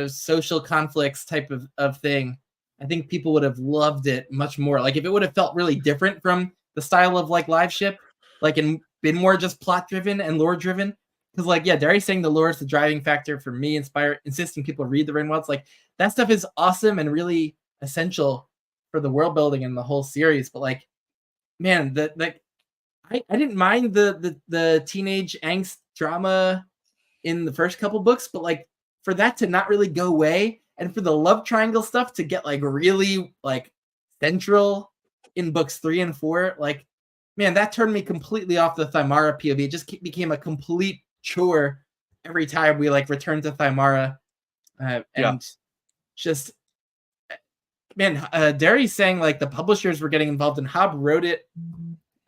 [SPEAKER 1] social conflicts type of thing, I think people would have loved it much more. Like if it would have felt really different from the style of like live ship, like and been more just plot driven and lore driven. Because like, yeah, Darius saying the lore is the driving factor for me, insisting people read the Rainwilds. Like that stuff is awesome and really essential for the world building and the whole series. But like, man, I didn't mind the teenage angst drama in the first couple books, but like for that to not really go away and for the love triangle stuff to get like really like central in books 3 and 4, like man, that turned me completely off the Thymara POV. It just became a complete chore every time we like returned to Thymara, and just man, Darius saying like the publishers were getting involved and Hobb wrote it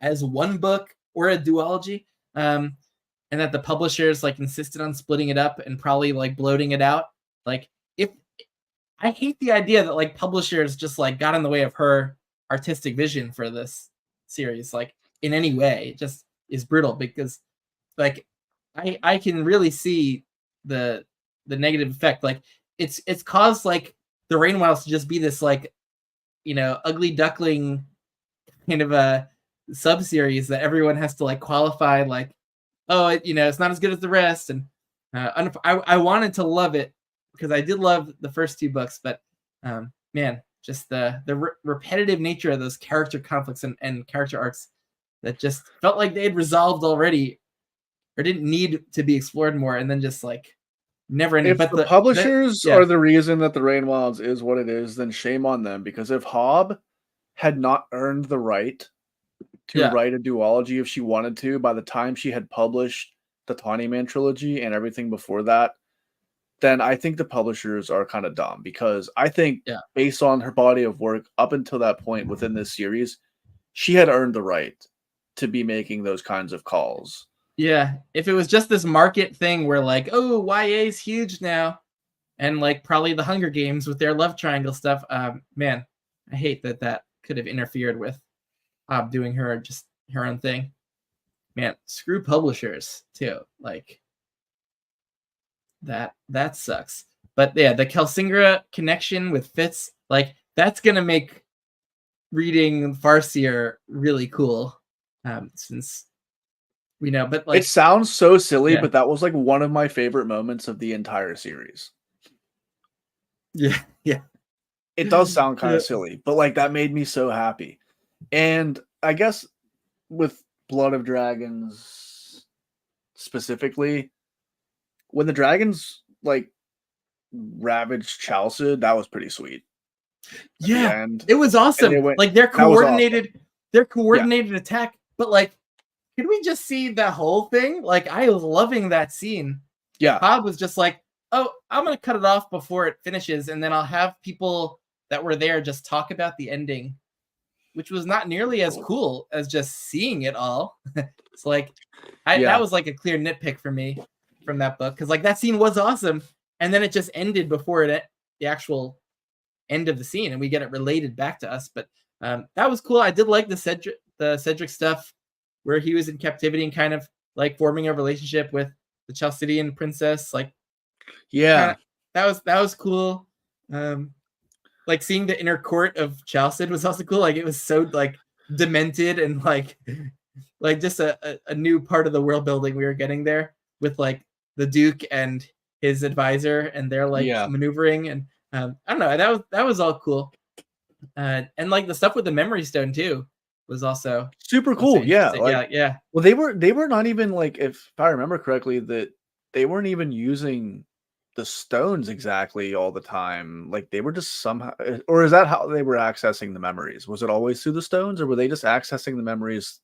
[SPEAKER 1] as one book or a duology, and that the publishers like insisted on splitting it up and probably like bloating it out. Like if I hate the idea that like publishers just like got in the way of her artistic vision for this series, like in any way. It just is brutal because like I can really see the negative effect. Like it's caused like the Rainwilds to just be this like ugly duckling kind of a sub series that everyone has to like qualify like, oh, it's not as good as the rest. And I wanted to love it because I did love the first 2 books, but man, just the repetitive nature of those character conflicts and character arcs that just felt like they had resolved already or didn't need to be explored more, and then just like never ending.
[SPEAKER 2] If
[SPEAKER 1] But
[SPEAKER 2] the publishers
[SPEAKER 1] yeah,
[SPEAKER 2] are the reason that the Rain Wilds is what it is, then shame on them. Because if Hobb had not earned the right to
[SPEAKER 1] yeah,
[SPEAKER 2] write a duology if she wanted to, by the time she had published the Tawny Man trilogy and everything before that, then I think the publishers are kind of dumb. Because I think
[SPEAKER 1] yeah.
[SPEAKER 2] based on her body of work up until that point within this series, she had earned the right to be making those kinds of calls.
[SPEAKER 1] Yeah, if it was just this market thing where like, oh, YA is huge now, and like probably the Hunger Games with their love triangle stuff, man, I hate that that could have interfered with doing her just her own thing. Man, screw publishers too. Like that sucks. But yeah, the Kelsingra connection with Fitz, like that's gonna make reading Farseer really cool. Since we know, but
[SPEAKER 2] It
[SPEAKER 1] like
[SPEAKER 2] sounds so silly,
[SPEAKER 1] yeah,
[SPEAKER 2] but that was like one of my favorite moments of the entire series.
[SPEAKER 1] yeah, yeah.
[SPEAKER 2] It does sound kind
[SPEAKER 1] Yeah.
[SPEAKER 2] of silly, but like that made me so happy. And I guess with Blood of Dragons specifically, when the dragons like ravaged Chalced, that was pretty sweet at the
[SPEAKER 1] Yeah,
[SPEAKER 2] end.
[SPEAKER 1] it was
[SPEAKER 2] And they
[SPEAKER 1] awesome.
[SPEAKER 2] went
[SPEAKER 1] Like
[SPEAKER 2] that was awesome.
[SPEAKER 1] their
[SPEAKER 2] Yeah.
[SPEAKER 1] coordinated attack. But like, can we just see the whole thing? Like, I was loving that scene.
[SPEAKER 2] Yeah.
[SPEAKER 1] Hobb was just like, "Oh, I'm gonna cut it off before it finishes, and then I'll have people that were there just talk about the ending," which was not nearly as cool as just seeing it all. It's like, that
[SPEAKER 2] Yeah.
[SPEAKER 1] was like a clear nitpick for me from that book because like that scene was awesome, and then it just ended before the actual end of the scene, and we get it related back to us. But that was cool. I did like the Cedric stuff where he was in captivity and kind of like forming a relationship with the Chalcidian princess. Like,
[SPEAKER 2] Yeah.
[SPEAKER 1] that was cool. Like seeing the inner court of Chalcid was also cool. Like it was so like demented and like just a new part of the world building we were getting there with like the Duke and his advisor and their like
[SPEAKER 2] Yeah.
[SPEAKER 1] maneuvering and I don't know, that was all cool. And like the stuff with the memory stone too was also
[SPEAKER 2] Super cool. Yeah.
[SPEAKER 1] interesting.
[SPEAKER 2] Like,
[SPEAKER 1] Yeah, yeah.
[SPEAKER 2] well, they were not even like, if I remember correctly, that they weren't even using the stones exactly all the time. Like they were just somehow, or is that how they were accessing the memories? Was it always through the stones, or were they just accessing the memories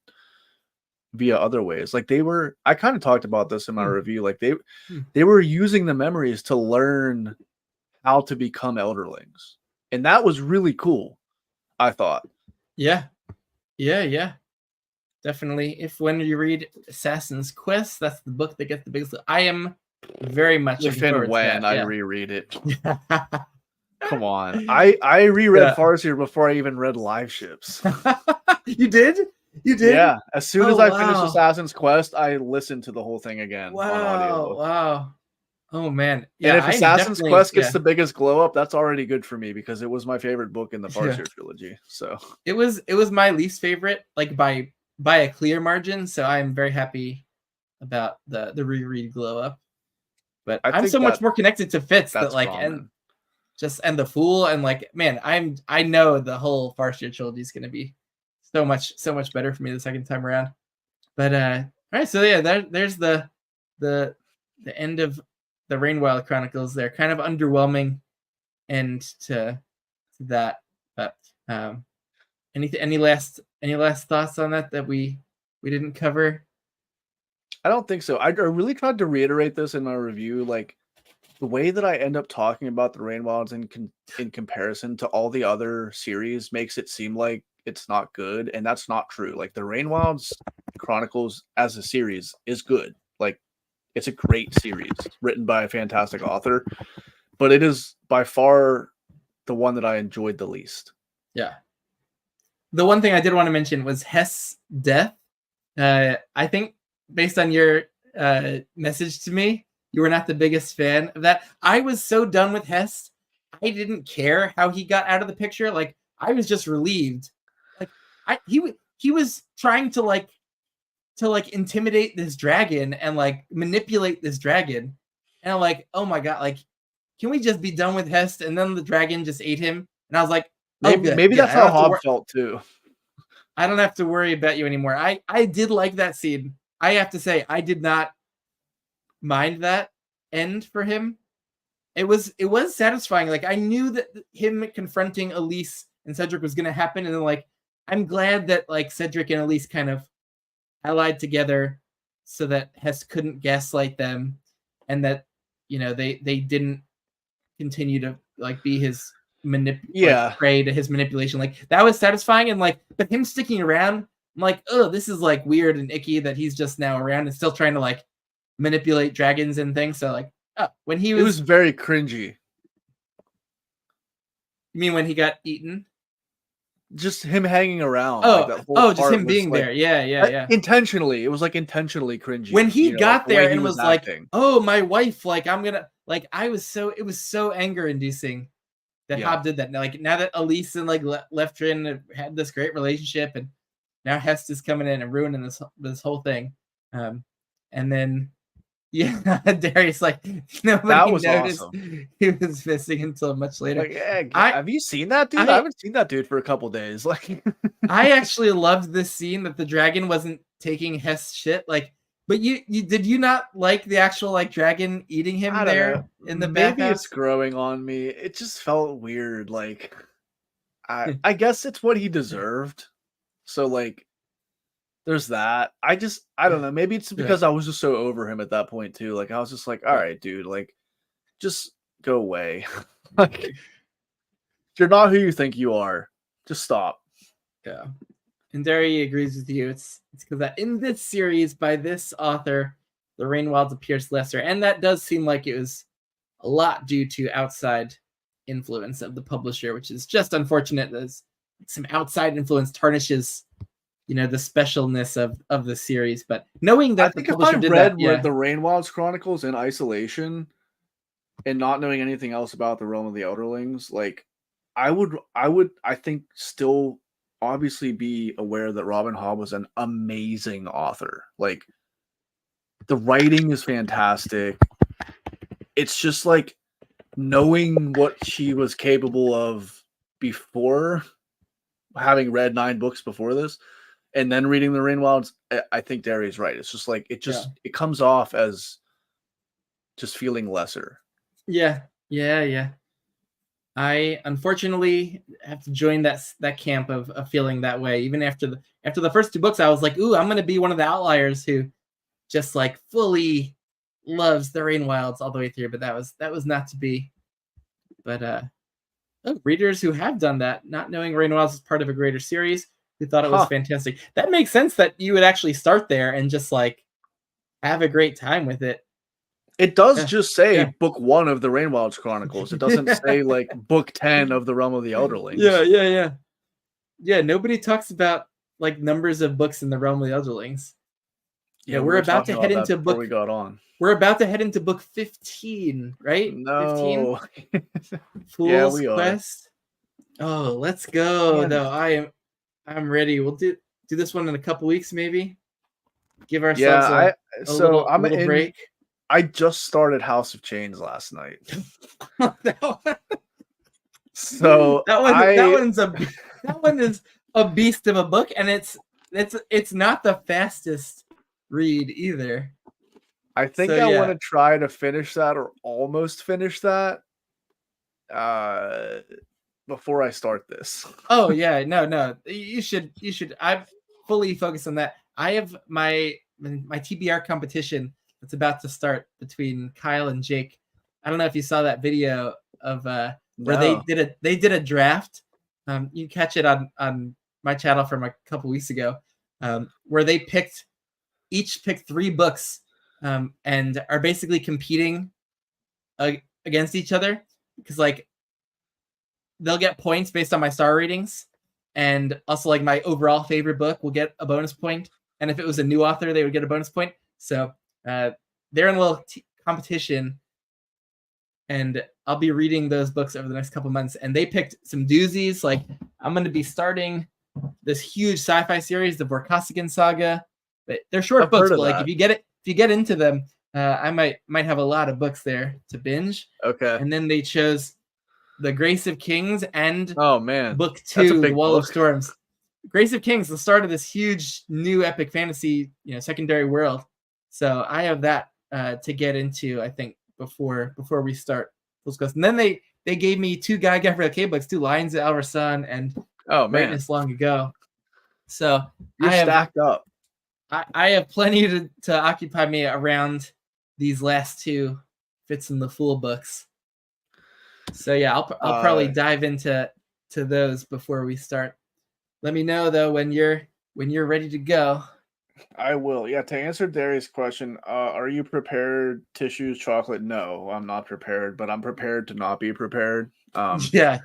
[SPEAKER 2] via other ways? Like they were. I kind of talked about this in my review. Like they were using the memories to learn how to become elderlings, and that was really cool. I thought.
[SPEAKER 1] Yeah. Yeah, yeah. Definitely. If when you read Assassin's Quest, that's the book that gets the biggest. I am very much
[SPEAKER 2] If
[SPEAKER 1] looking
[SPEAKER 2] and
[SPEAKER 1] forward to
[SPEAKER 2] when
[SPEAKER 1] that.
[SPEAKER 2] I
[SPEAKER 1] Yeah.
[SPEAKER 2] reread it. Come on. I reread
[SPEAKER 1] Yeah.
[SPEAKER 2] Farseer before I even read Live Ships.
[SPEAKER 1] You did? You did?
[SPEAKER 2] Yeah. As soon as
[SPEAKER 1] Oh,
[SPEAKER 2] I finished
[SPEAKER 1] wow.
[SPEAKER 2] Assassin's Quest, I listened to the whole thing again on
[SPEAKER 1] Wow.
[SPEAKER 2] audiobook.
[SPEAKER 1] Wow. Oh man.
[SPEAKER 2] And
[SPEAKER 1] Yeah,
[SPEAKER 2] if
[SPEAKER 1] I am
[SPEAKER 2] Assassin's
[SPEAKER 1] definitely
[SPEAKER 2] Quest gets the biggest glow up, that's already good for me because it was my favorite book in the Farseer trilogy. So
[SPEAKER 1] it was my least favorite, like by a clear margin. So I'm very happy about the reread glow up. But
[SPEAKER 2] I
[SPEAKER 1] I'm
[SPEAKER 2] think
[SPEAKER 1] so much more connected to Fitz that
[SPEAKER 2] that's
[SPEAKER 1] like
[SPEAKER 2] common.
[SPEAKER 1] and the Fool and like man, I know the whole Farseer trilogy is gonna be so much better for me the second time around. But all right, so yeah, there's the end of the Rainwild Chronicles. They're kind of underwhelming end to that. But any last thoughts on that we didn't cover?
[SPEAKER 2] I don't think so. I really tried to reiterate this in my review. Like the way that I end up talking about the Rain Wilds in comparison to all the other series makes it seem like it's not good, and that's not true. Like the Rain Wilds Chronicles as a series is good. Like it's a great series written by a fantastic author, but it is by far the one that I enjoyed the least.
[SPEAKER 1] Yeah. The one thing I did want to mention was Hess' death. I think based on your message to me, you were not the biggest fan of that. I was so done with Hess. I didn't care how he got out of the picture. Like I was just relieved. Like he was trying to like intimidate this dragon and like manipulate this dragon. And I'm like, oh my god, like can we just be done with Hest? And then the dragon just ate him. And I was like, oh good.
[SPEAKER 2] Maybe
[SPEAKER 1] good.
[SPEAKER 2] that's how Hobb felt too.
[SPEAKER 1] I don't have to worry about you anymore. I did like that scene. I have to say, I did not mind that. end for him. It was satisfying. Like I knew that him confronting Elise and Cedric was gonna happen, and then like I'm glad that like Cedric and Elise kind of allied together so that Hess couldn't gaslight them, and that they didn't continue to like be his prey to his manipulation. Like that was satisfying, and like but him sticking around, I'm like, oh, this is like weird and icky that he's just now around and still trying to like manipulate dragons and things. So like, oh, when he was,
[SPEAKER 2] it was very cringy.
[SPEAKER 1] You mean when he got eaten?
[SPEAKER 2] Just him hanging around.
[SPEAKER 1] Oh,
[SPEAKER 2] like that whole
[SPEAKER 1] just him being
[SPEAKER 2] like,
[SPEAKER 1] there. Yeah.
[SPEAKER 2] Intentionally, it was like intentionally cringy.
[SPEAKER 1] When he got there and was like,
[SPEAKER 2] acting.
[SPEAKER 1] "Oh, my wife!" Like I'm gonna like I was so it was so anger inducing that Hobb did that. Like now that Elise and like Leftrin had this great relationship, and now Hest is coming in and ruining this whole thing. And then Darius like nobody noticed awesome. He was missing until much later.
[SPEAKER 2] Like, hey, have you seen that dude? I haven't seen that dude for a couple days. Like
[SPEAKER 1] I actually loved this scene that the dragon wasn't taking Hess shit. Like, but you did you not like the actual like dragon eating him there in the bathhouse?
[SPEAKER 2] Maybe it's growing on me. It just felt weird. Like I guess it's what he deserved. So like there's that. I don't know. Maybe it's because I was just so over him at that point too. Like I was just like, all right, dude, like just go away. Like you're not who you think you are. Just stop.
[SPEAKER 1] Yeah. And Derry agrees with you. It's because that in this series by this author, the Rainwilds appears lesser. And that does seem like it was a lot due to outside influence of the publisher, which is just unfortunate. There's some outside influence tarnishes the specialness of the series, but knowing that the publisher did that,
[SPEAKER 2] the Rainwilds Chronicles in isolation and not knowing anything else about the Realm of the Elderlings, like I would I think still obviously be aware that Robin Hobb was an amazing author. Like the writing is fantastic. It's just like knowing what she was capable of before having read 9 books before this. And then reading the Rainwilds, I think Derry's right. It's just like it comes off as just feeling lesser.
[SPEAKER 1] Yeah. I unfortunately have to join that camp of feeling that way. Even after the first 2 books, I was like, "Ooh, I'm gonna be one of the outliers who just like fully loves the Rainwilds all the way through." But that was not to be. But readers who have done that, not knowing Rainwilds is part of a greater series, who thought it was fantastic. That makes sense that you would actually start there and just like have a great time with it.
[SPEAKER 2] It does just say book 1 of the Rainwilds Chronicles. It doesn't say like book 10 of the Realm of the Elderlings.
[SPEAKER 1] Yeah, nobody talks about like numbers of books in the Realm of the Elderlings. Yeah, we're about to head into book.
[SPEAKER 2] We got on.
[SPEAKER 1] We're about to head into book 15, right?
[SPEAKER 2] No.
[SPEAKER 1] 15? Fool's Quest. Oh, let's go. No, I'm ready. We'll do this one in a couple weeks, maybe. Give ourselves a little break.
[SPEAKER 2] I just started House of Chains last night. So
[SPEAKER 1] that one is a beast of a book, and it's not the fastest read either.
[SPEAKER 2] I think I want to try to finish that or almost finish that before I start this.
[SPEAKER 1] Oh yeah, no. You should. I'm fully focused on that. I have my TBR competition that's about to start between Kyle and Jake. I don't know if you saw that video of where they did a draft. You can catch it on my channel from a couple weeks ago, where they each picked 3 books and are basically competing against each other, because like they'll get points based on my star ratings, and also like my overall favorite book will get a bonus point, and if it was a new author they would get a bonus point. So they're in a little competition, and I'll be reading those books over the next couple months. And they picked some doozies. Like I'm going to be starting this huge sci-fi series, the Vorkosigan Saga. But they're short books, but like if you get into them, I might have a lot of books there to binge.
[SPEAKER 2] Okay.
[SPEAKER 1] And then they chose The Grace of Kings and book 2, The Wall of Storms. Grace of Kings, the start of this huge new epic fantasy, secondary world. So I have that to get into, I think, before we start those quests. And then they gave me 2 Gygax for the K books, 2 Lions of Our Sun and
[SPEAKER 2] Oh man,
[SPEAKER 1] Brightness Long Ago. So
[SPEAKER 2] you're stacked up.
[SPEAKER 1] I have plenty to occupy me around these last 2 Fitz and the Fool books. So yeah, I'll probably dive into those before we start. Let me know though when you're ready to go.
[SPEAKER 2] I will. Yeah, to answer Darius' question, are you prepared to choose chocolate? No, I'm not prepared, but I'm prepared to not be prepared.
[SPEAKER 1] Yeah.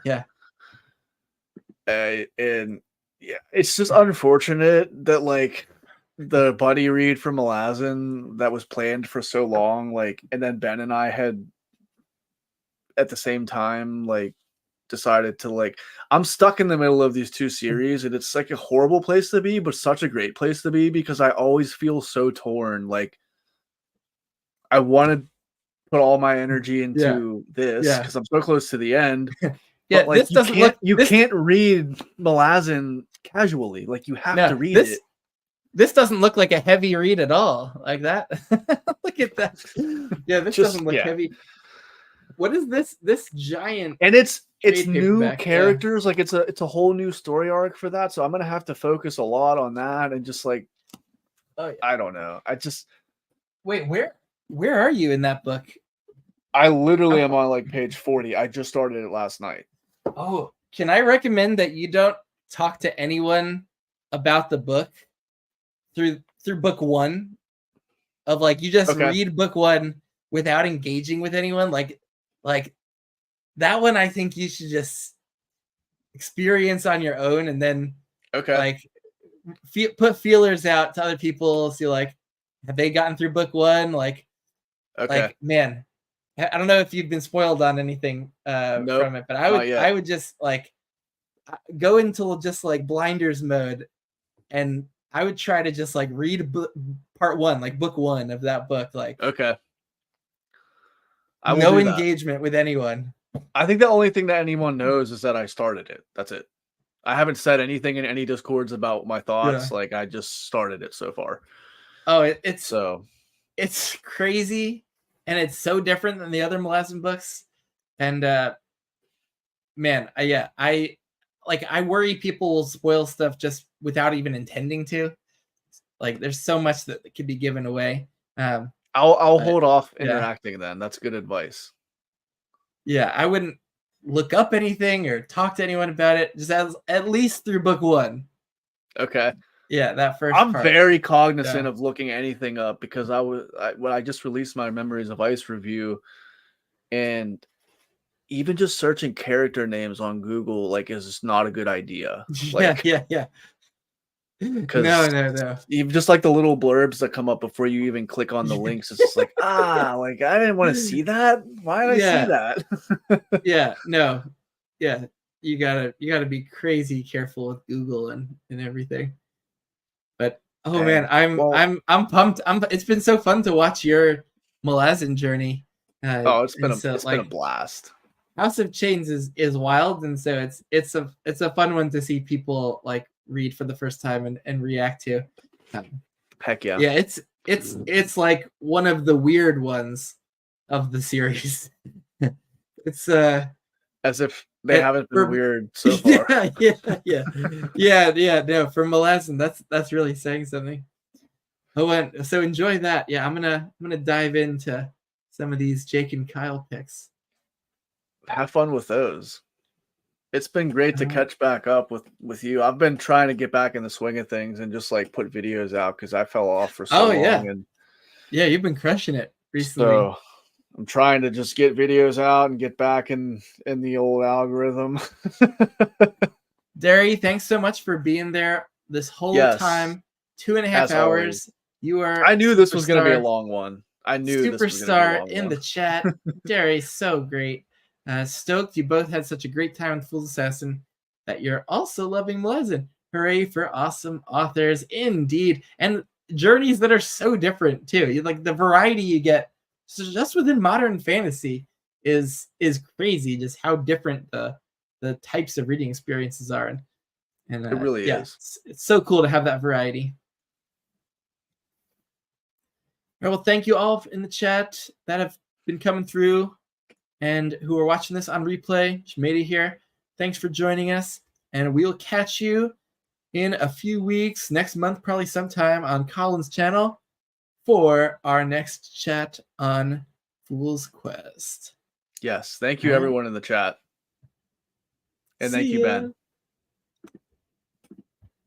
[SPEAKER 2] And yeah, it's just unfortunate that like the buddy read from Malazan that was planned for so long, like, and then Ben and I had at the same time like decided to like, I'm stuck in the middle of these 2 series, and it's like a horrible place to be, but such a great place to be because I always feel so torn. Like I want to put all my energy into this because I'm so close to the end.
[SPEAKER 1] Yeah,
[SPEAKER 2] but like
[SPEAKER 1] this doesn't look.
[SPEAKER 2] You can't read Malazan casually. Like you have to read it.
[SPEAKER 1] This doesn't look like a heavy read at all. Like that. Look at that. Yeah, this doesn't look heavy. What is this? This giant.
[SPEAKER 2] And it's new characters. Yeah. Like it's a whole new story arc for that. So I'm gonna have to focus a lot on that and just like, I don't know. I just
[SPEAKER 1] wait. Where are you in that book?
[SPEAKER 2] I literally am on like page 40. I just started it last night.
[SPEAKER 1] Oh, can I recommend that you don't talk to anyone about the book through book 1? Of like you just read book 1 without engaging with anyone. Like that one, I think you should just experience on your own, and then like put feelers out to other people. See like, have they gotten through book 1? Like man. I don't know if you've been spoiled on anything from it, but I would just like go into just like blinders mode, and I would try to just like read part 1, like book 1 of that book. Like no engagement with anyone.
[SPEAKER 2] I think the only thing that anyone knows is that I started it. That's it. I haven't said anything in any Discords about my thoughts. Like I just started it so far.
[SPEAKER 1] Oh, it's crazy. And it's so different than the other Malazan books. And man, I worry people will spoil stuff just without even intending to. Like there's so much that could be given away.
[SPEAKER 2] I'll hold off interacting then. That's good advice.
[SPEAKER 1] Yeah, I wouldn't look up anything or talk to anyone about it. Just at least through book 1.
[SPEAKER 2] Okay.
[SPEAKER 1] Yeah, that first
[SPEAKER 2] I'm very cognizant of looking anything up because when I just released my Memories of Ice review, and even just searching character names on Google like is just not a good idea. Like,
[SPEAKER 1] yeah. No.
[SPEAKER 2] Even just like the little blurbs that come up before you even click on the links, it's just like like I didn't want to see that. Why did I see that?
[SPEAKER 1] Yeah. You gotta be crazy careful with Google and everything. But man, I'm pumped. It's been so fun to watch your Malazan journey.
[SPEAKER 2] It's been a blast.
[SPEAKER 1] House of Chains is wild, and so it's a fun one to see people like read for the first time and react to.
[SPEAKER 2] Heck yeah.
[SPEAKER 1] Yeah, it's like one of the weird ones of the series. It's
[SPEAKER 2] as if they haven't been weird so far.
[SPEAKER 1] Yeah. No, for Malazan, that's really saying something. So enjoy that. Yeah, I'm gonna dive into some of these Jake and Kyle picks.
[SPEAKER 2] Have fun with those. It's been great to catch back up with you. I've been trying to get back in the swing of things and just like put videos out because I fell off for so long. And
[SPEAKER 1] you've been crushing it recently.
[SPEAKER 2] So I'm trying to just get videos out and get back in the old algorithm.
[SPEAKER 1] Derry, thanks so much for being there this whole time. 2.5 hours.
[SPEAKER 2] I knew this was going to be a long one. I knew
[SPEAKER 1] superstar this was gonna be a long in one. The chat. Derry, so great. Stoked you both had such a great time with Fool's Assassin that you're also loving Malazan. Hooray for awesome authors, indeed, and journeys that are so different too. Like the variety you get just within modern fantasy is crazy. Just how different the types of reading experiences are, and
[SPEAKER 2] it really is.
[SPEAKER 1] It's so cool to have that variety. All right, well, thank you all in the chat that have been coming through and who are watching this on replay, made it here, thanks for joining us. And we'll catch you in a few weeks, next month, probably sometime on Colin's channel for our next chat on Fool's Quest.
[SPEAKER 2] Yes. Thank you, everyone in the chat. And thank you, Ben.